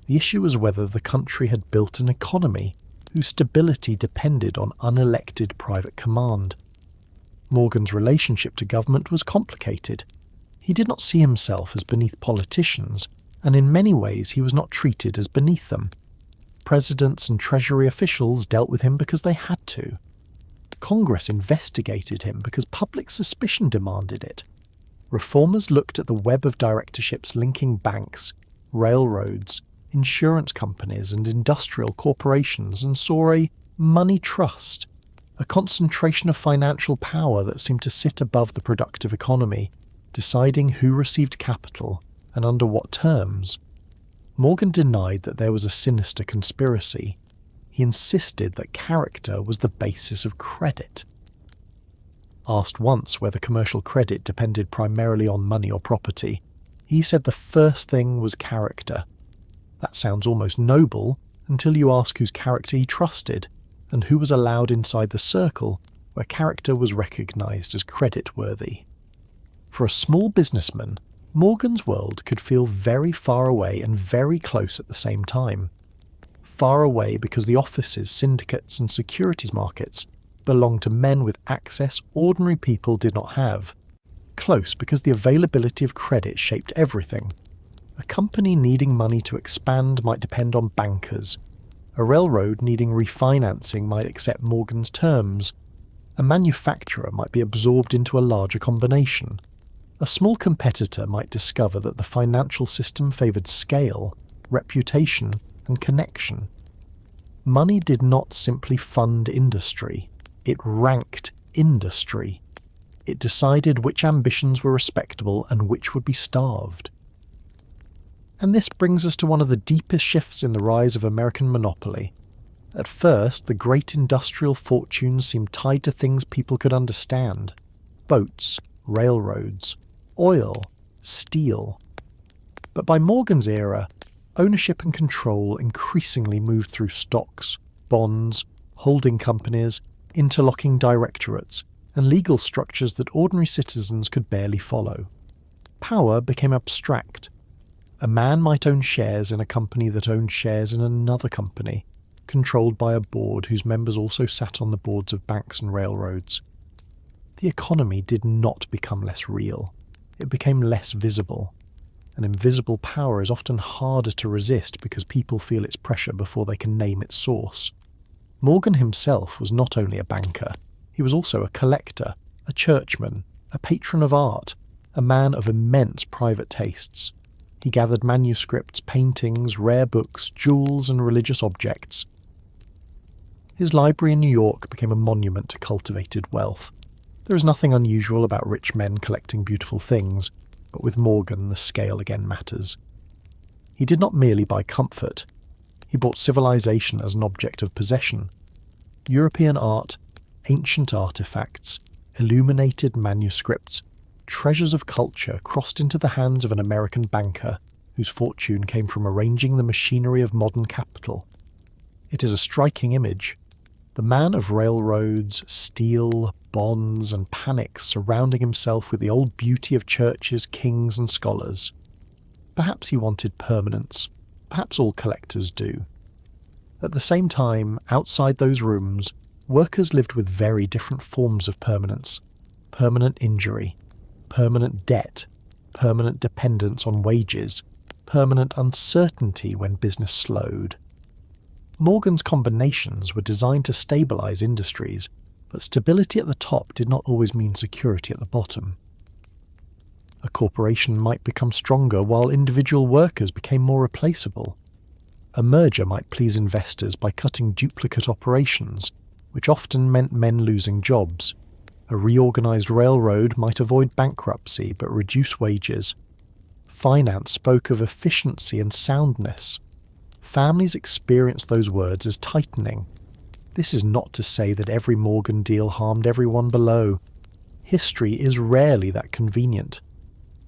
The issue is whether the country had built an economy whose stability depended on unelected private command. Morgan's relationship to government was complicated. He did not see himself as beneath politicians, and in many ways he was not treated as beneath them. Presidents and Treasury officials dealt with him because they had to. Congress investigated him because public suspicion demanded it. Reformers looked at the web of directorships linking banks, railroads, insurance companies and industrial corporations and saw a money trust, a concentration of financial power that seemed to sit above the productive economy, deciding who received capital and under what terms. Morgan denied that there was a sinister conspiracy. He insisted that character was the basis of credit. Asked once whether commercial credit depended primarily on money or property, he said the first thing was character. That sounds almost noble until you ask whose character he trusted and who was allowed inside the circle where character was recognised as credit-worthy. For a small businessman, Morgan's world could feel very far away and very close at the same time. Far away because the offices, syndicates and securities markets belonged to men with access ordinary people did not have. Close because the availability of credit shaped everything. A company needing money to expand might depend on bankers. A railroad needing refinancing might accept Morgan's terms. A manufacturer might be absorbed into a larger combination. A small competitor might discover that the financial system favoured scale, reputation, and connection. Money did not simply fund industry, it ranked industry. It decided which ambitions were respectable and which would be starved. And this brings us to one of the deepest shifts in the rise of American monopoly. At first, the great industrial fortunes seemed tied to things people could understand: boats, railroads, oil, steel. But by Morgan's era, ownership and control increasingly moved through stocks, bonds, holding companies, interlocking directorates, and legal structures that ordinary citizens could barely follow. Power became abstract. A man might own shares in a company that owned shares in another company, controlled by a board whose members also sat on the boards of banks and railroads. The economy did not become less real. It became less visible. And invisible power is often harder to resist because people feel its pressure before they can name its source. Morgan himself was not only a banker, he was also a collector, a churchman, a patron of art, a man of immense private tastes. He gathered manuscripts, paintings, rare books, jewels, and religious objects. His library in New York became a monument to cultivated wealth. There is nothing unusual about rich men collecting beautiful things, but with Morgan the scale again matters. He did not merely buy comfort. He bought civilization as an object of possession. European art, ancient artifacts, illuminated manuscripts, treasures of culture crossed into the hands of an American banker whose fortune came from arranging the machinery of modern capital. It is a striking image. The man of railroads, steel, bonds, and panics surrounding himself with the old beauty of churches, kings, and scholars. Perhaps he wanted permanence. Perhaps all collectors do. At the same time, outside those rooms, workers lived with very different forms of permanence. Permanent injury, permanent debt, permanent dependence on wages, permanent uncertainty when business slowed. Morgan's combinations were designed to stabilise industries, but stability at the top did not always mean security at the bottom. A corporation might become stronger while individual workers became more replaceable. A merger might please investors by cutting duplicate operations, which often meant men losing jobs. A reorganised railroad might avoid bankruptcy but reduce wages. Finance spoke of efficiency and soundness. Families experienced those words as tightening. This is not to say that every Morgan deal harmed everyone below. History is rarely that convenient.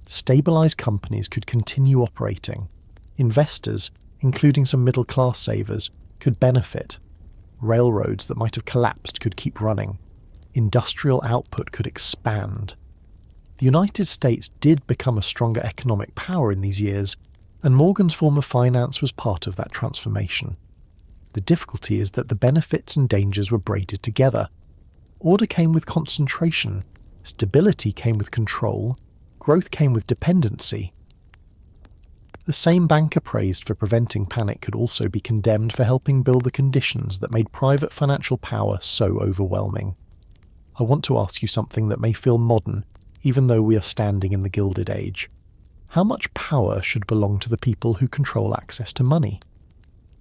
Stabilised companies could continue operating. Investors, including some middle-class savers, could benefit. Railroads that might have collapsed could keep running. Industrial output could expand. The United States did become a stronger economic power in these years, and Morgan's form of finance was part of that transformation. The difficulty is that the benefits and dangers were braided together. Order came with concentration, stability came with control, growth came with dependency. The same banker praised for preventing panic could also be condemned for helping build the conditions that made private financial power so overwhelming. I want to ask you something that may feel modern, even though we are standing in the Gilded Age. How much power should belong to the people who control access to money?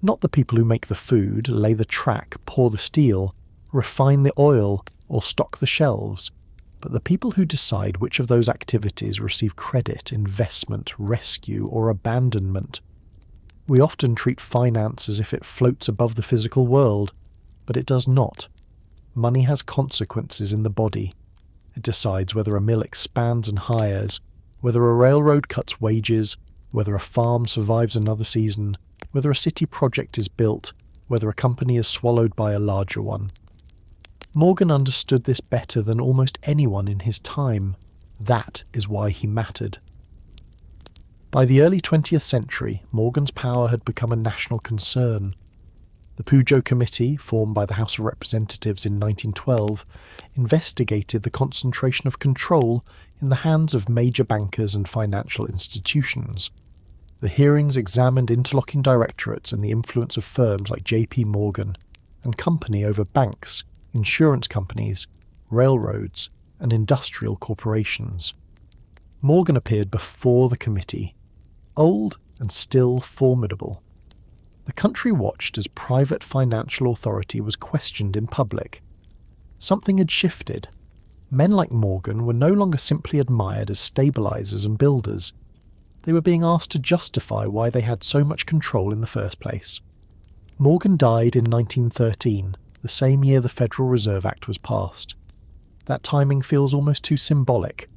Not the people who make the food, lay the track, pour the steel, refine the oil, or stock the shelves, but the people who decide which of those activities receive credit, investment, rescue, or abandonment. We often treat finance as if it floats above the physical world, but it does not. Money has consequences in the body. It decides whether a mill expands and hires, whether a railroad cuts wages, whether a farm survives another season, whether a city project is built, whether a company is swallowed by a larger one. Morgan understood this better than almost anyone in his time. That is why he mattered. By the early 20th century, Morgan's power had become a national concern. The Peugeot Committee, formed by the House of Representatives in 1912, investigated the concentration of control in the hands of major bankers and financial institutions. The hearings examined interlocking directorates and the influence of firms like J.P. Morgan and Company over banks, insurance companies, railroads, and industrial corporations. Morgan appeared before the committee, old and still formidable. The country watched as private financial authority was questioned in public. Something had shifted. Men like Morgan were no longer simply admired as stabilizers and builders. They were being asked to justify why they had so much control in the first place. Morgan died in 1913, the same year the Federal Reserve Act was passed. That timing feels almost too symbolic,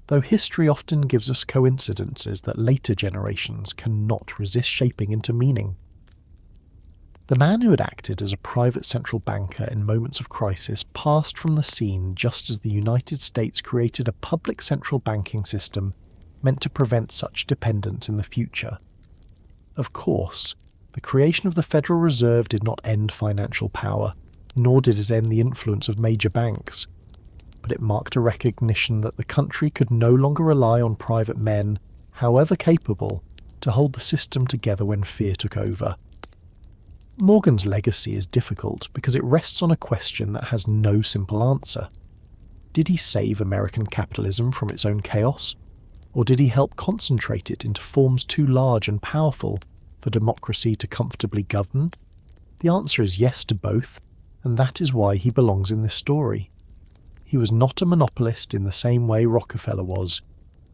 though history often gives us coincidences that later generations cannot resist shaping into meaning. The man who had acted as a private central banker in moments of crisis passed from the scene just as the United States created a public central banking system meant to prevent such dependence in the future. Of course, the creation of the Federal Reserve did not end financial power, nor did it end the influence of major banks, but it marked a recognition that the country could no longer rely on private men, however capable, to hold the system together when fear took over. Morgan's legacy is difficult because it rests on a question that has no simple answer. Did he save American capitalism from its own chaos? Or did he help concentrate it into forms too large and powerful for democracy to comfortably govern? The answer is yes to both, and that is why he belongs in this story. He was not a monopolist in the same way Rockefeller was.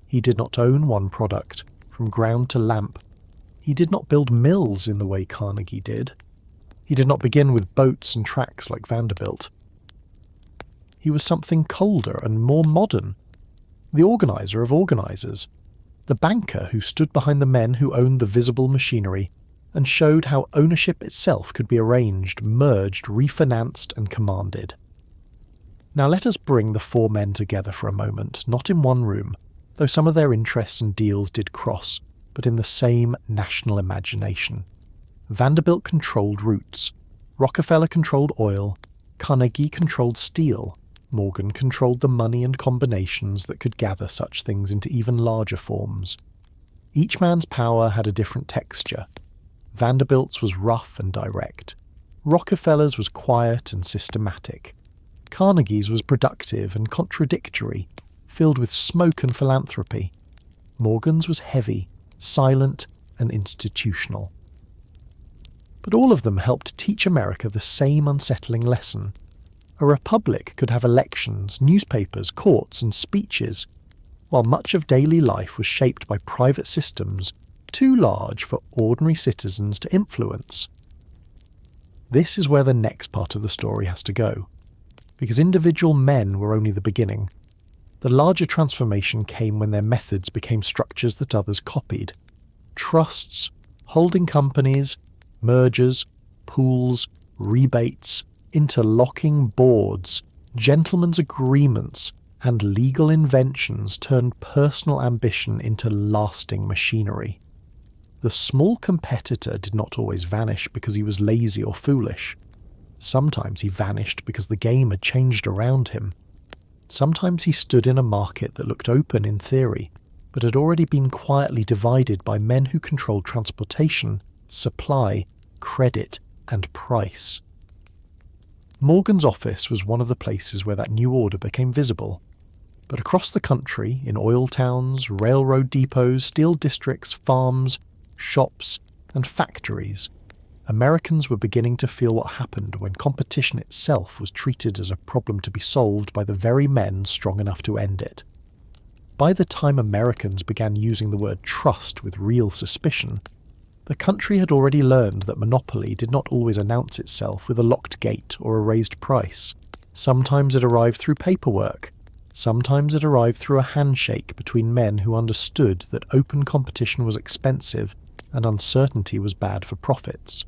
He did not own one product, from ground to lamp. He did not build mills in the way Carnegie did. He did not begin with boats and tracks like Vanderbilt. He was something colder and more modern. The organizer of organizers. The banker who stood behind the men who owned the visible machinery and showed how ownership itself could be arranged, merged, refinanced and commanded. Now let us bring the four men together for a moment, not in one room, though some of their interests and deals did cross, but in the same national imagination. Vanderbilt controlled roots, Rockefeller controlled oil, Carnegie controlled steel, Morgan controlled the money and combinations that could gather such things into even larger forms. Each man's power had a different texture. Vanderbilt's was rough and direct. Rockefeller's was quiet and systematic. Carnegie's was productive and contradictory, filled with smoke and philanthropy. Morgan's was heavy, silent and institutional. But all of them helped teach America the same unsettling lesson. A republic could have elections, newspapers, courts and speeches, while much of daily life was shaped by private systems too large for ordinary citizens to influence. This is where the next part of the story has to go, because individual men were only the beginning. The larger transformation came when their methods became structures that others copied. Trusts, holding companies, mergers, pools, rebates, interlocking boards, gentlemen's agreements, and legal inventions turned personal ambition into lasting machinery. The small competitor did not always vanish because he was lazy or foolish. Sometimes he vanished because the game had changed around him. Sometimes he stood in a market that looked open in theory, but had already been quietly divided by men who controlled transportation, supply, credit, and price. Morgan's office was one of the places where that new order became visible. But across the country, in oil towns, railroad depots, steel districts, farms, shops, and factories, Americans were beginning to feel what happened when competition itself was treated as a problem to be solved by the very men strong enough to end it. By the time Americans began using the word trust with real suspicion, the country had already learned that monopoly did not always announce itself with a locked gate or a raised price. Sometimes it arrived through paperwork. Sometimes it arrived through a handshake between men who understood that open competition was expensive and uncertainty was bad for profits.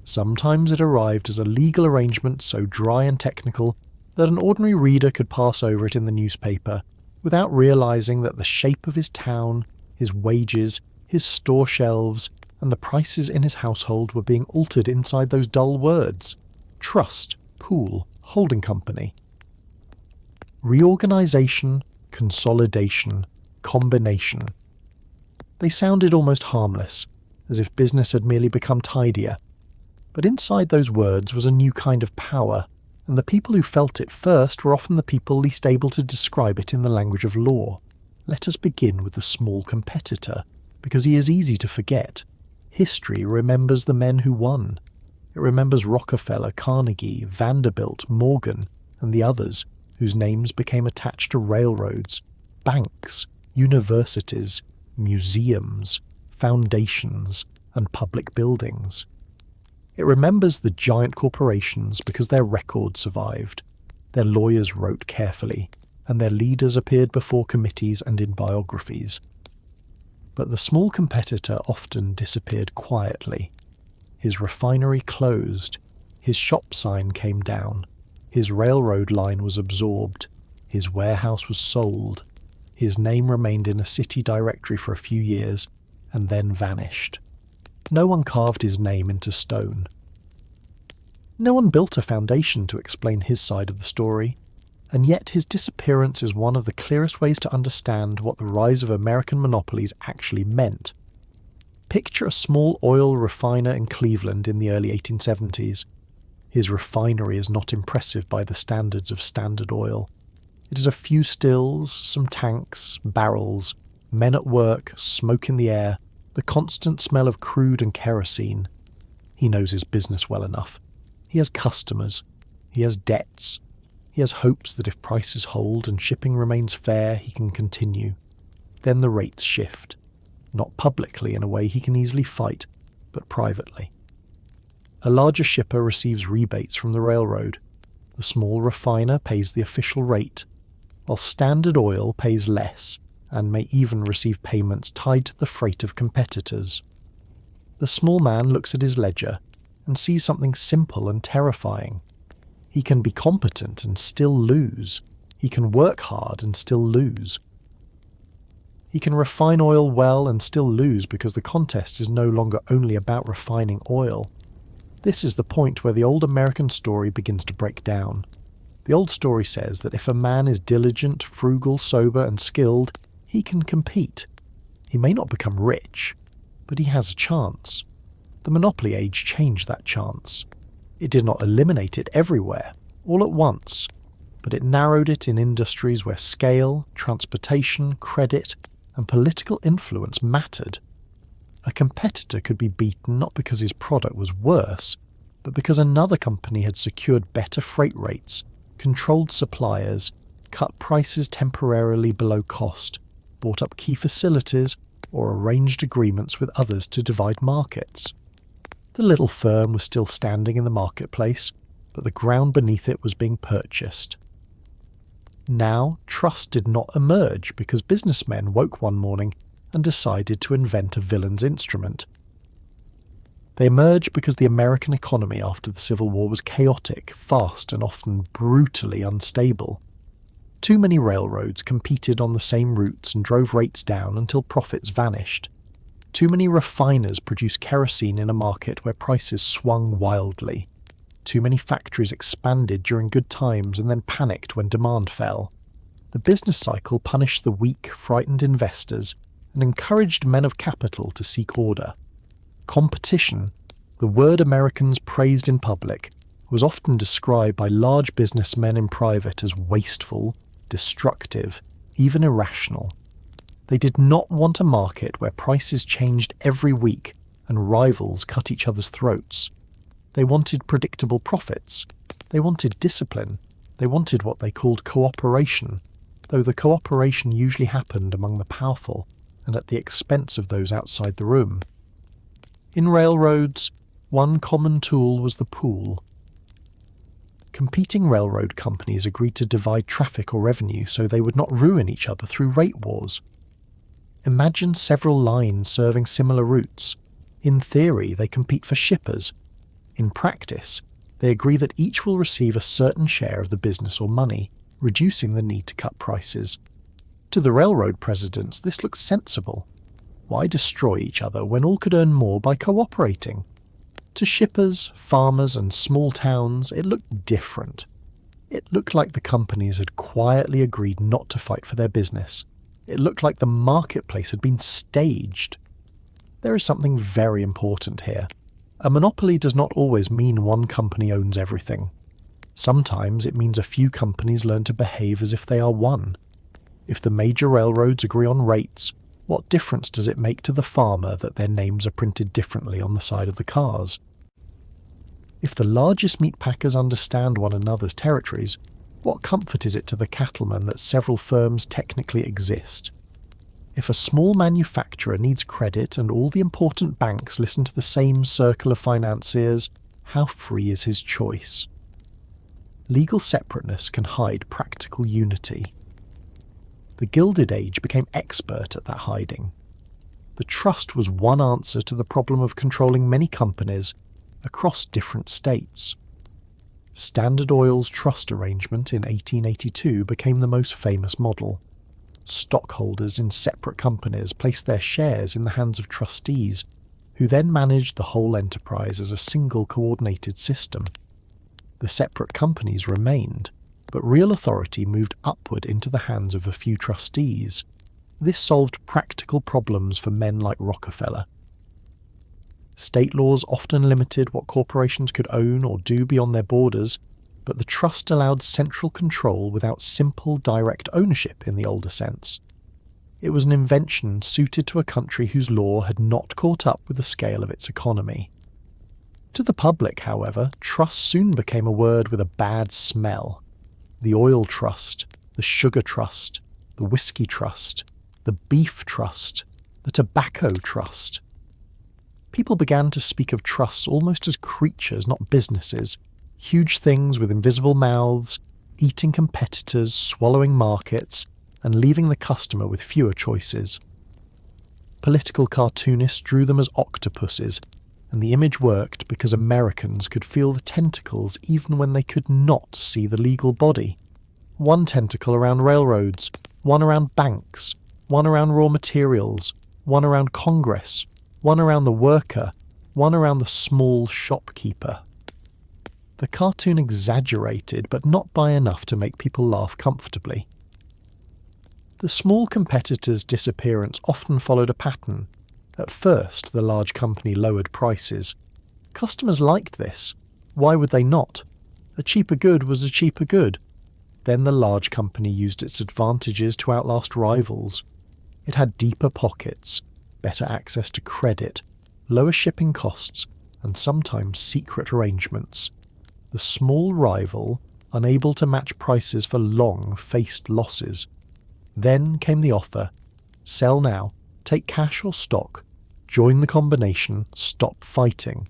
Sometimes it arrived as a legal arrangement so dry and technical that an ordinary reader could pass over it in the newspaper without realizing that the shape of his town, his wages, his store shelves, and the prices in his household were being altered inside those dull words. Trust, pool, holding company. Reorganization, consolidation, combination. They sounded almost harmless, as if business had merely become tidier. But inside those words was a new kind of power, and the people who felt it first were often the people least able to describe it in the language of law. Let us begin with the small competitor, because he is easy to forget. History remembers the men who won. It remembers Rockefeller, Carnegie, Vanderbilt, Morgan, and the others whose names became attached to railroads, banks, universities, museums, foundations, and public buildings. It remembers the giant corporations because their records survived, their lawyers wrote carefully, and their leaders appeared before committees and in biographies. But the small competitor often disappeared quietly. His refinery closed, his shop sign came down, his railroad line was absorbed, his warehouse was sold, his name remained in a city directory for a few years, and then vanished. No one carved his name into stone. No one built a foundation to explain his side of the story, and yet his disappearance is one of the clearest ways to understand what the rise of American monopolies actually meant. Picture a small oil refiner in Cleveland in the early 1870s. His refinery is not impressive by the standards of Standard Oil. It is a few stills, some tanks, barrels, men at work, smoke in the air, the constant smell of crude and kerosene. He knows his business well enough. He has customers. He has debts. He has hopes that if prices hold and shipping remains fair, he can continue. Then the rates shift. Not publicly in a way he can easily fight, but privately. A larger shipper receives rebates from the railroad. The small refiner pays the official rate, while Standard Oil pays less and may even receive payments tied to the freight of competitors. The small man looks at his ledger and sees something simple and terrifying. He can be competent and still lose. He can work hard and still lose. He can refine oil well and still lose because the contest is no longer only about refining oil. This is the point where the old American story begins to break down. The old story says that if a man is diligent, frugal, sober, and skilled, he can compete. He may not become rich, but he has a chance. The Monopoly age changed that chance. It did not eliminate it everywhere, all at once, but it narrowed it in industries where scale, transportation, credit, and political influence mattered. A competitor could be beaten not because his product was worse, but because another company had secured better freight rates, controlled suppliers, cut prices temporarily below cost, bought up key facilities, or arranged agreements with others to divide markets. The little firm was still standing in the marketplace, but the ground beneath it was being purchased. Now, trust did not emerge because businessmen woke one morning and decided to invent a villain's instrument. They emerged because the American economy after the Civil War was chaotic, fast, and often brutally unstable. Too many railroads competed on the same routes and drove rates down until profits vanished. Too many refiners produced kerosene in a market where prices swung wildly. Too many factories expanded during good times and then panicked when demand fell. The business cycle punished the weak, frightened investors and encouraged men of capital to seek order. Competition, the word Americans praised in public, was often described by large businessmen in private as wasteful, destructive, even irrational. They did not want a market where prices changed every week and rivals cut each other's throats. They wanted predictable profits. They wanted discipline. They wanted what they called cooperation, though the cooperation usually happened among the powerful and at the expense of those outside the room. In railroads, one common tool was the pool. Competing railroad companies agreed to divide traffic or revenue so they would not ruin each other through rate wars. Imagine several lines serving similar routes. In theory, they compete for shippers. In practice, they agree that each will receive a certain share of the business or money, reducing the need to cut prices. To the railroad presidents, this looks sensible. Why destroy each other when all could earn more by cooperating? To shippers, farmers, and small towns, it looked different. It looked like the companies had quietly agreed not to fight for their business. It looked like the marketplace had been staged. There is something very important here. A monopoly does not always mean one company owns everything. Sometimes it means a few companies learn to behave as if they are one. If the major railroads agree on rates, what difference does it make to the farmer that their names are printed differently on the side of the cars? If the largest meat packers understand one another's territories, what comfort is it to the cattleman that several firms technically exist? If a small manufacturer needs credit and all the important banks listen to the same circle of financiers, how free is his choice? Legal separateness can hide practical unity. The Gilded Age became expert at that hiding. The trust was one answer to the problem of controlling many companies across different states. Standard Oil's trust arrangement in 1882 became the most famous model. Stockholders in separate companies placed their shares in the hands of trustees, who then managed the whole enterprise as a single coordinated system. The separate companies remained, but real authority moved upward into the hands of a few trustees. This solved practical problems for men like Rockefeller. State laws often limited what corporations could own or do beyond their borders, but the trust allowed central control without simple direct ownership in the older sense. It was an invention suited to a country whose law had not caught up with the scale of its economy. To the public, however, trust soon became a word with a bad smell. The oil trust, the sugar trust, the whiskey trust, the beef trust, the tobacco trust. People began to speak of trusts almost as creatures, not businesses, huge things with invisible mouths, eating competitors, swallowing markets, and leaving the customer with fewer choices. Political cartoonists drew them as octopuses, and the image worked because Americans could feel the tentacles even when they could not see the legal body. One tentacle around railroads, one around banks, one around raw materials, one around Congress, one around the worker, one around the small shopkeeper. The cartoon exaggerated, but not by enough to make people laugh comfortably. The small competitor's disappearance often followed a pattern. At first, the large company lowered prices. Customers liked this. Why would they not? A cheaper good was a cheaper good. Then the large company used its advantages to outlast rivals. It had deeper pockets, better access to credit, lower shipping costs, and sometimes secret arrangements. The small rival, unable to match prices for long, faced losses. Then came the offer: sell now, take cash or stock, join the combination, stop fighting.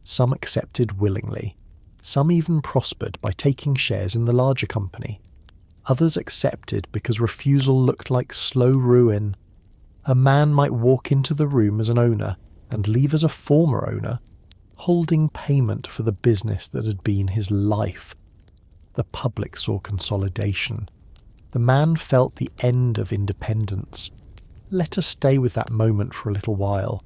Some accepted willingly. Some even prospered by taking shares in the larger company. Others accepted because refusal looked like slow ruin. A man might walk into the room as an owner and leave as a former owner, holding payment for the business that had been his life. The public saw consolidation. The man felt the end of independence. Let us stay with that moment for a little while.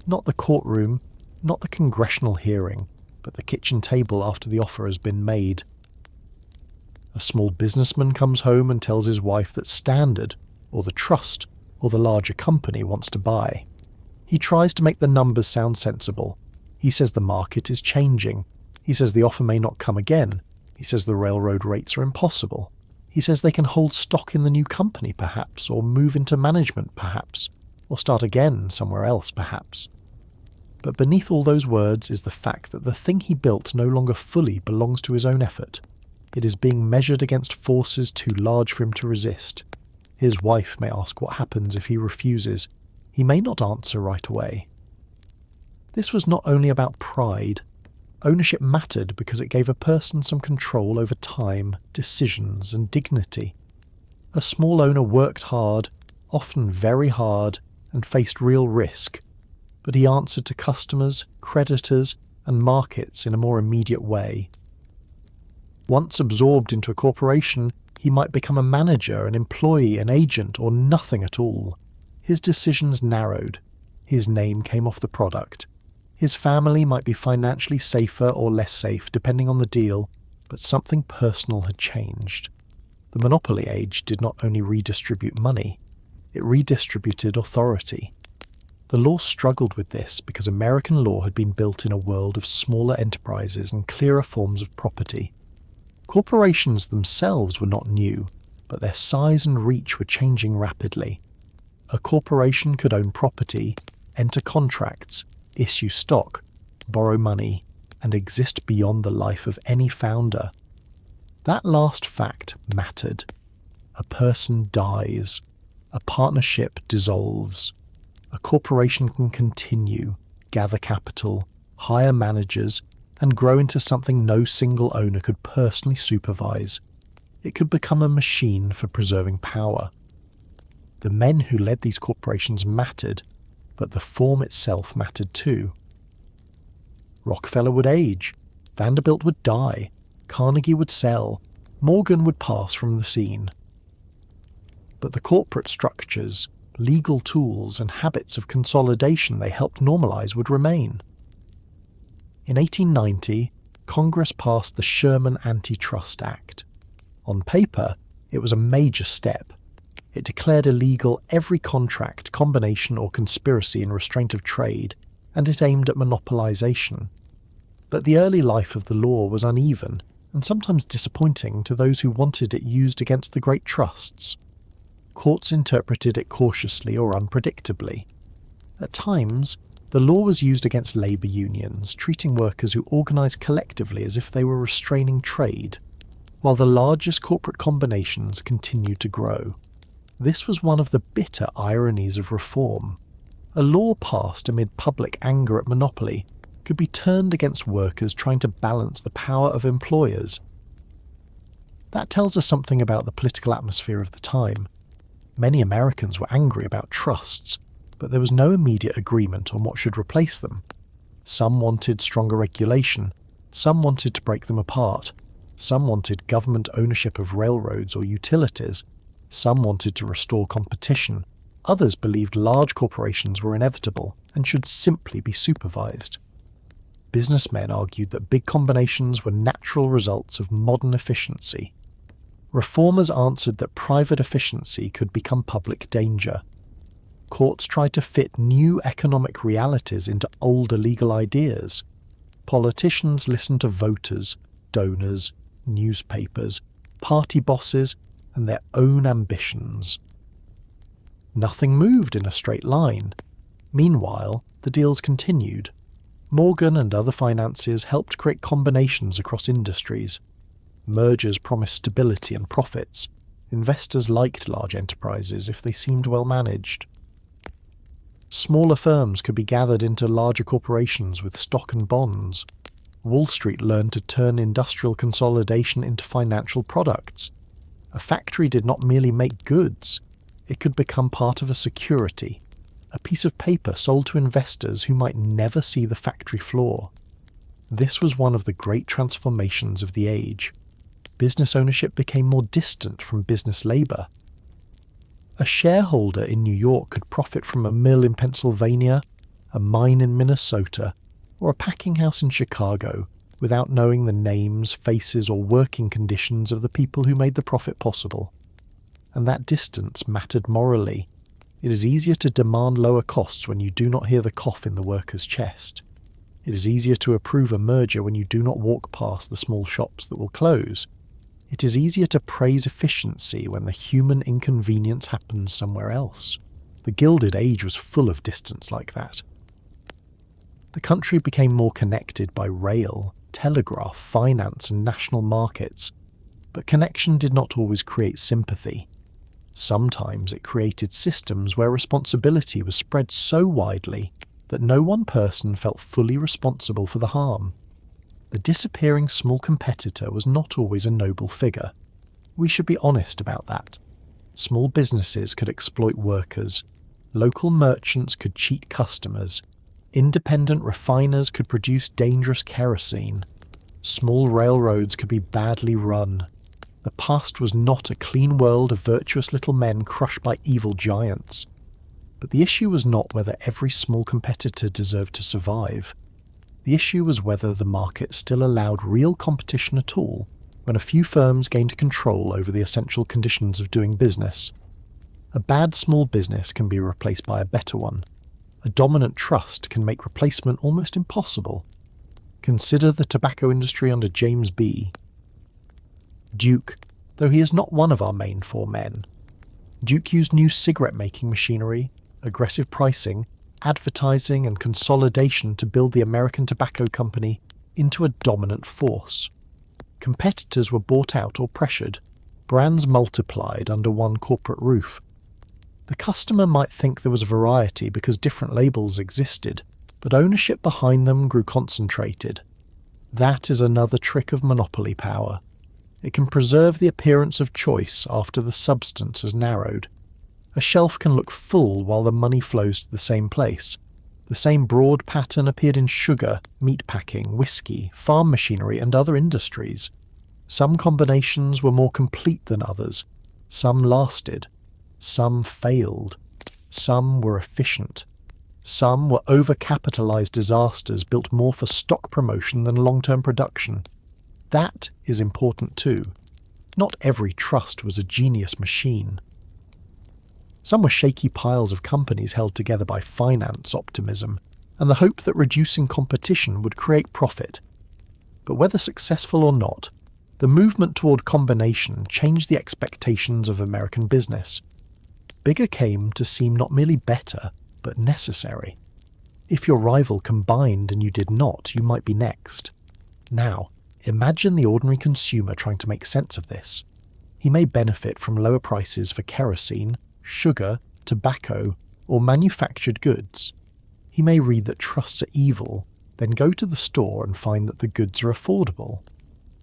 Not the courtroom, not the congressional hearing, but the kitchen table after the offer has been made. A small businessman comes home and tells his wife that Standard, or the trust, or the larger company wants to buy. He tries to make the numbers sound sensible. He says the market is changing. He says the offer may not come again. He says the railroad rates are impossible. He says they can hold stock in the new company perhaps, or move into management perhaps, or start again somewhere else perhaps. But beneath all those words is the fact that the thing he built no longer fully belongs to his own effort. It is being measured against forces too large for him to resist. His wife may ask what happens if he refuses. He may not answer right away. This was not only about pride. Ownership mattered because it gave a person some control over time, decisions, and dignity. A small owner worked hard, often very hard, and faced real risk, but he answered to customers, creditors, and markets in a more immediate way. Once absorbed into a corporation, he might become a manager, an employee, an agent, or nothing at all. His decisions narrowed. His name came off the product. His family might be financially safer or less safe depending on the deal, but something personal had changed. The Monopoly age did not only redistribute money, it redistributed authority. The law struggled with this because American law had been built in a world of smaller enterprises and clearer forms of property. Corporations themselves were not new, but their size and reach were changing rapidly. A corporation could own property, enter contracts, issue stock, borrow money, and exist beyond the life of any founder. That last fact mattered. A person dies. A partnership dissolves. A corporation can continue, gather capital, hire managers, and grow into something no single owner could personally supervise. It could become a machine for preserving power. The men who led these corporations mattered, but the form itself mattered too. Rockefeller would age, Vanderbilt would die, Carnegie would sell, Morgan would pass from the scene. But the corporate structures, legal tools, and habits of consolidation they helped normalize would remain. In 1890, Congress passed the Sherman Antitrust Act. On paper, it was a major step. It declared illegal every contract, combination, or conspiracy in restraint of trade, and it aimed at monopolization. But the early life of the law was uneven and sometimes disappointing to those who wanted it used against the great trusts. Courts interpreted it cautiously or unpredictably. At times, the law was used against labour unions, treating workers who organised collectively as if they were restraining trade, while the largest corporate combinations continued to grow. This was one of the bitter ironies of reform. A law passed amid public anger at monopoly could be turned against workers trying to balance the power of employers. That tells us something about the political atmosphere of the time. Many Americans were angry about trusts, but there was no immediate agreement on what should replace them. Some wanted stronger regulation, some wanted to break them apart, some wanted government ownership of railroads or utilities, some wanted to restore competition, others believed large corporations were inevitable and should simply be supervised. Businessmen argued that big combinations were natural results of modern efficiency. Reformers answered that private efficiency could become public danger. Courts tried to fit new economic realities into older legal ideas. Politicians listened to voters, donors, newspapers, party bosses, and their own ambitions. Nothing moved in a straight line. Meanwhile, the deals continued. Morgan and other financiers helped create combinations across industries. Mergers promised stability and profits. Investors liked large enterprises if they seemed well managed. Smaller firms could be gathered into larger corporations with stock and bonds. Wall Street learned to turn industrial consolidation into financial products. A factory did not merely make goods, it could become part of a security, a piece of paper sold to investors who might never see the factory floor. This was one of the great transformations of the age. Business ownership became more distant from business labour. A shareholder in New York could profit from a mill in Pennsylvania, a mine in Minnesota, or a packing house in Chicago without knowing the names, faces, or working conditions of the people who made the profit possible. And that distance mattered morally. It is easier to demand lower costs when you do not hear the cough in the worker's chest. It is easier to approve a merger when you do not walk past the small shops that will close. It is easier to praise efficiency when the human inconvenience happens somewhere else. The Gilded Age was full of distance like that. The country became more connected by rail, telegraph, finance, and national markets, but connection did not always create sympathy. Sometimes it created systems where responsibility was spread so widely that no one person felt fully responsible for the harm. The disappearing small competitor was not always a noble figure. We should be honest about that. Small businesses could exploit workers, local merchants could cheat customers, independent refiners could produce dangerous kerosene, small railroads could be badly run. The past was not a clean world of virtuous little men crushed by evil giants. But the issue was not whether every small competitor deserved to survive. The issue was whether the market still allowed real competition at all when a few firms gained control over the essential conditions of doing business. A bad small business can be replaced by a better one. A dominant trust can make replacement almost impossible. Consider the tobacco industry under James B. Duke, though he is not one of our main four men. Duke used new cigarette-making machinery, aggressive pricing, advertising and consolidation to build the American Tobacco Company into a dominant force. Competitors were bought out or pressured. Brands multiplied under one corporate roof. The customer might think there was variety because different labels existed, but ownership behind them grew concentrated. That is another trick of monopoly power. It can preserve the appearance of choice after the substance has narrowed. A shelf can look full while the money flows to the same place. The same broad pattern appeared in sugar, meatpacking, whiskey, farm machinery, and other industries. Some combinations were more complete than others. Some lasted. Some failed. Some were efficient. Some were overcapitalized disasters built more for stock promotion than long-term production. That is important too. Not every trust was a genius machine. Some were shaky piles of companies held together by finance optimism, and the hope that reducing competition would create profit. But whether successful or not, the movement toward combination changed the expectations of American business. Bigger came to seem not merely better, but necessary. If your rival combined and you did not, you might be next. Now, imagine the ordinary consumer trying to make sense of this. He may benefit from lower prices for kerosene, sugar, tobacco, or manufactured goods. He may read that trusts are evil, then go to the store and find that the goods are affordable.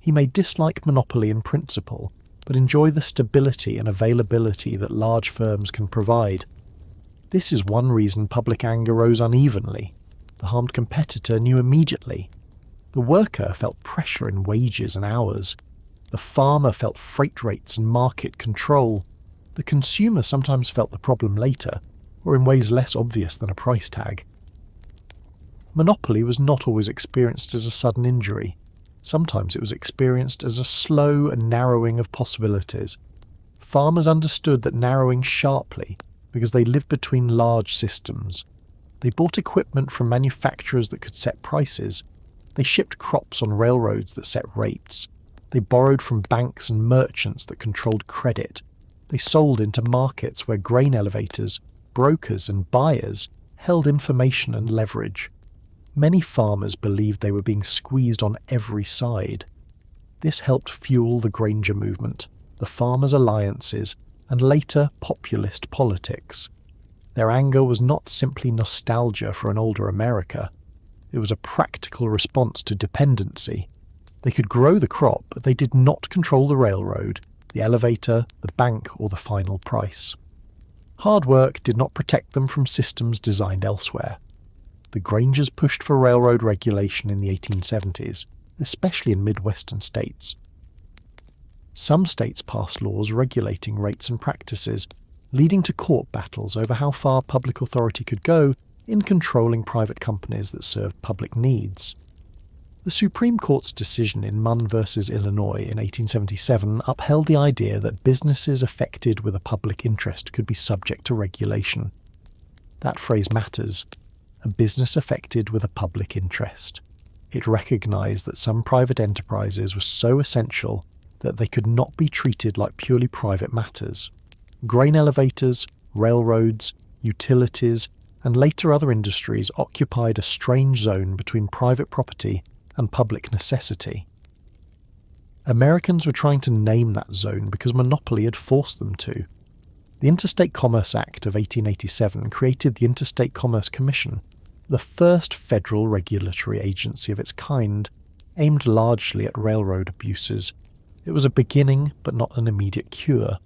He may dislike monopoly in principle, but enjoy the stability and availability that large firms can provide. This is one reason public anger rose unevenly. The harmed competitor knew immediately. The worker felt pressure in wages and hours. The farmer felt freight rates and market control. The consumer sometimes felt the problem later, or in ways less obvious than a price tag. Monopoly was not always experienced as a sudden injury. Sometimes it was experienced as a slow and narrowing of possibilities. Farmers understood that narrowing sharply because they lived between large systems. They bought equipment from manufacturers that could set prices. They shipped crops on railroads that set rates. They borrowed from banks and merchants that controlled credit. They sold into markets where grain elevators, brokers and buyers held information and leverage. Many farmers believed they were being squeezed on every side. This helped fuel the Granger movement, the farmers' alliances, and later populist politics. Their anger was not simply nostalgia for an older America. It was a practical response to dependency. They could grow the crop, but they did not control the railroad, the elevator, the bank, or the final price. Hard work did not protect them from systems designed elsewhere. The Grangers pushed for railroad regulation in the 1870s, especially in Midwestern states. Some states passed laws regulating rates and practices, leading to court battles over how far public authority could go in controlling private companies that served public needs. The Supreme Court's decision in Munn v. Illinois in 1877 upheld the idea that businesses affected with a public interest could be subject to regulation. That phrase matters. A business affected with a public interest. It recognized that some private enterprises were so essential that they could not be treated like purely private matters. Grain elevators, railroads, utilities, and later other industries occupied a strange zone between private property and public necessity. Americans were trying to name that zone because monopoly had forced them to. The Interstate Commerce Act of 1887 created the Interstate Commerce Commission, the first federal regulatory agency of its kind, aimed largely at railroad abuses. It was a beginning, but not an immediate cure.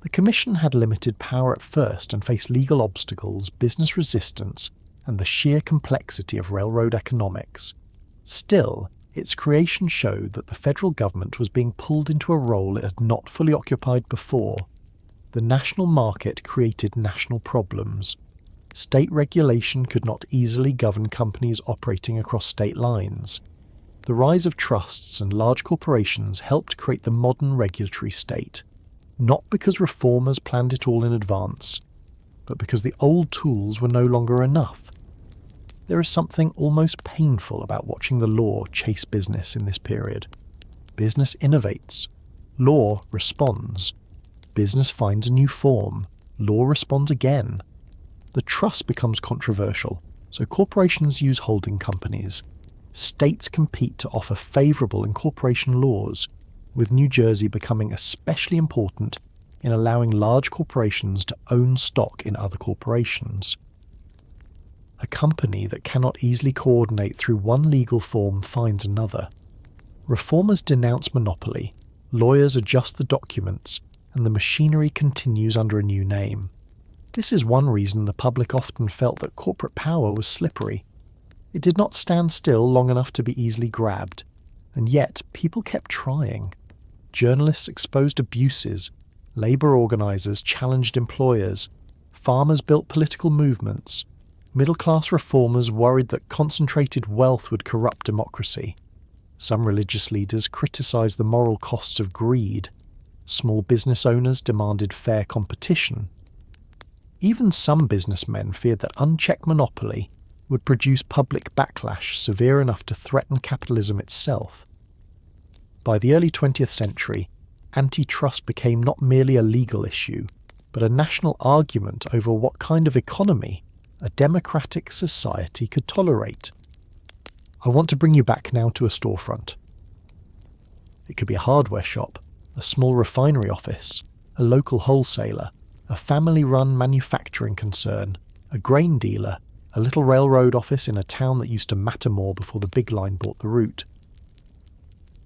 The Commission had limited power at first and faced legal obstacles, business resistance, and the sheer complexity of railroad economics. Still, its creation showed that the federal government was being pulled into a role it had not fully occupied before. The national market created national problems. State regulation could not easily govern companies operating across state lines. The rise of trusts and large corporations helped create the modern regulatory state, not because reformers planned it all in advance, but because the old tools were no longer enough. There is something almost painful about watching the law chase business in this period. Business innovates. Law responds. Business finds a new form. Law responds again. The trust becomes controversial, so corporations use holding companies. States compete to offer favourable incorporation laws, with New Jersey becoming especially important in allowing large corporations to own stock in other corporations. A company that cannot easily coordinate through one legal form finds another. Reformers denounce monopoly, lawyers adjust the documents, and the machinery continues under a new name. This is one reason the public often felt that corporate power was slippery. It did not stand still long enough to be easily grabbed, and yet people kept trying. Journalists exposed abuses, labour organisers challenged employers, farmers built political movements, middle-class reformers worried that concentrated wealth would corrupt democracy. Some religious leaders criticised the moral costs of greed. Small business owners demanded fair competition. Even some businessmen feared that unchecked monopoly would produce public backlash severe enough to threaten capitalism itself. By the early 20th century, antitrust became not merely a legal issue, but a national argument over what kind of economy a democratic society could tolerate. I want to bring you back now to a storefront. It could be a hardware shop, a small refinery office, a local wholesaler, a family-run manufacturing concern, a grain dealer, a little railroad office in a town that used to matter more before the big line bought the route.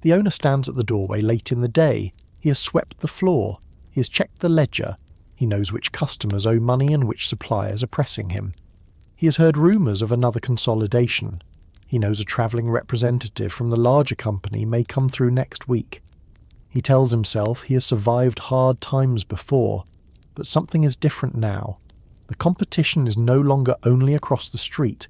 The owner stands at the doorway late in the day. He has swept the floor. He has checked the ledger. He knows which customers owe money and which suppliers are pressing him. He has heard rumours of another consolidation. He knows a travelling representative from the larger company may come through next week. He tells himself he has survived hard times before, but something is different now. The competition is no longer only across the street.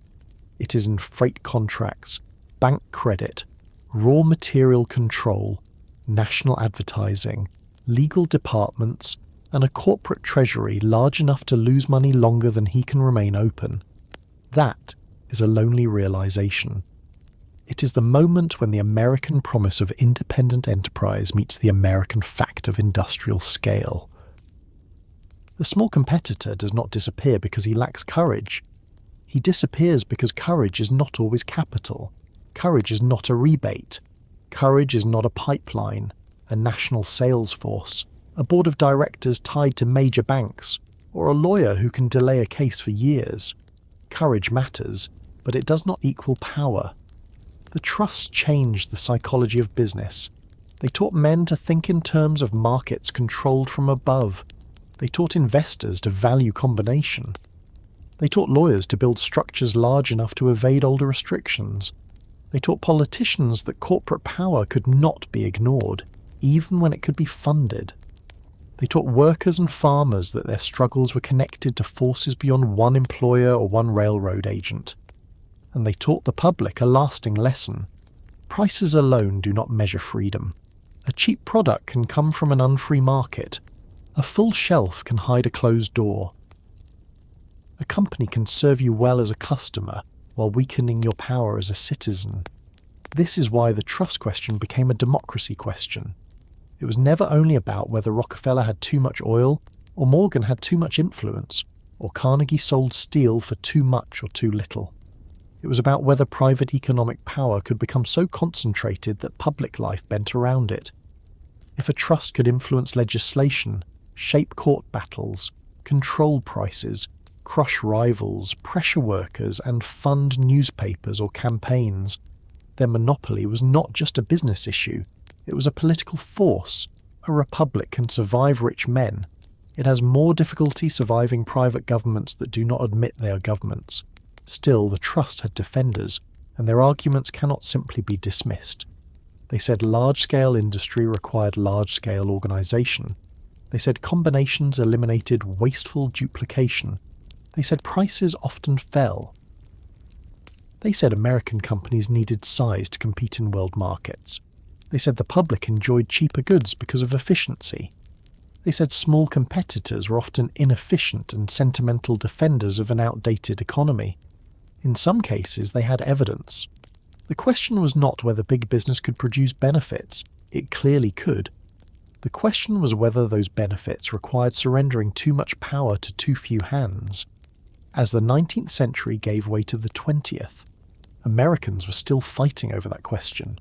It is in freight contracts, bank credit, raw material control, national advertising, legal departments, and a corporate treasury large enough to lose money longer than he can remain open. That is a lonely realization. It is the moment when the American promise of independent enterprise meets the American fact of industrial scale. The small competitor does not disappear because he lacks courage. He disappears because courage is not always capital. Courage is not a rebate. Courage is not a pipeline, a national sales force, a board of directors tied to major banks, or a lawyer who can delay a case for years. Courage matters, but it does not equal power. The trusts changed the psychology of business. They taught men to think in terms of markets controlled from above. They taught investors to value combination. They taught lawyers to build structures large enough to evade older restrictions. They taught politicians that corporate power could not be ignored, even when it could be funded. They taught workers and farmers that their struggles were connected to forces beyond one employer or one railroad agent. And they taught the public a lasting lesson. Prices alone do not measure freedom. A cheap product can come from an unfree market. A full shelf can hide a closed door. A company can serve you well as a customer while weakening your power as a citizen. This is why the trust question became a democracy question. It was never only about whether Rockefeller had too much oil, or Morgan had too much influence, or Carnegie sold steel for too much or too little. It was about whether private economic power could become so concentrated that public life bent around it. If a trust could influence legislation, shape court battles, control prices, crush rivals, pressure workers, and fund newspapers or campaigns, then monopoly was not just a business issue, it was a political force. A republic can survive rich men. It has more difficulty surviving private governments that do not admit they are governments. Still, the trust had defenders, and their arguments cannot simply be dismissed. They said large-scale industry required large-scale organisation. They said combinations eliminated wasteful duplication. They said prices often fell. They said American companies needed size to compete in world markets. They said the public enjoyed cheaper goods because of efficiency. They said small competitors were often inefficient and sentimental defenders of an outdated economy. In some cases, they had evidence. The question was not whether big business could produce benefits. It clearly could. The question was whether those benefits required surrendering too much power to too few hands. As the 19th century gave way to the 20th, Americans were still fighting over that question.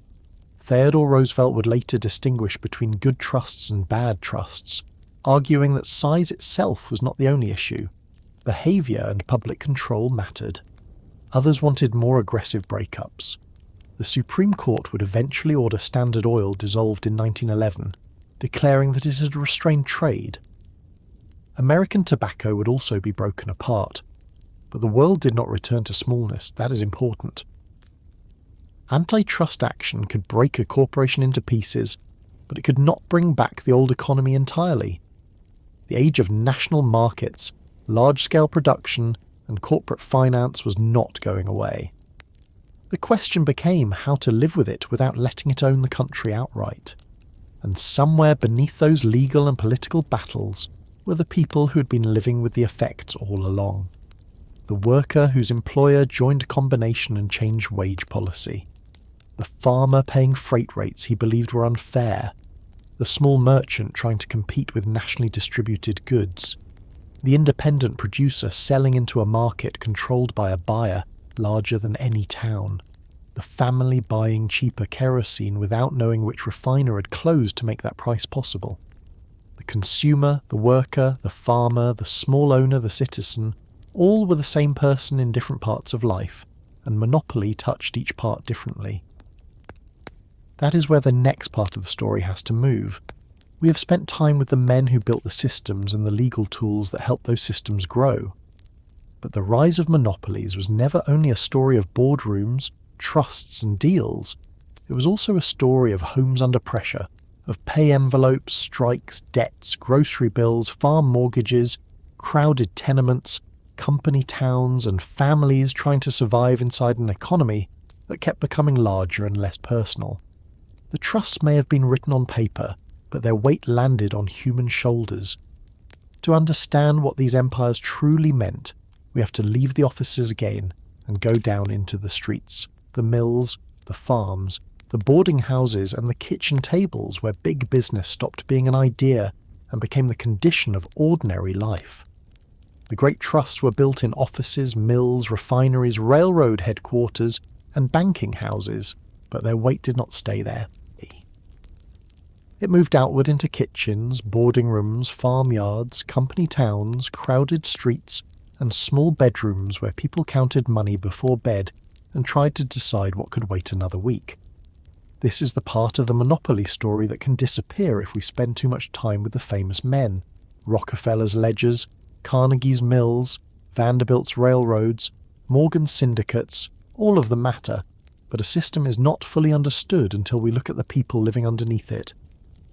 Theodore Roosevelt would later distinguish between good trusts and bad trusts, arguing that size itself was not the only issue. Behaviour and public control mattered. Others wanted more aggressive breakups. The Supreme Court would eventually order Standard Oil dissolved in 1911, declaring that it had restrained trade. American tobacco would also be broken apart, but the world did not return to smallness. That is important. Antitrust action could break a corporation into pieces, but it could not bring back the old economy entirely. The age of national markets, large-scale production, and corporate finance was not going away. The question became how to live with it without letting it own the country outright. And somewhere beneath those legal and political battles were the people who had been living with the effects all along. The worker whose employer joined a combination and changed wage policy. The farmer paying freight rates he believed were unfair. The small merchant trying to compete with nationally distributed goods. The independent producer selling into a market controlled by a buyer larger than any town. The family buying cheaper kerosene without knowing which refiner had closed to make that price possible. The consumer, the worker, the farmer, the small owner, the citizen, all were the same person in different parts of life, and monopoly touched each part differently. That is where the next part of the story has to move. We have spent time with the men who built the systems and the legal tools that helped those systems grow. But the rise of monopolies was never only a story of boardrooms, trusts and deals. It was also a story of homes under pressure, of pay envelopes, strikes, debts, grocery bills, farm mortgages, crowded tenements, company towns and families trying to survive inside an economy that kept becoming larger and less personal. The trusts may have been written on paper, but their weight landed on human shoulders. To understand what these empires truly meant, we have to leave the offices again and go down into the streets, the mills, the farms, the boarding houses and the kitchen tables where big business stopped being an idea and became the condition of ordinary life. The great trusts were built in offices, mills, refineries, railroad headquarters and banking houses, but their weight did not stay there. It moved outward into kitchens, boarding rooms, farmyards, company towns, crowded streets, and small bedrooms where people counted money before bed and tried to decide what could wait another week. This is the part of the monopoly story that can disappear if we spend too much time with the famous men. Rockefeller's ledgers, Carnegie's mills, Vanderbilt's railroads, Morgan's syndicates, all of them matter, but a system is not fully understood until we look at the people living underneath it.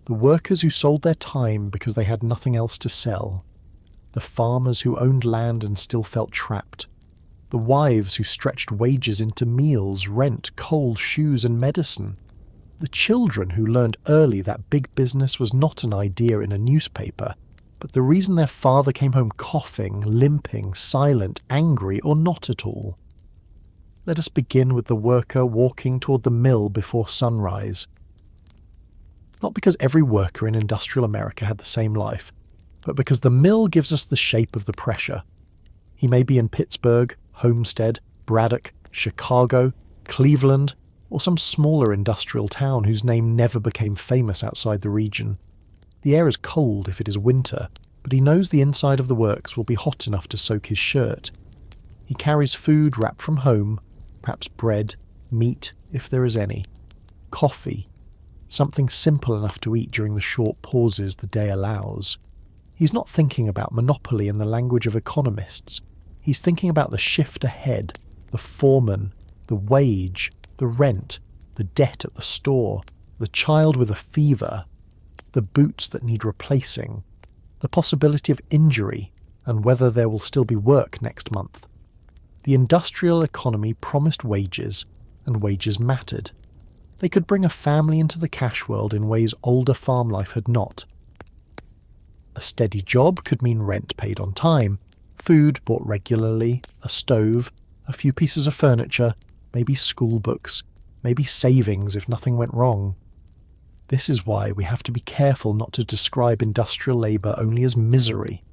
The workers who sold their time because they had nothing else to sell. The farmers who owned land and still felt trapped. The wives who stretched wages into meals, rent, coal, shoes and medicine. The children who learned early that big business was not an idea in a newspaper, but the reason their father came home coughing, limping, silent, angry, or not at all. Let us begin with the worker walking toward the mill before sunrise. Not because every worker in industrial America had the same life, but because the mill gives us the shape of the pressure. He may be in Pittsburgh, Homestead, Braddock, Chicago, Cleveland, or some smaller industrial town whose name never became famous outside the region. The air is cold if it is winter, but he knows the inside of the works will be hot enough to soak his shirt. He carries food wrapped from home, perhaps bread, meat, if there is any, coffee, something simple enough to eat during the short pauses the day allows. He's not thinking about monopoly in the language of economists. He's thinking about the shift ahead, the foreman, the wage, the rent, the debt at the store, the child with a fever, the boots that need replacing, the possibility of injury, and whether there will still be work next month. The industrial economy promised wages, and wages mattered. They could bring a family into the cash world in ways older farm life had not. A steady job could mean rent paid on time, food bought regularly, a stove, a few pieces of furniture, maybe school books, maybe savings if nothing went wrong. This is why we have to be careful not to describe industrial labour only as misery.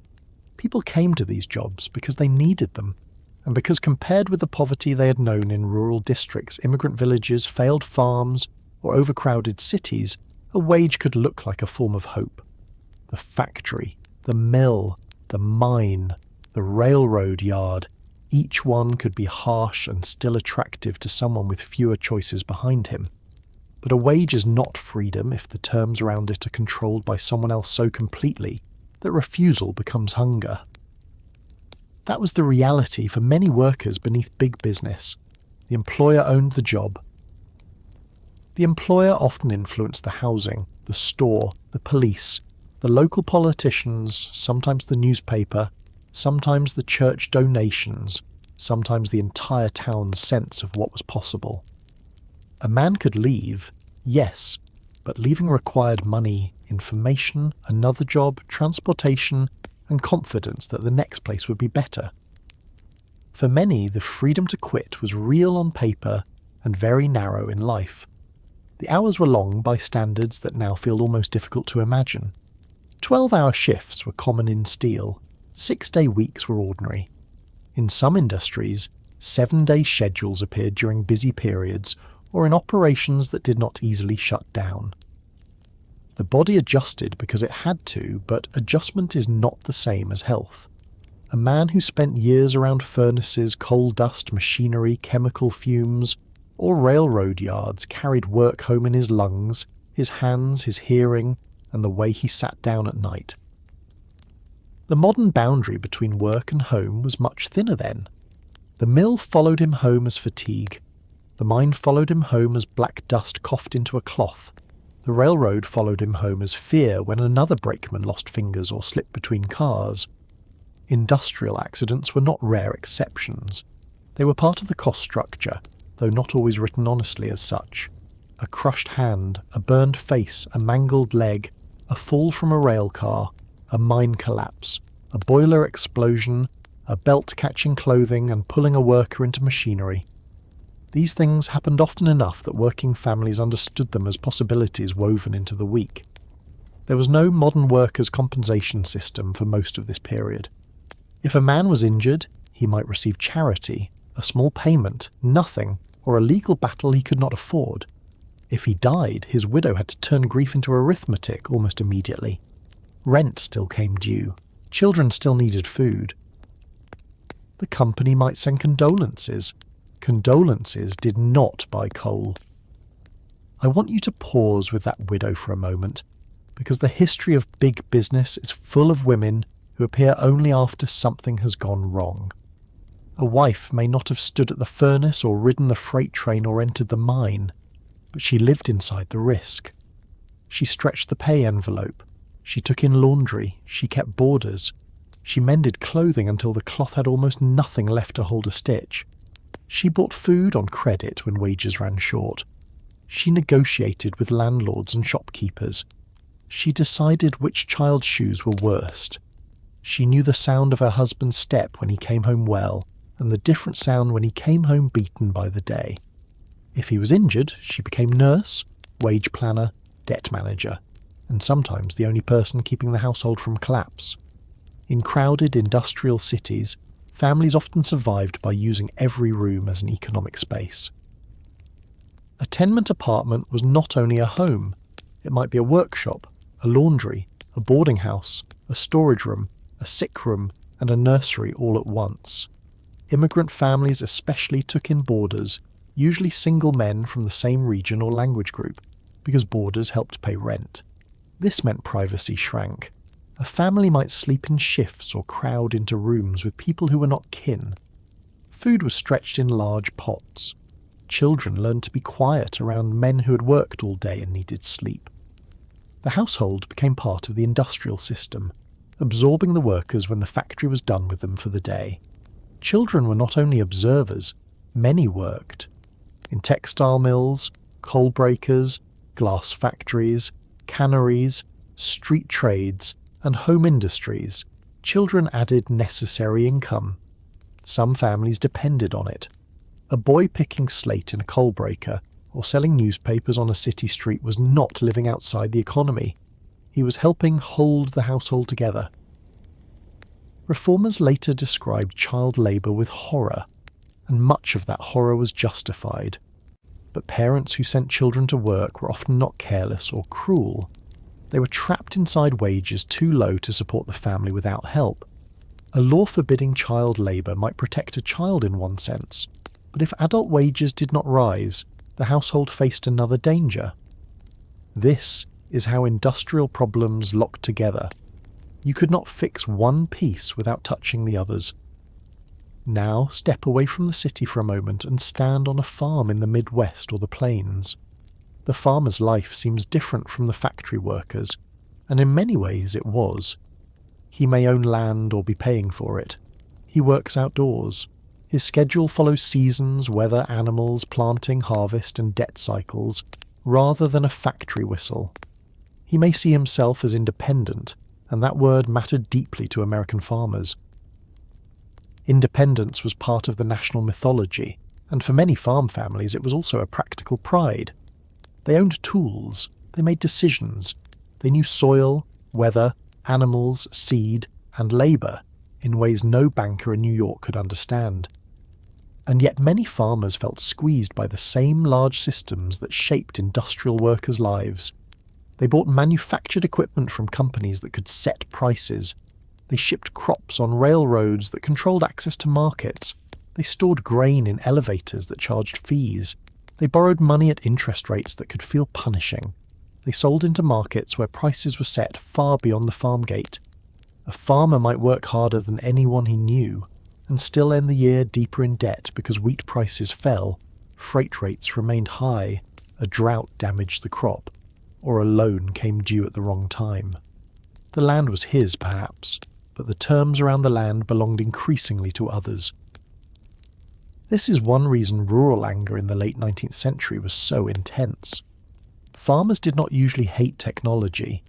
People came to these jobs because they needed them, and because compared with the poverty they had known in rural districts, immigrant villages, failed farms, or overcrowded cities, a wage could look like a form of hope. The factory, the mill, the mine, the railroad yard, each one could be harsh and still attractive to someone with fewer choices behind him. But a wage is not freedom if the terms around it are controlled by someone else so completely that refusal becomes hunger. That was the reality for many workers beneath big business. The employer owned the job. The employer often influenced the housing, the store, the police, the local politicians, sometimes the newspaper, sometimes the church donations, sometimes the entire town's sense of what was possible. A man could leave, yes, but leaving required money, information, another job, transportation, and confidence that the next place would be better. For many, the freedom to quit was real on paper and very narrow in life. The hours were long by standards that now feel almost difficult to imagine. 12-hour shifts were common in steel, 6-day weeks were ordinary. In some industries, 7-day schedules appeared during busy periods or in operations that did not easily shut down. The body adjusted because it had to, but adjustment is not the same as health. A man who spent years around furnaces, coal dust, machinery, chemical fumes, or railroad yards carried work home in his lungs, his hands, his hearing, and the way he sat down at night. The modern boundary between work and home was much thinner then. The mill followed him home as fatigue. The mine followed him home as black dust coughed into a cloth. The railroad followed him home as fear when another brakeman lost fingers or slipped between cars. Industrial accidents were not rare exceptions. They were part of the cost structure, though not always written honestly as such. A crushed hand, a burned face, a mangled leg, a fall from a rail car, a mine collapse, a boiler explosion, a belt catching clothing and pulling a worker into machinery. These things happened often enough that working families understood them as possibilities woven into the week. There was no modern workers' compensation system for most of this period. If a man was injured, he might receive charity, a small payment, nothing, or a legal battle he could not afford. If he died, his widow had to turn grief into arithmetic almost immediately. Rent still came due. Children still needed food. The company might send condolences. Condolences did not buy coal. I want you to pause with that widow for a moment, because the history of big business is full of women who appear only after something has gone wrong. A wife may not have stood at the furnace or ridden the freight train or entered the mine, but she lived inside the risk. She stretched the pay envelope. She took in laundry. She kept borders. She mended clothing until the cloth had almost nothing left to hold a stitch. She bought food on credit when wages ran short. She negotiated with landlords and shopkeepers. She decided which child's shoes were worst. She knew the sound of her husband's step when he came home well, and the different sound when he came home beaten by the day. If he was injured, she became nurse, wage planner, debt manager, and sometimes the only person keeping the household from collapse. In crowded industrial cities, families often survived by using every room as an economic space. A tenement apartment was not only a home. It might be a workshop, a laundry, a boarding house, a storage room, a sick room, and a nursery all at once. Immigrant families especially took in boarders, usually single men from the same region or language group, because boarders helped pay rent. This meant privacy shrank. A family might sleep in shifts or crowd into rooms with people who were not kin. Food was stretched in large pots. Children learned to be quiet around men who had worked all day and needed sleep. The household became part of the industrial system, absorbing the workers when the factory was done with them for the day. Children were not only observers, many worked. In textile mills, coal breakers, glass factories, canneries, street trades, and home industries, children added necessary income. Some families depended on it. A boy picking slate in a coal breaker or selling newspapers on a city street was not living outside the economy. He was helping hold the household together. Reformers later described child labour with horror, and much of that horror was justified. But parents who sent children to work were often not careless or cruel. They were trapped inside wages too low to support the family without help. A law forbidding child labour might protect a child in one sense, but if adult wages did not rise, the household faced another danger. This is how industrial problems locked together. You could not fix one piece without touching the others. Now step away from the city for a moment and stand on a farm in the Midwest or the Plains. The farmer's life seems different from the factory workers, and in many ways it was. He may own land or be paying for it. He works outdoors. His schedule follows seasons, weather, animals, planting, harvest, and debt cycles, rather than a factory whistle. He may see himself as independent, and that word mattered deeply to American farmers. Independence was part of the national mythology, and for many farm families it was also a practical pride. They owned tools, they made decisions, they knew soil, weather, animals, seed, and labour in ways no banker in New York could understand. And yet many farmers felt squeezed by the same large systems that shaped industrial workers' lives. They bought manufactured equipment from companies that could set prices. They shipped crops on railroads that controlled access to markets. They stored grain in elevators that charged fees. They borrowed money at interest rates that could feel punishing. They sold into markets where prices were set far beyond the farm gate. A farmer might work harder than anyone he knew, and still end the year deeper in debt because wheat prices fell, freight rates remained high, a drought damaged the crop, or a loan came due at the wrong time. The land was his, perhaps, but the terms around the land belonged increasingly to others. This is one reason rural anger in the late 19th century was so intense. Farmers did not usually hate technology.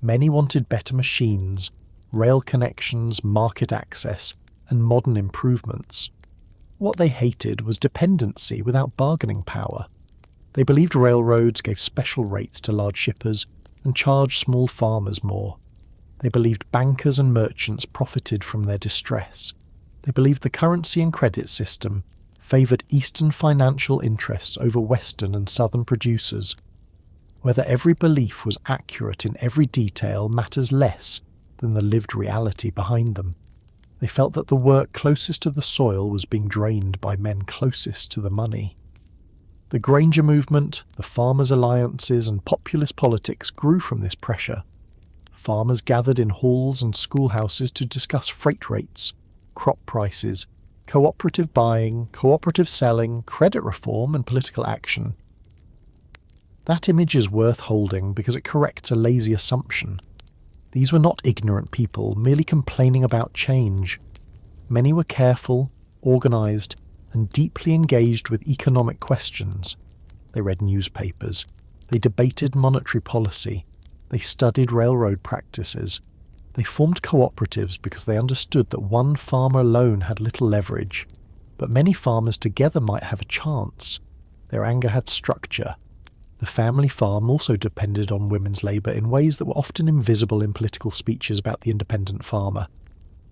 Many wanted better machines, rail connections, market access, and modern improvements. What they hated was dependency without bargaining power. They believed railroads gave special rates to large shippers and charged small farmers more. They believed bankers and merchants profited from their distress. They believed the currency and credit system favoured Eastern financial interests over Western and Southern producers. Whether every belief was accurate in every detail matters less than the lived reality behind them. They felt that the work closest to the soil was being drained by men closest to the money. The Granger movement, the farmers' alliances, and populist politics grew from this pressure. Farmers gathered in halls and schoolhouses to discuss freight rates, crop prices, cooperative buying, cooperative selling, credit reform, and political action. That image is worth holding because it corrects a lazy assumption. These were not ignorant people merely complaining about change. Many were careful, organised, and deeply engaged with economic questions. They read newspapers. They debated monetary policy. They studied railroad practices. They formed cooperatives because they understood that one farmer alone had little leverage, but many farmers together might have a chance. Their anger had structure. The family farm also depended on women's labour in ways that were often invisible in political speeches about the independent farmer.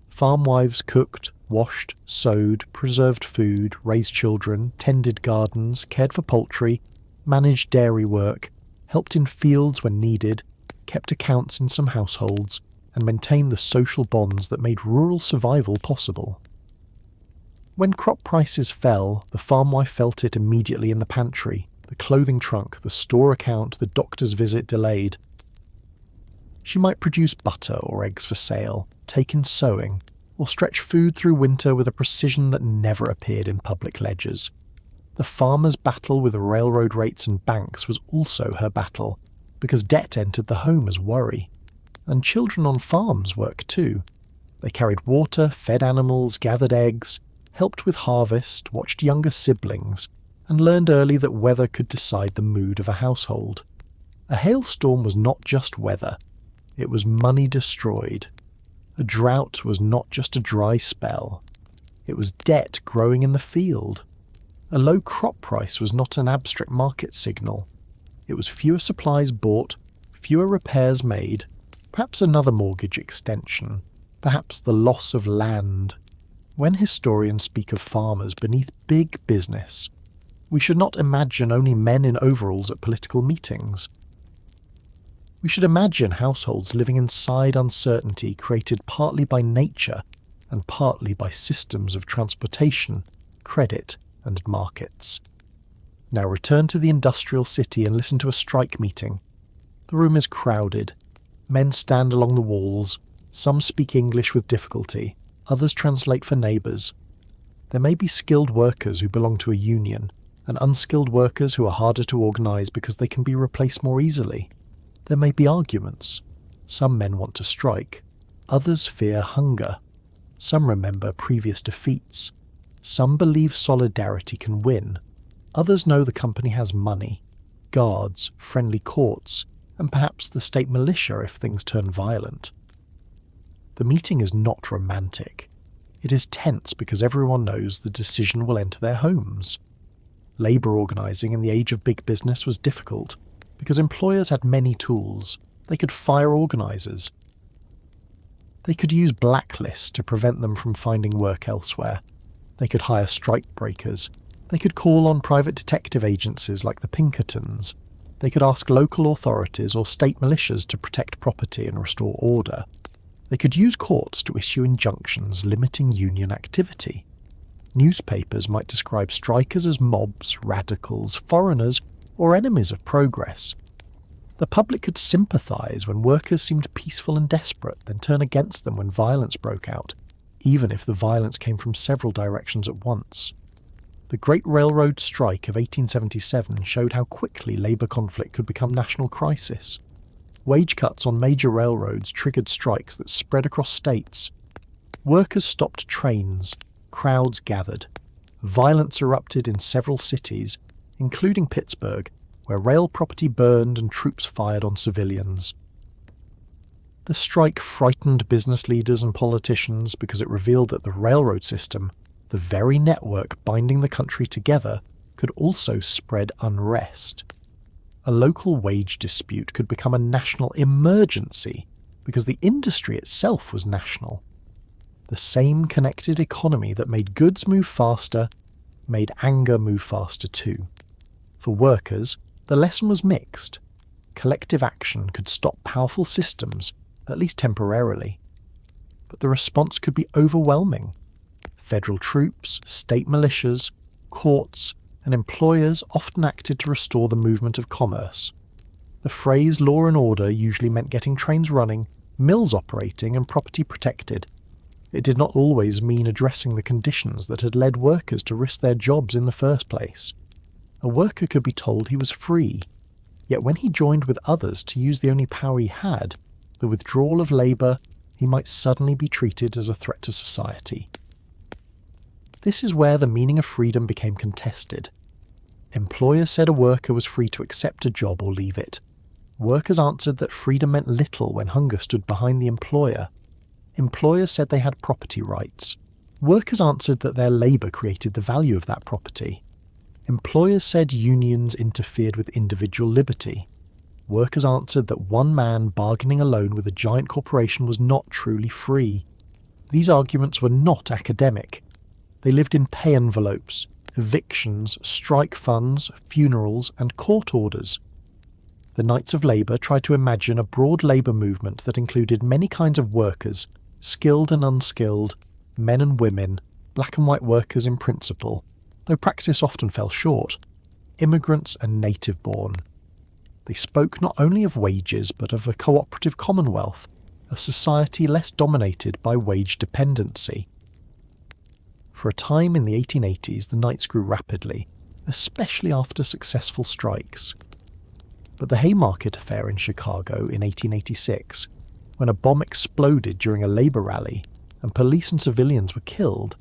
Farm wives cooked, washed, sewed, preserved food, raised children, tended gardens, cared for poultry, managed dairy work, helped in fields when needed, kept accounts in some households, and maintained the social bonds that made rural survival possible. When crop prices fell, the farm wife felt it immediately in the pantry, the clothing trunk, the store account, the doctor's visit delayed. She might produce butter or eggs for sale, take in sewing, or stretch food through winter with a precision that never appeared in public ledgers. The farmer's battle with railroad rates and banks was also her battle, because debt entered the home as worry. And children on farms worked too. They carried water, fed animals, gathered eggs, helped with harvest, watched younger siblings, and learned early that weather could decide the mood of a household. A hailstorm was not just weather, it was money destroyed. A drought was not just a dry spell, it was debt growing in the field. A low crop price was not an abstract market signal. It was fewer supplies bought, fewer repairs made, perhaps another mortgage extension, perhaps the loss of land. When historians speak of farmers beneath big business, we should not imagine only men in overalls at political meetings. We should imagine households living inside uncertainty created partly by nature and partly by systems of transportation, credit, and markets. Now return to the industrial city and listen to a strike meeting. The room is crowded. Men stand along the walls. Some speak English with difficulty. Others translate for neighbours. There may be skilled workers who belong to a union, and unskilled workers who are harder to organise because they can be replaced more easily. There may be arguments. Some men want to strike. Others fear hunger. Some remember previous defeats. Some believe solidarity can win. Others know the company has money, guards, friendly courts, and perhaps the state militia if things turn violent. The meeting is not romantic. It is tense because everyone knows the decision will enter their homes. Labour organising in the age of big business was difficult because employers had many tools. They could fire organisers. They could use blacklists to prevent them from finding work elsewhere. They could hire strike breakers. They could call on private detective agencies like the Pinkertons. They could ask local authorities or state militias to protect property and restore order. They could use courts to issue injunctions limiting union activity. Newspapers might describe strikers as mobs, radicals, foreigners, or enemies of progress. The public could sympathise when workers seemed peaceful and desperate, then turn against them when violence broke out, even if the violence came from several directions at once. The Great Railroad Strike of 1877 showed how quickly labour conflict could become national crisis. Wage cuts on major railroads triggered strikes that spread across states. Workers stopped trains, crowds gathered. Violence erupted in several cities, including Pittsburgh, where rail property burned and troops fired on civilians. The strike frightened business leaders and politicians because it revealed that the railroad system, the very network binding the country together, could also spread unrest. A local wage dispute could become a national emergency because the industry itself was national. The same connected economy that made goods move faster made anger move faster too. For workers, the lesson was mixed. Collective action could stop powerful systems, at least temporarily. But the response could be overwhelming. Federal troops, state militias, courts, and employers often acted to restore the movement of commerce. The phrase law and order usually meant getting trains running, mills operating, and property protected. It did not always mean addressing the conditions that had led workers to risk their jobs in the first place. A worker could be told he was free, yet when he joined with others to use the only power he had, the withdrawal of labour, he might suddenly be treated as a threat to society. This is where the meaning of freedom became contested. Employers said a worker was free to accept a job or leave it. Workers answered that freedom meant little when hunger stood behind the employer. Employers said they had property rights. Workers answered that their labour created the value of that property. Employers said unions interfered with individual liberty. Workers answered that one man bargaining alone with a giant corporation was not truly free. These arguments were not academic. They lived in pay envelopes, evictions, strike funds, funerals, and court orders. The Knights of Labour tried to imagine a broad labour movement that included many kinds of workers, skilled and unskilled, men and women, black and white workers in principle, though practice often fell short, immigrants and native-born. They spoke not only of wages but of a cooperative commonwealth, a society less dominated by wage dependency. For a time in the 1880s, the Knights grew rapidly, especially after successful strikes. But the Haymarket Affair in Chicago in 1886, when a bomb exploded during a labour rally and police and civilians were killed,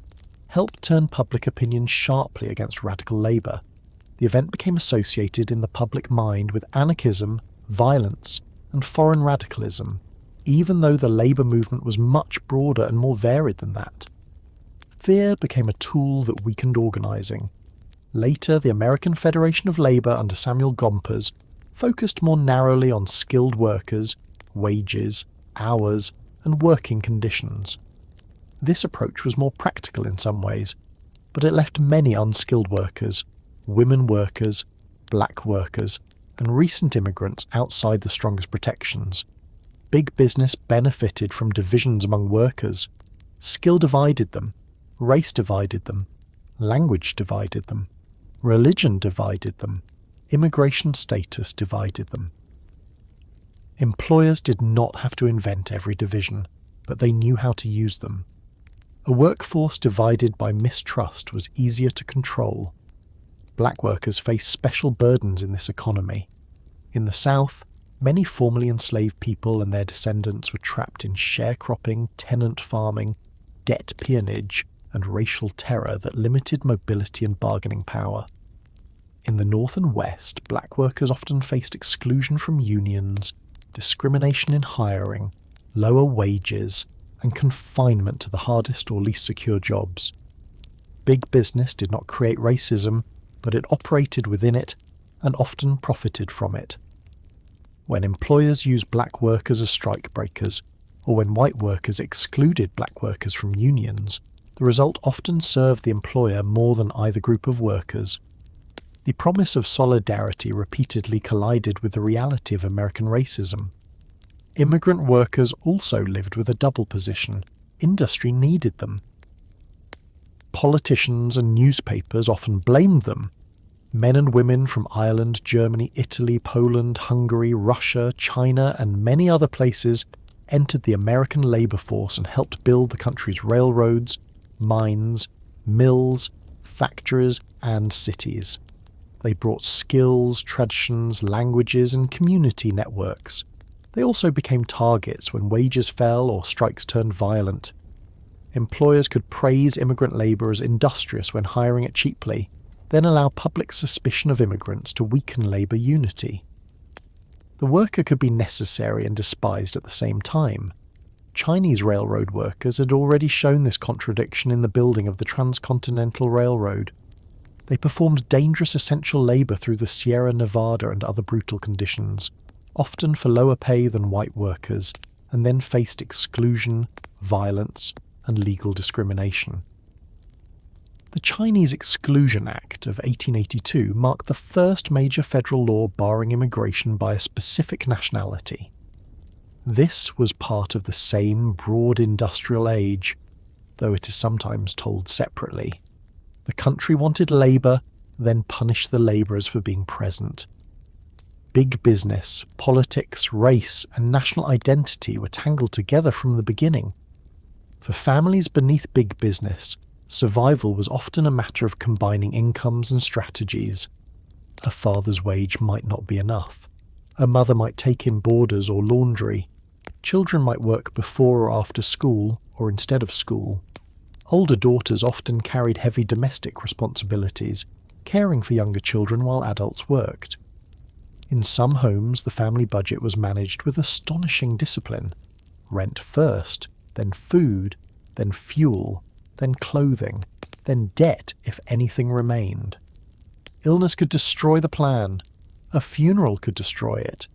helped turn public opinion sharply against radical labour. The event became associated in the public mind with anarchism, violence, and foreign radicalism, even though the labour movement was much broader and more varied than that. Fear became a tool that weakened organising. Later, the American Federation of Labour under Samuel Gompers focused more narrowly on skilled workers, wages, hours, and working conditions. This approach was more practical in some ways, but it left many unskilled workers, women workers, black workers, and recent immigrants outside the strongest protections. Big business benefited from divisions among workers. Skill divided them, race divided them, language divided them, religion divided them, immigration status divided them. Employers did not have to invent every division, but they knew how to use them. A workforce divided by mistrust was easier to control. Black workers faced special burdens in this economy. In the South, many formerly enslaved people and their descendants were trapped in sharecropping, tenant farming, debt peonage, and racial terror that limited mobility and bargaining power. In the North and West, black workers often faced exclusion from unions, discrimination in hiring, lower wages, and confinement to the hardest or least secure jobs. Big business did not create racism, but it operated within it and often profited from it. When employers used black workers as strike breakers, or when white workers excluded black workers from unions, the result often served the employer more than either group of workers. The promise of solidarity repeatedly collided with the reality of American racism. Immigrant workers also lived with a double position. Industry needed them. Politicians and newspapers often blamed them. Men and women from Ireland, Germany, Italy, Poland, Hungary, Russia, China, and many other places entered the American labour force and helped build the country's railroads, mines, mills, factories, and cities. They brought skills, traditions, languages, and community networks. They also became targets when wages fell or strikes turned violent. Employers could praise immigrant labour as industrious when hiring it cheaply, then allow public suspicion of immigrants to weaken labour unity. The worker could be necessary and despised at the same time. Chinese railroad workers had already shown this contradiction in the building of the Transcontinental Railroad. They performed dangerous essential labour through the Sierra Nevada and other brutal conditions, often for lower pay than white workers, and then faced exclusion, violence, and legal discrimination. The Chinese Exclusion Act of 1882 marked the first major federal law barring immigration by a specific nationality. This was part of the same broad industrial age, though it is sometimes told separately. The country wanted labour, then punished the labourers for being present. Big business, politics, race, and national identity were tangled together from the beginning. For families beneath big business, survival was often a matter of combining incomes and strategies. A father's wage might not be enough. A mother might take in boarders or laundry. Children might work before or after school, or instead of school. Older daughters often carried heavy domestic responsibilities, caring for younger children while adults worked. In some homes, the family budget was managed with astonishing discipline. Rent first, then food, then fuel, then clothing, then debt if anything remained. Illness could destroy the plan. A funeral could destroy it.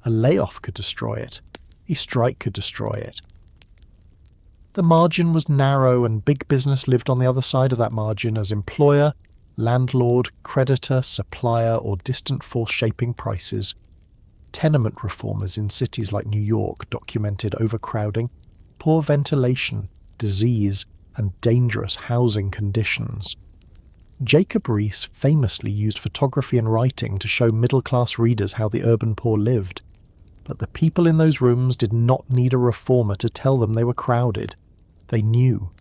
A layoff could destroy it. A strike could destroy it. The margin was narrow, and big business lived on the other side of that margin as employer, landlord, creditor, supplier, or distant force shaping prices. Tenement reformers in cities like New York documented overcrowding, poor ventilation, disease, and dangerous housing conditions. Jacob Riis famously used photography and writing to show middle-class readers how the urban poor lived. But the people in those rooms did not need a reformer to tell them they were crowded. They knew.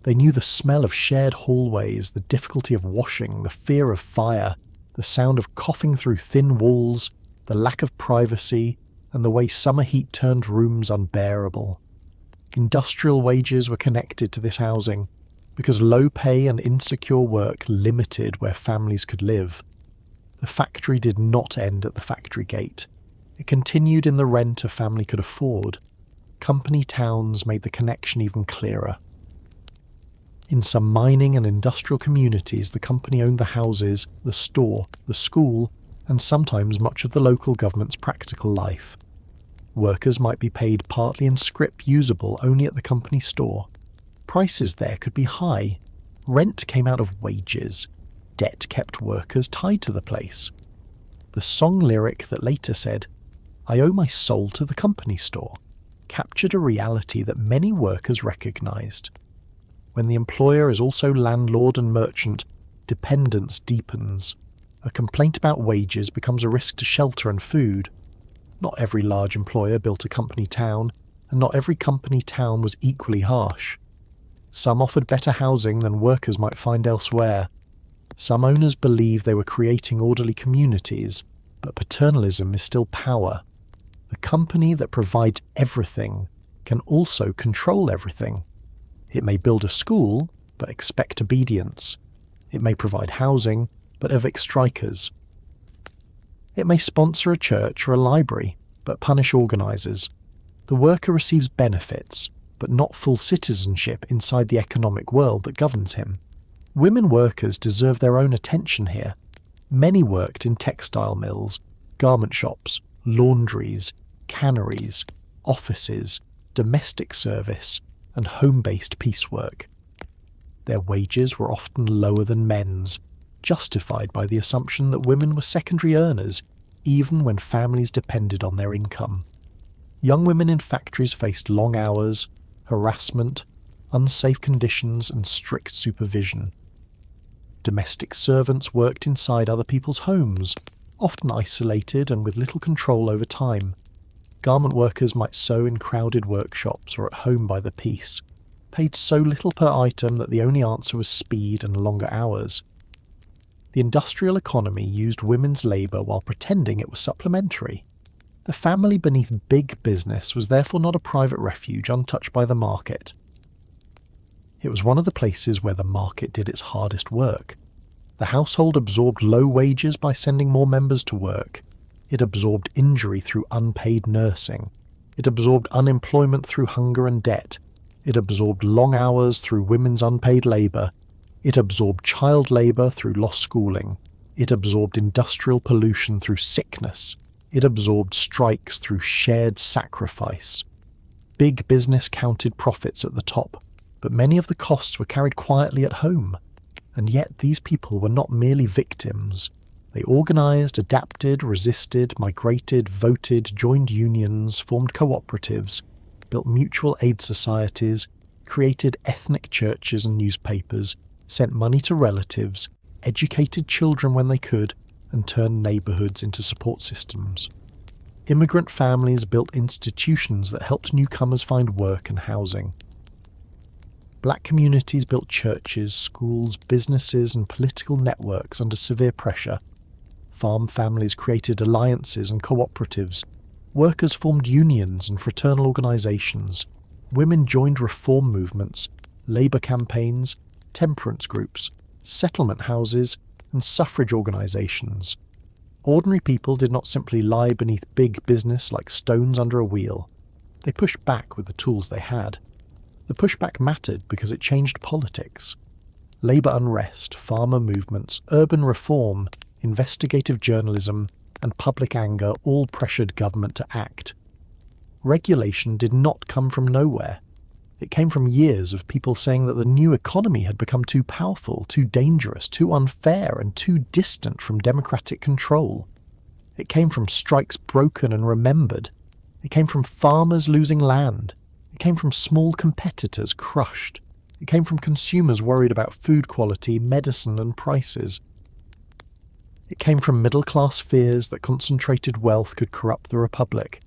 They knew the smell of shared hallways, the difficulty of washing, the fear of fire, the sound of coughing through thin walls, the lack of privacy, and the way summer heat turned rooms unbearable. Industrial wages were connected to this housing, because low pay and insecure work limited where families could live. The factory did not end at the factory gate. It continued in the rent a family could afford. Company towns made the connection even clearer. In some mining and industrial communities, the company owned the houses, the store, the school, and sometimes much of the local government's practical life. Workers might be paid partly in scrip usable only at the company store. Prices there could be high. Rent came out of wages. Debt kept workers tied to the place. The song lyric that later said, "I owe my soul to the company store," captured a reality that many workers recognized. When the employer is also landlord and merchant, dependence deepens. A complaint about wages becomes a risk to shelter and food. Not every large employer built a company town, and not every company town was equally harsh. Some offered better housing than workers might find elsewhere. Some owners believed they were creating orderly communities, but paternalism is still power. The company that provides everything can also control everything. It may build a school, but expect obedience. It may provide housing, but evict strikers. It may sponsor a church or a library, but punish organisers. The worker receives benefits, but not full citizenship inside the economic world that governs him. Women workers deserve their own attention here. Many worked in textile mills, garment shops, laundries, canneries, offices, domestic service, and home-based piecework. Their wages were often lower than men's, justified by the assumption that women were secondary earners, even when families depended on their income. Young women in factories faced long hours, harassment, unsafe conditions, and strict supervision. Domestic servants worked inside other people's homes, often isolated and with little control over time. Garment workers might sew in crowded workshops or at home by the piece, paid so little per item that the only answer was speed and longer hours. The industrial economy used women's labour while pretending it was supplementary. The family beneath big business was therefore not a private refuge untouched by the market. It was one of the places where the market did its hardest work. The household absorbed low wages by sending more members to work. It absorbed injury through unpaid nursing. It absorbed unemployment through hunger and debt. It absorbed long hours through women's unpaid labour. It absorbed child labour through lost schooling. It absorbed industrial pollution through sickness. It absorbed strikes through shared sacrifice. Big business counted profits at the top, but many of the costs were carried quietly at home. And yet these people were not merely victims. They organised, adapted, resisted, migrated, voted, joined unions, formed cooperatives, built mutual aid societies, created ethnic churches and newspapers, sent money to relatives, educated children when they could, and turned neighbourhoods into support systems. Immigrant families built institutions that helped newcomers find work and housing. Black communities built churches, schools, businesses, and political networks under severe pressure. Farm families created alliances and cooperatives. Workers formed unions and fraternal organisations. Women joined reform movements, labour campaigns, temperance groups, settlement houses, and suffrage organisations. Ordinary people did not simply lie beneath big business like stones under a wheel. They pushed back with the tools they had. The pushback mattered because it changed politics. Labour unrest, farmer movements, urban reform, investigative journalism, and public anger all pressured government to act. Regulation did not come from nowhere. It came from years of people saying that the new economy had become too powerful, too dangerous, too unfair, and too distant from democratic control. It came from strikes broken and remembered. It came from farmers losing land. It came from small competitors crushed. It came from consumers worried about food quality, medicine, and prices. It came from middle-class fears that concentrated wealth could corrupt the republic.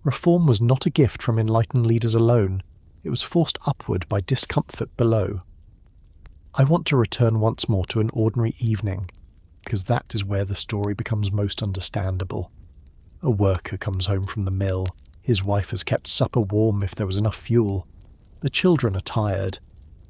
Reform was not a gift from enlightened leaders alone. It was forced upward by discomfort below. I want to return once more to an ordinary evening, because that is where the story becomes most understandable. A worker comes home from the mill. His wife has kept supper warm if there was enough fuel. The children are tired.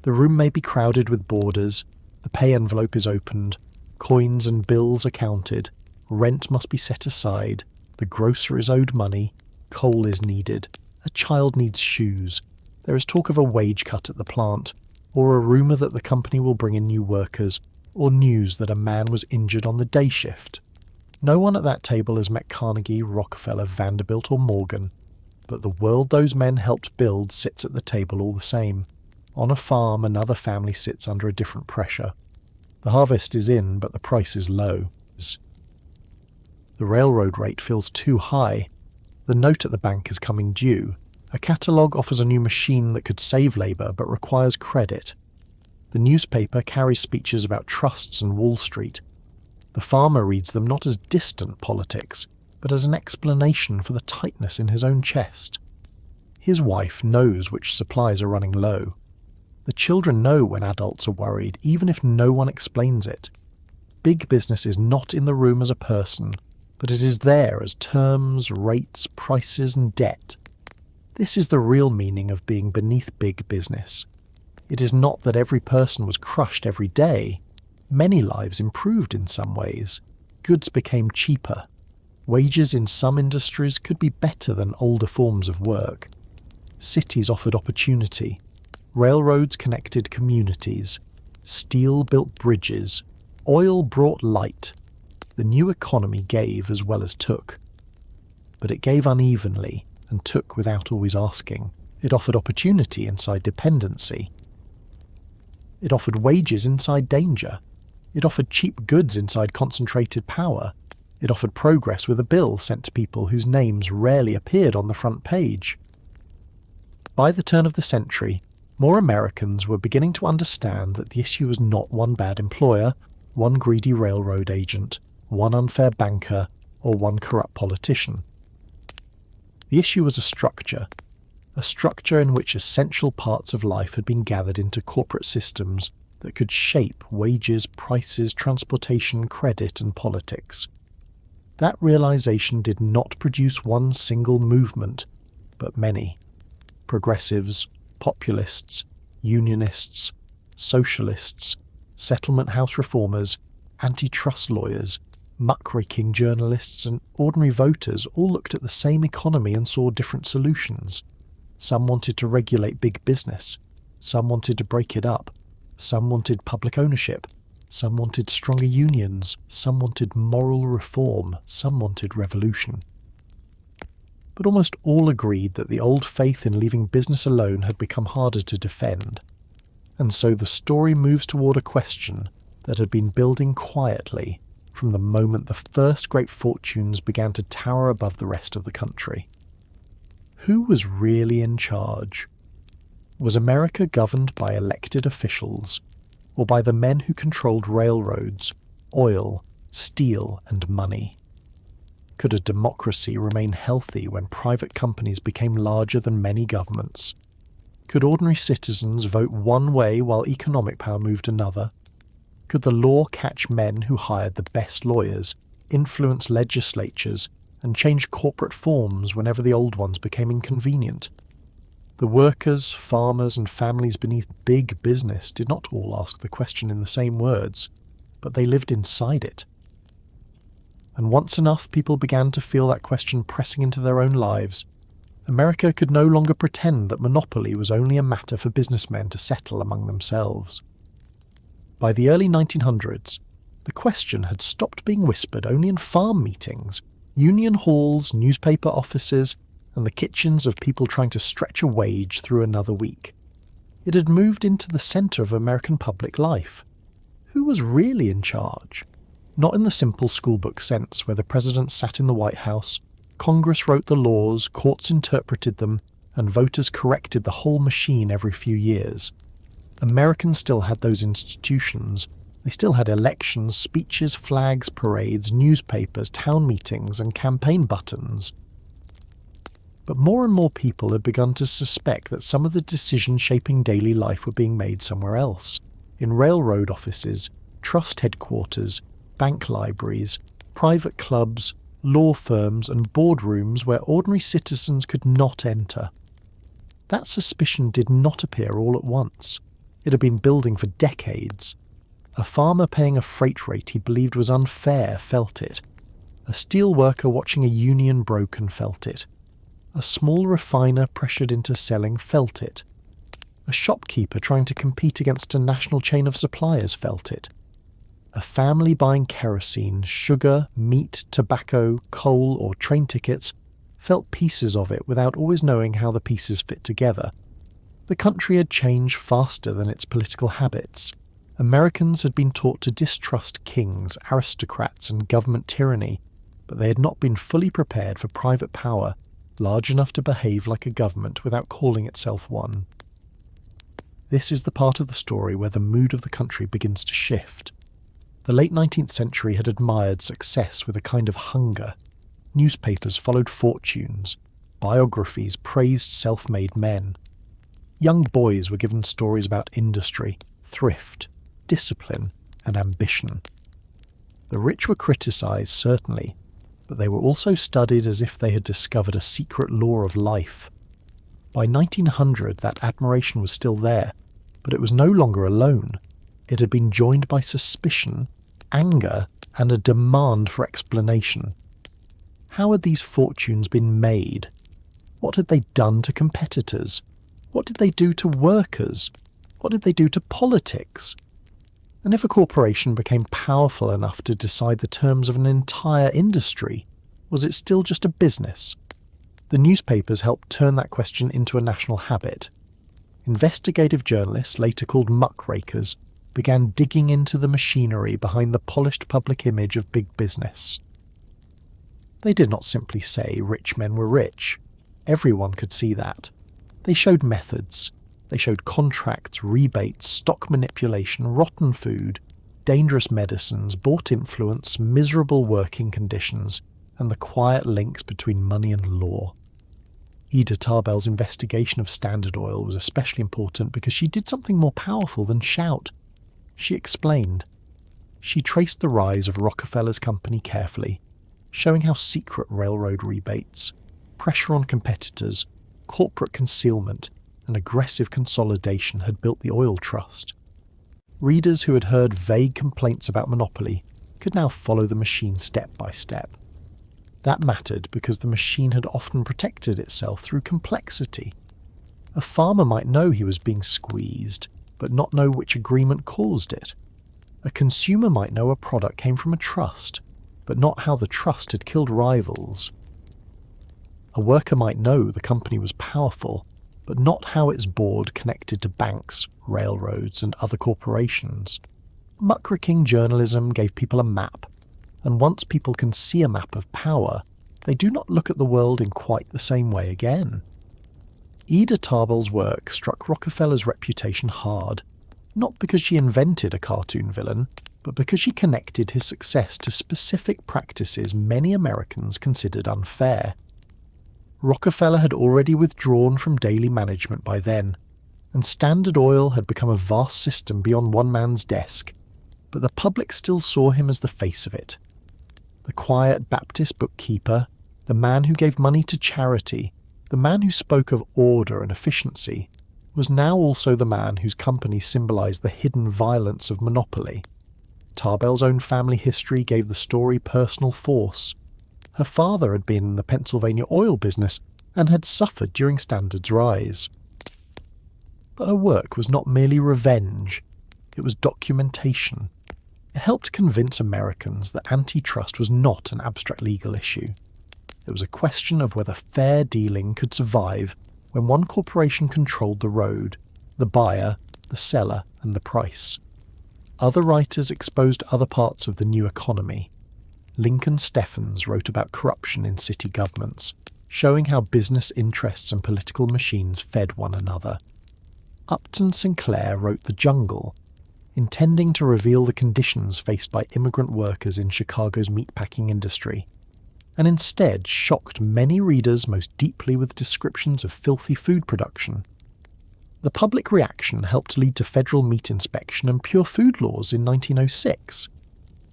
The room may be crowded with boarders. The pay envelope is opened. Coins and bills are counted. Rent must be set aside. The grocer is owed money. Coal is needed. A child needs shoes. There is talk of a wage cut at the plant, or a rumour that the company will bring in new workers, or news that a man was injured on the day shift. No one at that table has met Carnegie, Rockefeller, Vanderbilt, or Morgan, but the world those men helped build sits at the table all the same. On a farm, another family sits under a different pressure. The harvest is in, but the price is low. The railroad rate feels too high. The note at the bank is coming due. A catalogue offers a new machine that could save labour but requires credit. The newspaper carries speeches about trusts and Wall Street. The farmer reads them not as distant politics, but as an explanation for the tightness in his own chest. His wife knows which supplies are running low. The children know when adults are worried, even if no one explains it. Big business is not in the room as a person, but it is there as terms, rates, prices, and debt. This is the real meaning of being beneath big business. It is not that every person was crushed every day. Many lives improved in some ways. Goods became cheaper. Wages in some industries could be better than older forms of work. Cities offered opportunity. Railroads connected communities. Steel built bridges. Oil brought light. The new economy gave as well as took. But it gave unevenly and took without always asking. It offered opportunity inside dependency. It offered wages inside danger. It offered cheap goods inside concentrated power. It offered progress with a bill sent to people whose names rarely appeared on the front page. By the turn of the century, more Americans were beginning to understand that the issue was not one bad employer, one greedy railroad agent, one unfair banker, or one corrupt politician. The issue was a structure in which essential parts of life had been gathered into corporate systems that could shape wages, prices, transportation, credit, and politics. That realization did not produce one single movement, but many. Progressives, populists, unionists, socialists, settlement house reformers, antitrust lawyers, muckraking journalists, and ordinary voters all looked at the same economy and saw different solutions. Some wanted to regulate big business. Some wanted to break it up. Some wanted public ownership. Some wanted stronger unions. Some wanted moral reform. Some wanted revolution. But almost all agreed that the old faith in leaving business alone had become harder to defend. And so the story moves toward a question that had been building quietly from the moment the first great fortunes began to tower above the rest of the country. Who was really in charge? Was America governed by elected officials, or by the men who controlled railroads, oil, steel, and money? Could a democracy remain healthy when private companies became larger than many governments? Could ordinary citizens vote one way while economic power moved another? Could the law catch men who hired the best lawyers, influence legislatures, and change corporate forms whenever the old ones became inconvenient? The workers, farmers, and families beneath big business did not all ask the question in the same words, but they lived inside it. And once enough people began to feel that question pressing into their own lives, America could no longer pretend that monopoly was only a matter for businessmen to settle among themselves. By the early 1900s, the question had stopped being whispered only in farm meetings, union halls, newspaper offices, and the kitchens of people trying to stretch a wage through another week. It had moved into the centre of American public life. Who was really in charge? Not in the simple schoolbook sense where the president sat in the White House, Congress wrote the laws, courts interpreted them, and voters corrected the whole machine every few years. Americans still had those institutions. They still had elections, speeches, flags, parades, newspapers, town meetings, and campaign buttons. But more and more people had begun to suspect that some of the decisions shaping daily life were being made somewhere else, in railroad offices, trust headquarters, bank libraries, private clubs, law firms, and boardrooms where ordinary citizens could not enter. That suspicion did not appear all at once. It had been building for decades. A farmer paying a freight rate he believed was unfair felt it. A steel worker watching a union broken felt it. A small refiner pressured into selling felt it. A shopkeeper trying to compete against a national chain of suppliers felt it. A family buying kerosene, sugar, meat, tobacco, coal, or train tickets felt pieces of it without always knowing how the pieces fit together. The country had changed faster than its political habits. Americans had been taught to distrust kings, aristocrats, and government tyranny, but they had not been fully prepared for private power large enough to behave like a government without calling itself one. This is the part of the story where the mood of the country begins to shift. The late 19th century had admired success with a kind of hunger. Newspapers followed fortunes. Biographies praised self-made men. Young boys were given stories about industry, thrift, discipline, and ambition. The rich were criticised, certainly, but they were also studied as if they had discovered a secret law of life. By 1900, that admiration was still there, but it was no longer alone. It had been joined by suspicion, anger, and a demand for explanation. How had these fortunes been made? What had they done to competitors? What did they do to workers? What did they do to politics? And if a corporation became powerful enough to decide the terms of an entire industry, was it still just a business? The newspapers helped turn that question into a national habit. Investigative journalists, later called muckrakers, began digging into the machinery behind the polished public image of big business. They did not simply say rich men were rich. Everyone could see that. They showed methods. They showed contracts, rebates, stock manipulation, rotten food, dangerous medicines, bought influence, miserable working conditions, and the quiet links between money and law. Ida Tarbell's investigation of Standard Oil was especially important because she did something more powerful than shout. She explained. She traced the rise of Rockefeller's company carefully, showing how secret railroad rebates, pressure on competitors, corporate concealment, and aggressive consolidation had built the oil trust. Readers who had heard vague complaints about monopoly could now follow the machine step by step. That mattered because the machine had often protected itself through complexity. A farmer might know he was being squeezed, but not know which agreement caused it. A consumer might know a product came from a trust, but not how the trust had killed rivals. A worker might know the company was powerful, but not how its board connected to banks, railroads, and other corporations. Muckraking journalism gave people a map, and once people can see a map of power, they do not look at the world in quite the same way again. Ida Tarbell's work struck Rockefeller's reputation hard, not because she invented a cartoon villain, but because she connected his success to specific practices many Americans considered unfair. Rockefeller had already withdrawn from daily management by then, and Standard Oil had become a vast system beyond one man's desk, but the public still saw him as the face of it. The quiet Baptist bookkeeper, the man who gave money to charity, the man who spoke of order and efficiency, was now also the man whose company symbolized the hidden violence of monopoly. Tarbell's own family history gave the story personal force. Her father had been in the Pennsylvania oil business and had suffered during Standard's rise. But her work was not merely revenge, it was documentation. It helped convince Americans that antitrust was not an abstract legal issue. It was a question of whether fair dealing could survive when one corporation controlled the road, the buyer, the seller, and the price. Other writers exposed other parts of the new economy. Lincoln Steffens wrote about corruption in city governments, showing how business interests and political machines fed one another. Upton Sinclair wrote The Jungle, intending to reveal the conditions faced by immigrant workers in Chicago's meatpacking industry, and instead shocked many readers most deeply with descriptions of filthy food production. The public reaction helped lead to federal meat inspection and pure food laws in 1906.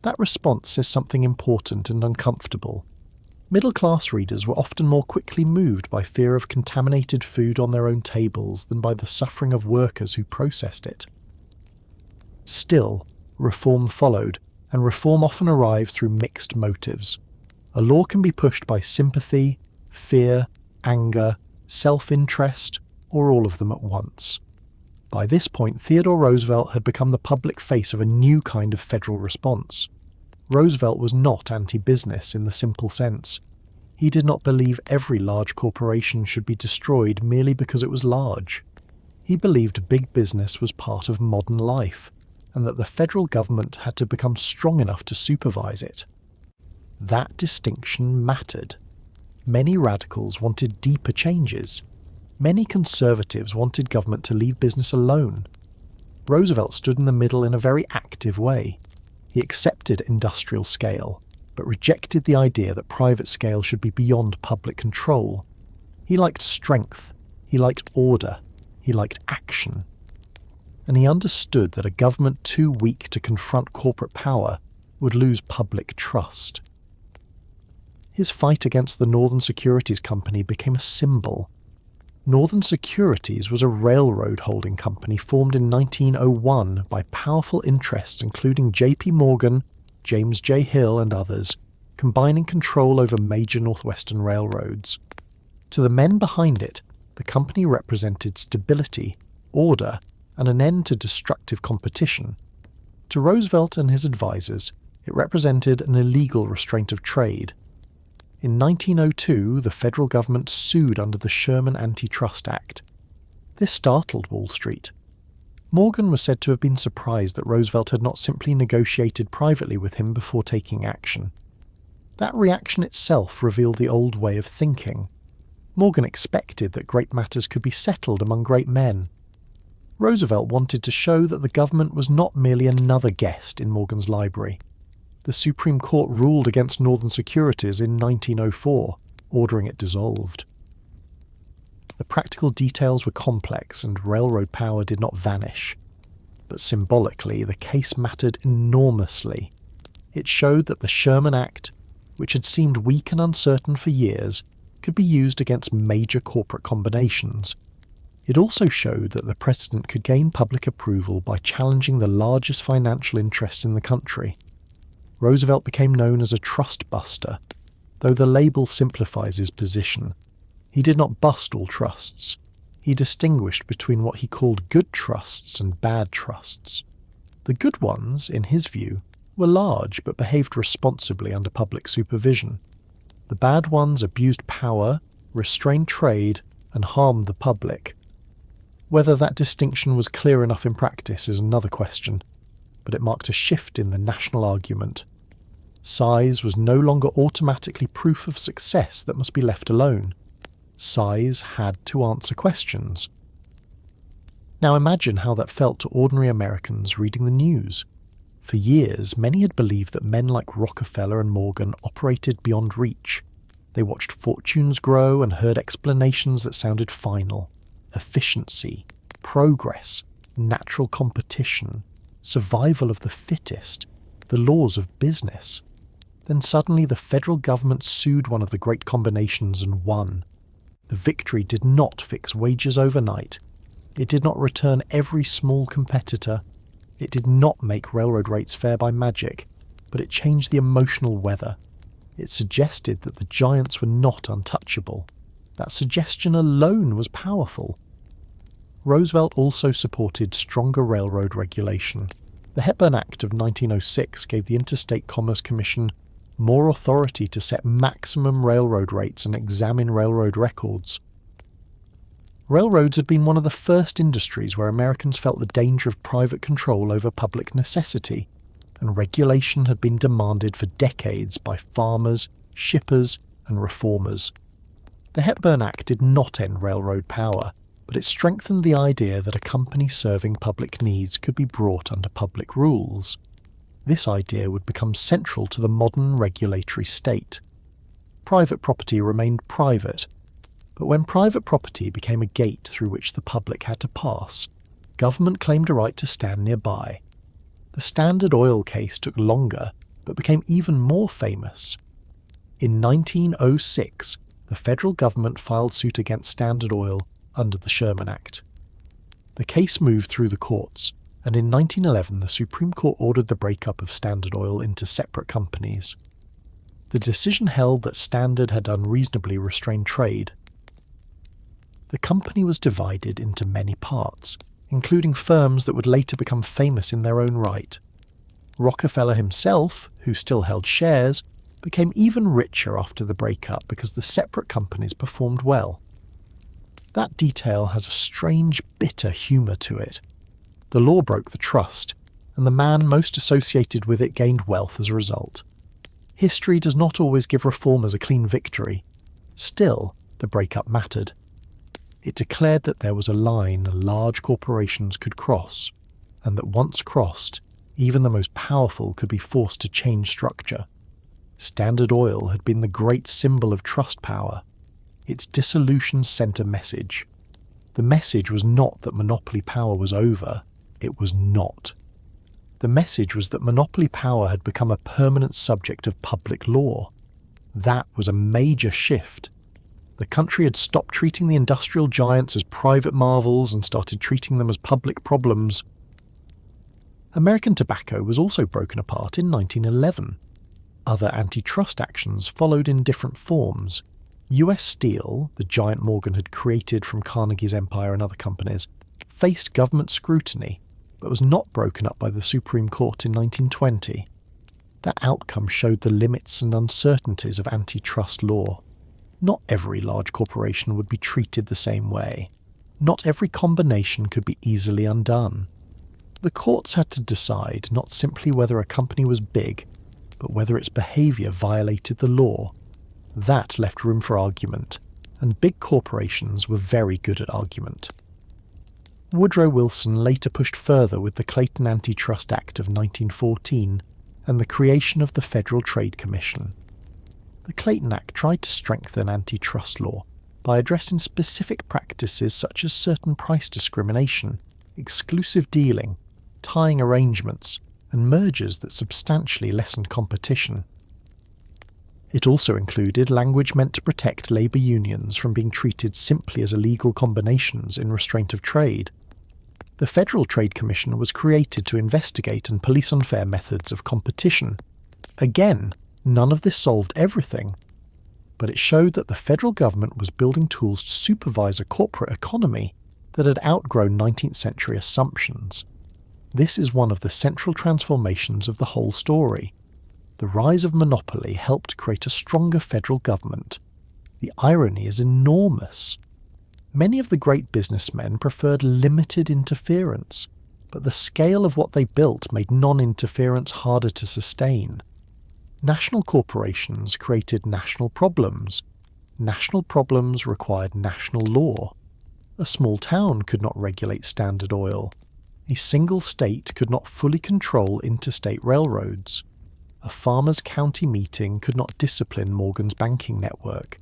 That response says something important and uncomfortable. Middle-class readers were often more quickly moved by fear of contaminated food on their own tables than by the suffering of workers who processed it. Still, reform followed, and reform often arrived through mixed motives. A law can be pushed by sympathy, fear, anger, self-interest, or all of them at once. By this point, Theodore Roosevelt had become the public face of a new kind of federal response. Roosevelt was not anti-business in the simple sense. He did not believe every large corporation should be destroyed merely because it was large. He believed big business was part of modern life, and that the federal government had to become strong enough to supervise it. That distinction mattered. Many radicals wanted deeper changes. Many conservatives wanted government to leave business alone. Roosevelt stood in the middle in a very active way. He accepted industrial scale, but rejected the idea that private scale should be beyond public control. He liked strength, he liked order, he liked action. And he understood that a government too weak to confront corporate power would lose public trust. His fight against the Northern Securities Company became a symbol. Northern Securities was a railroad holding company formed in 1901 by powerful interests including J.P. Morgan, James J. Hill and others, combining control over major northwestern railroads. To the men behind it, the company represented stability, order, and an end to destructive competition. To Roosevelt and his advisors, it represented an illegal restraint of trade. In 1902, the federal government sued under the Sherman Antitrust Act. This startled Wall Street. Morgan was said to have been surprised that Roosevelt had not simply negotiated privately with him before taking action. That reaction itself revealed the old way of thinking. Morgan expected that great matters could be settled among great men. Roosevelt wanted to show that the government was not merely another guest in Morgan's library. The Supreme Court ruled against Northern Securities in 1904, ordering it dissolved. The practical details were complex and railroad power did not vanish. But symbolically, the case mattered enormously. It showed that the Sherman Act, which had seemed weak and uncertain for years, could be used against major corporate combinations. It also showed that the president could gain public approval by challenging the largest financial interests in the country. Roosevelt became known as a trust buster, though the label simplifies his position. He did not bust all trusts. He distinguished between what he called good trusts and bad trusts. The good ones, in his view, were large but behaved responsibly under public supervision. The bad ones abused power, restrained trade, and harmed the public. Whether that distinction was clear enough in practice is another question, but it marked a shift in the national argument. Size was no longer automatically proof of success that must be left alone. Size had to answer questions. Now imagine how that felt to ordinary Americans reading the news. For years, many had believed that men like Rockefeller and Morgan operated beyond reach. They watched fortunes grow and heard explanations that sounded final. Efficiency, progress, natural competition, survival of the fittest, the laws of business. Then suddenly the federal government sued one of the great combinations and won. The victory did not fix wages overnight. It did not return every small competitor. It did not make railroad rates fair by magic, but it changed the emotional weather. It suggested that the giants were not untouchable. That suggestion alone was powerful. Roosevelt also supported stronger railroad regulation. The Hepburn Act of 1906 gave the Interstate Commerce Commission more authority to set maximum railroad rates and examine railroad records. Railroads had been one of the first industries where Americans felt the danger of private control over public necessity, and regulation had been demanded for decades by farmers, shippers, and reformers. The Hepburn Act did not end railroad power, but it strengthened the idea that a company serving public needs could be brought under public rules. This idea would become central to the modern regulatory state. Private property remained private, but when private property became a gate through which the public had to pass, government claimed a right to stand nearby. The Standard Oil case took longer, but became even more famous. In 1906, the federal government filed suit against Standard Oil under the Sherman Act. The case moved through the courts, and in 1911 the Supreme Court ordered the breakup of Standard Oil into separate companies. The decision held that Standard had unreasonably restrained trade. The company was divided into many parts, including firms that would later become famous in their own right. Rockefeller himself, who still held shares, became even richer after the breakup because the separate companies performed well. That detail has a strange, bitter humour to it. The law broke the trust, and the man most associated with it gained wealth as a result. History does not always give reformers a clean victory. Still, the breakup mattered. It declared that there was a line large corporations could cross, and that once crossed, even the most powerful could be forced to change structure. Standard Oil had been the great symbol of trust power. Its dissolution sent a message. The message was not that monopoly power was over. It was not. The message was that monopoly power had become a permanent subject of public law. That was a major shift. The country had stopped treating the industrial giants as private marvels and started treating them as public problems. American tobacco was also broken apart in 1911. Other antitrust actions followed in different forms. US Steel, the giant Morgan had created from Carnegie's empire and other companies, faced government scrutiny, but was not broken up by the Supreme Court in 1920. That outcome showed the limits and uncertainties of antitrust law. Not every large corporation would be treated the same way. Not every combination could be easily undone. The courts had to decide not simply whether a company was big, but whether its behaviour violated the law. That left room for argument, and big corporations were very good at argument. Woodrow Wilson later pushed further with the Clayton Antitrust Act of 1914 and the creation of the Federal Trade Commission. The Clayton Act tried to strengthen antitrust law by addressing specific practices such as certain price discrimination, exclusive dealing, tying arrangements, and mergers that substantially lessened competition. It also included language meant to protect labour unions from being treated simply as illegal combinations in restraint of trade. The Federal Trade Commission was created to investigate and police unfair methods of competition. Again, none of this solved everything, but it showed that the federal government was building tools to supervise a corporate economy that had outgrown 19th century assumptions. This is one of the central transformations of the whole story. The rise of monopoly helped create a stronger federal government. The irony is enormous. Many of the great businessmen preferred limited interference, but the scale of what they built made non-interference harder to sustain. National corporations created national problems. National problems required national law. A small town could not regulate Standard Oil. A single state could not fully control interstate railroads. A farmers' county meeting could not discipline Morgan's banking network.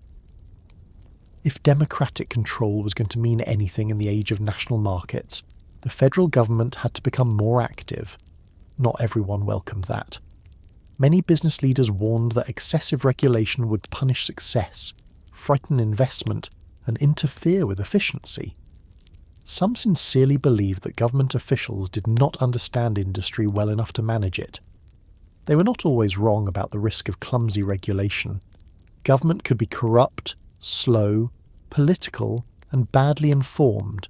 If democratic control was going to mean anything in the age of national markets, the federal government had to become more active. Not everyone welcomed that. Many business leaders warned that excessive regulation would punish success, frighten investment, and interfere with efficiency. Some sincerely believed that government officials did not understand industry well enough to manage it. They were not always wrong about the risk of clumsy regulation. Government could be corrupt, slow, political, and badly informed.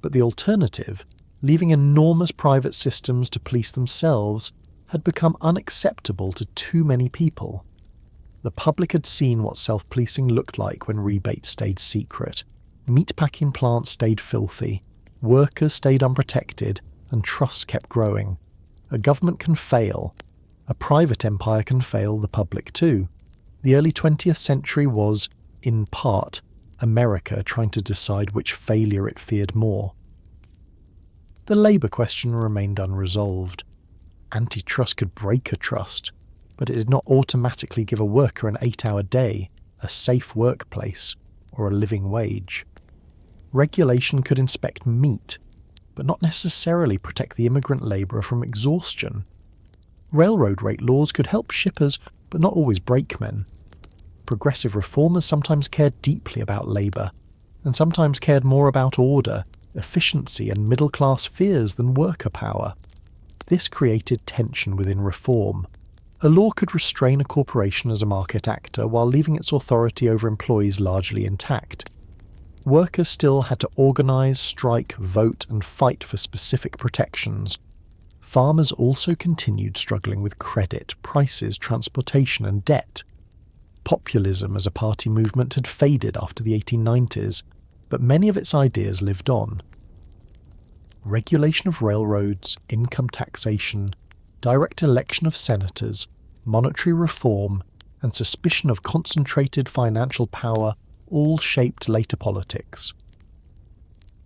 But the alternative, leaving enormous private systems to police themselves, had become unacceptable to too many people. The public had seen what self-policing looked like when rebates stayed secret. Meatpacking plants stayed filthy, workers stayed unprotected, and trusts kept growing. A government can fail. A private empire can fail the public too. The early 20th century was, in part, America trying to decide which failure it feared more. The labour question remained unresolved. Antitrust could break a trust, but it did not automatically give a worker an 8-hour day, a safe workplace, or a living wage. Regulation could inspect meat, but not necessarily protect the immigrant labourer from exhaustion. Railroad rate laws could help shippers, but not always brakemen. Progressive reformers sometimes cared deeply about labour, and sometimes cared more about order, efficiency, and middle-class fears than worker power. This created tension within reform. A law could restrain a corporation as a market actor while leaving its authority over employees largely intact. Workers still had to organise, strike, vote, and fight for specific protections. Farmers also continued struggling with credit, prices, transportation, and debt. Populism as a party movement had faded after the 1890s, but many of its ideas lived on. Regulation of railroads, income taxation, direct election of senators, monetary reform, and suspicion of concentrated financial power all shaped later politics.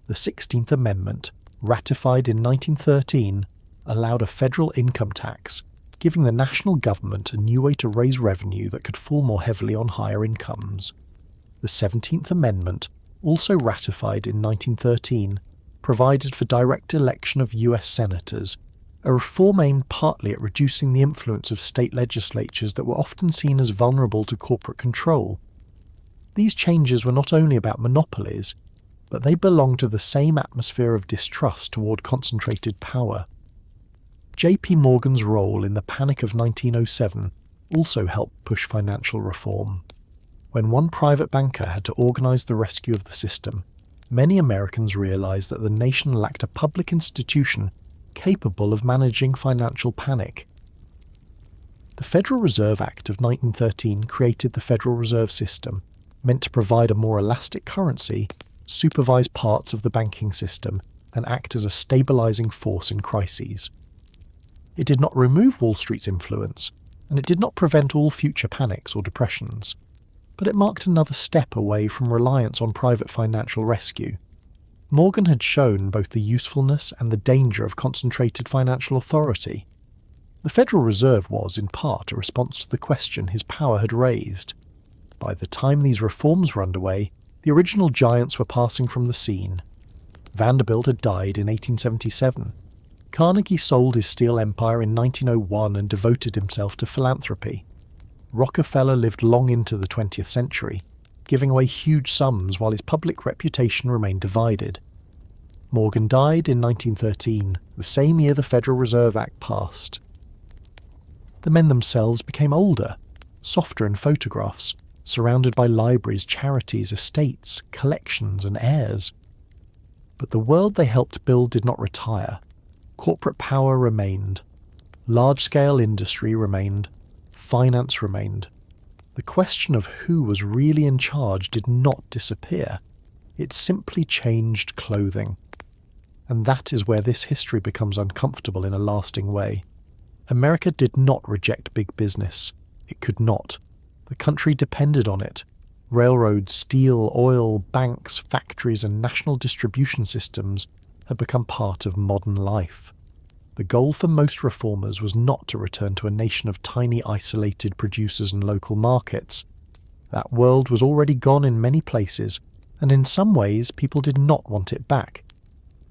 The 16th Amendment, ratified in 1913, allowed a federal income tax, giving the national government a new way to raise revenue that could fall more heavily on higher incomes. The 17th Amendment, also ratified in 1913, provided for direct election of US senators, a reform aimed partly at reducing the influence of state legislatures that were often seen as vulnerable to corporate control. These changes were not only about monopolies, but they belonged to the same atmosphere of distrust toward concentrated power. J.P. Morgan's role in the Panic of 1907 also helped push financial reform. When one private banker had to organize the rescue of the system, many Americans realized that the nation lacked a public institution capable of managing financial panic. The Federal Reserve Act of 1913 created the Federal Reserve System, meant to provide a more elastic currency, supervise parts of the banking system, and act as a stabilizing force in crises. It did not remove Wall Street's influence, and it did not prevent all future panics or depressions, but it marked another step away from reliance on private financial rescue. Morgan had shown both the usefulness and the danger of concentrated financial authority. The Federal Reserve was, in part, a response to the question his power had raised. By the time these reforms were underway, the original giants were passing from the scene. Vanderbilt had died in 1877. Carnegie sold his steel empire in 1901 and devoted himself to philanthropy. Rockefeller lived long into the 20th century, giving away huge sums while his public reputation remained divided. Morgan died in 1913, the same year the Federal Reserve Act passed. The men themselves became older, softer in photographs, surrounded by libraries, charities, estates, collections, and heirs. But the world they helped build did not retire. Corporate power remained. Large-scale industry remained. Finance remained. The question of who was really in charge did not disappear. It simply changed clothing. And that is where this history becomes uncomfortable in a lasting way. America did not reject big business. It could not. The country depended on it. Railroads, steel, oil, banks, factories, and national distribution systems had become part of modern life. The goal for most reformers was not to return to a nation of tiny isolated producers and local markets. That world was already gone in many places, and in some ways people did not want it back.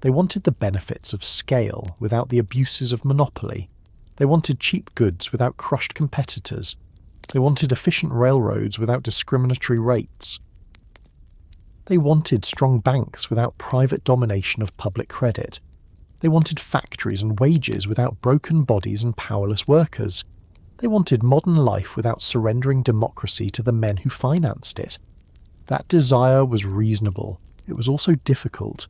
They wanted the benefits of scale without the abuses of monopoly. They wanted cheap goods without crushed competitors. They wanted efficient railroads without discriminatory rates. They wanted strong banks without private domination of public credit. They wanted factories and wages without broken bodies and powerless workers. They wanted modern life without surrendering democracy to the men who financed it. That desire was reasonable. It was also difficult.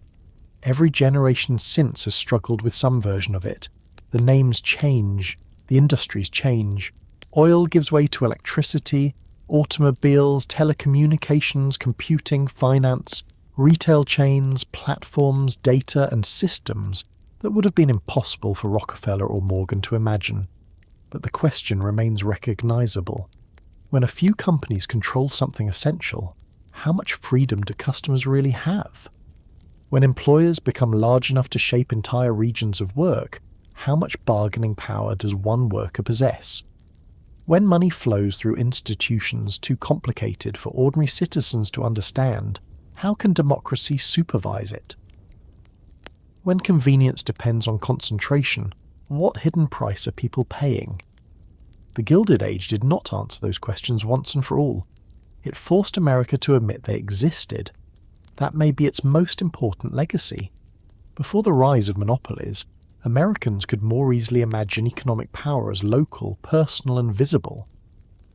Every generation since has struggled with some version of it. The names change. The industries change. Oil gives way to electricity, automobiles, telecommunications, computing, finance, retail chains, platforms, data, and systems that would have been impossible for Rockefeller or Morgan to imagine. But the question remains recognizable. When a few companies control something essential, how much freedom do customers really have? When employers become large enough to shape entire regions of work, how much bargaining power does one worker possess? When money flows through institutions too complicated for ordinary citizens to understand, how can democracy supervise it? When convenience depends on concentration, what hidden price are people paying? The Gilded Age did not answer those questions once and for all. It forced America to admit they existed. That may be its most important legacy. Before the rise of monopolies, Americans could more easily imagine economic power as local, personal, and visible.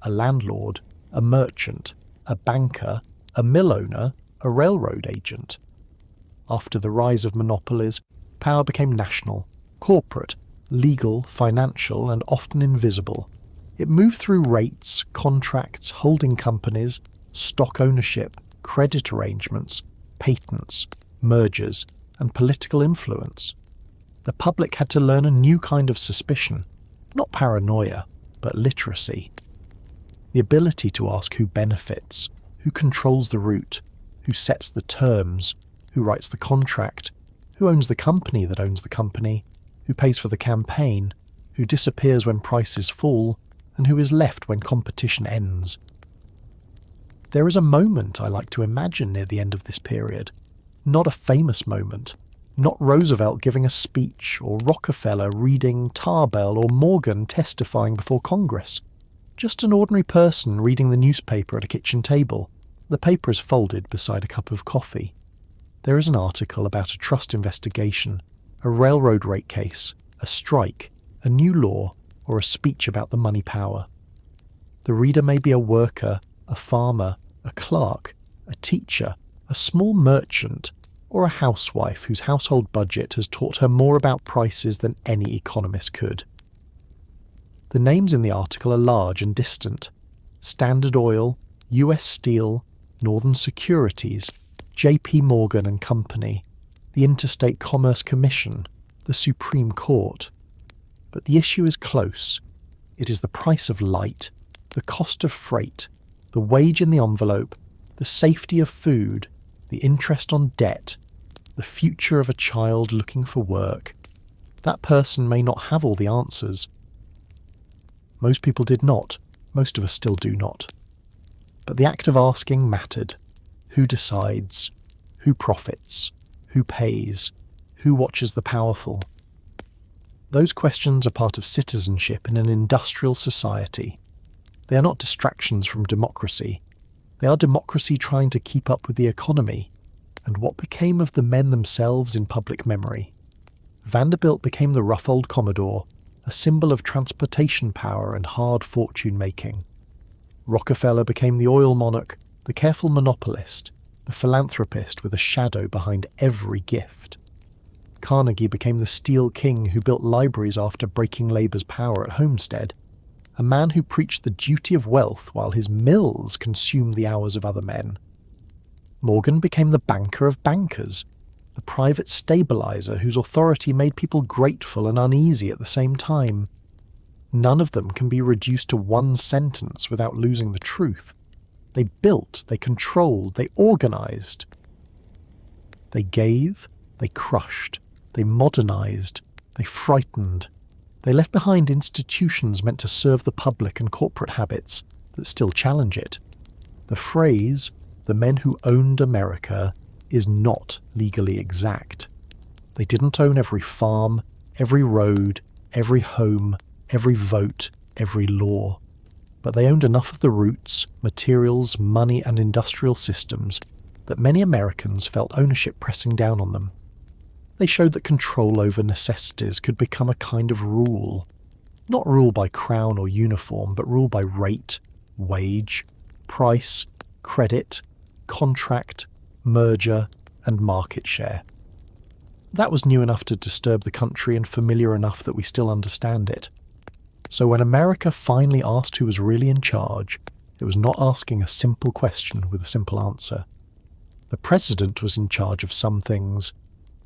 A landlord, a merchant, a banker, a mill owner, a railroad agent. After the rise of monopolies, power became national, corporate, legal, financial, and often invisible. It moved through rates, contracts, holding companies, stock ownership, credit arrangements, patents, mergers, and political influence. The public had to learn a new kind of suspicion, not paranoia, but literacy. The ability to ask who benefits, who controls the route, who sets the terms, who writes the contract, who owns the company that owns the company, who pays for the campaign, who disappears when prices fall, and who is left when competition ends. There is a moment I like to imagine near the end of this period. Not a famous moment. Not Roosevelt giving a speech, or Rockefeller reading Tarbell, or Morgan testifying before Congress. Just an ordinary person reading the newspaper at a kitchen table. The paper is folded beside a cup of coffee. There is an article about a trust investigation, a railroad rate case, a strike, a new law, or a speech about the money power. The reader may be a worker, a farmer, a clerk, a teacher, a small merchant, or a housewife whose household budget has taught her more about prices than any economist could. The names in the article are large and distant. Standard Oil, US Steel, Northern Securities, JP Morgan and Company, the Interstate Commerce Commission, the Supreme Court. But the issue is close. It is the price of light, the cost of freight, the wage in the envelope, the safety of food, the interest on debt, the future of a child looking for work. That person may not have all the answers. Most people did not. Most of us still do not. But the act of asking mattered. Who decides? Who profits? Who pays? Who watches the powerful? Those questions are part of citizenship in an industrial society. They are not distractions from democracy. They are democracy trying to keep up with the economy. And what became of the men themselves in public memory? Vanderbilt became the rough old Commodore, a symbol of transportation power and hard fortune-making. Rockefeller became the oil monarch, the careful monopolist, the philanthropist with a shadow behind every gift. Carnegie became the steel king who built libraries after breaking labour's power at Homestead, a man who preached the duty of wealth while his mills consumed the hours of other men. Morgan became the banker of bankers, the private stabiliser whose authority made people grateful and uneasy at the same time. None of them can be reduced to one sentence without losing the truth. They built, they controlled, they organised. They gave, they crushed, they modernised, they frightened. They left behind institutions meant to serve the public and corporate habits that still challenge it. The phrase, "the men who owned America," is not legally exact. They didn't own every farm, every road, every home, every vote, every law. But they owned enough of the roots, materials, money and industrial systems that many Americans felt ownership pressing down on them. They showed that control over necessities could become a kind of rule. Not rule by crown or uniform, but rule by rate, wage, price, credit, contract, merger, and market share. That was new enough to disturb the country and familiar enough that we still understand it. So when America finally asked who was really in charge, it was not asking a simple question with a simple answer. The president was in charge of some things,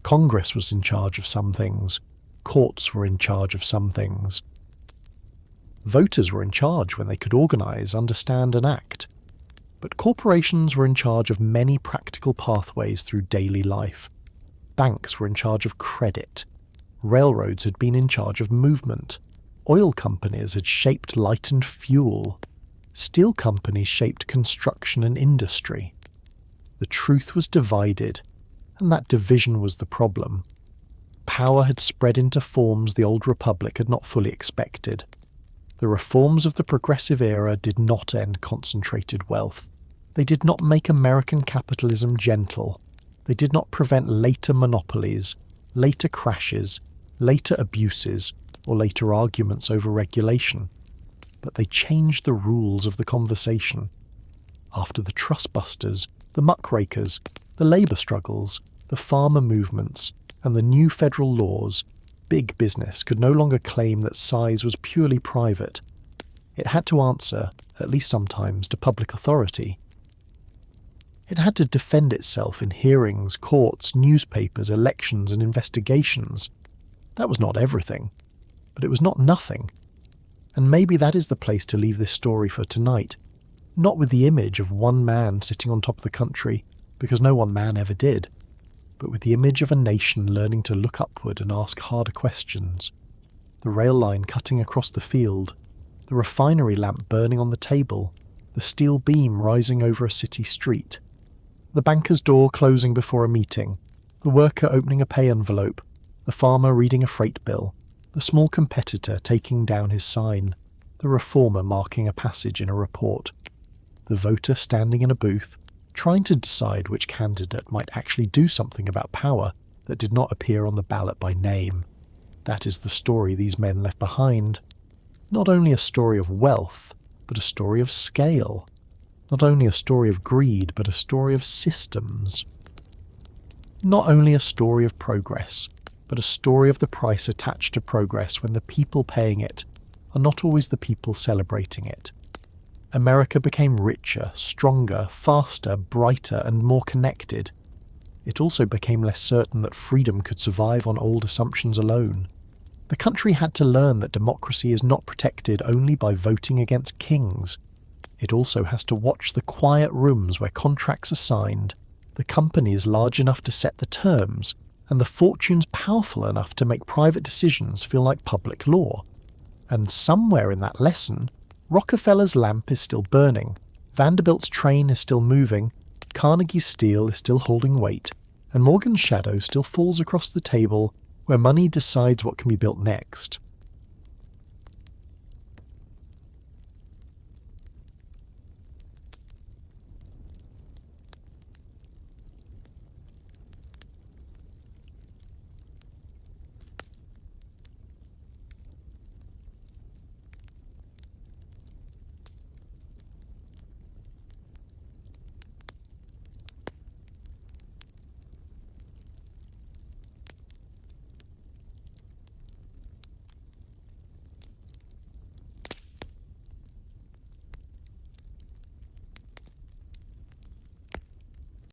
Congress was in charge of some things, courts were in charge of some things. Voters were in charge when they could organise, understand and act. But corporations were in charge of many practical pathways through daily life. Banks were in charge of credit. Railroads had been in charge of movement. Oil companies had shaped light and fuel. Steel companies shaped construction and industry. The truth was divided, and that division was the problem. Power had spread into forms the old republic had not fully expected. The reforms of the progressive era did not end concentrated wealth. They did not make American capitalism gentle. They did not prevent later monopolies, later crashes, later abuses, or later arguments over regulation. But they changed the rules of the conversation. After the trustbusters, the muckrakers, the labour struggles, the farmer movements, and the new federal laws, big business could no longer claim that size was purely private. It had to answer, at least sometimes, to public authority. It had to defend itself in hearings, courts, newspapers, elections and investigations. That was not everything, but it was not nothing. And maybe that is the place to leave this story for tonight, not with the image of one man sitting on top of the country, because no one man ever did, but with the image of a nation learning to look upward and ask harder questions. The rail line cutting across the field, the refinery lamp burning on the table, the steel beam rising over a city street, the banker's door closing before a meeting, the worker opening a pay envelope, the farmer reading a freight bill, the small competitor taking down his sign, the reformer marking a passage in a report, the voter standing in a booth, trying to decide which candidate might actually do something about power that did not appear on the ballot by name. That is the story these men left behind. Not only a story of wealth, but a story of scale. Not only a story of greed, but a story of systems. Not only a story of progress, but a story of the price attached to progress when the people paying it are not always the people celebrating it. America became richer, stronger, faster, brighter, and more connected. It also became less certain that freedom could survive on old assumptions alone. The country had to learn that democracy is not protected only by voting against kings. It also has to watch the quiet rooms where contracts are signed, the companies large enough to set the terms, and the fortunes powerful enough to make private decisions feel like public law. And somewhere in that lesson, Rockefeller's lamp is still burning, Vanderbilt's train is still moving, Carnegie's steel is still holding weight, and Morgan's shadow still falls across the table where money decides what can be built next.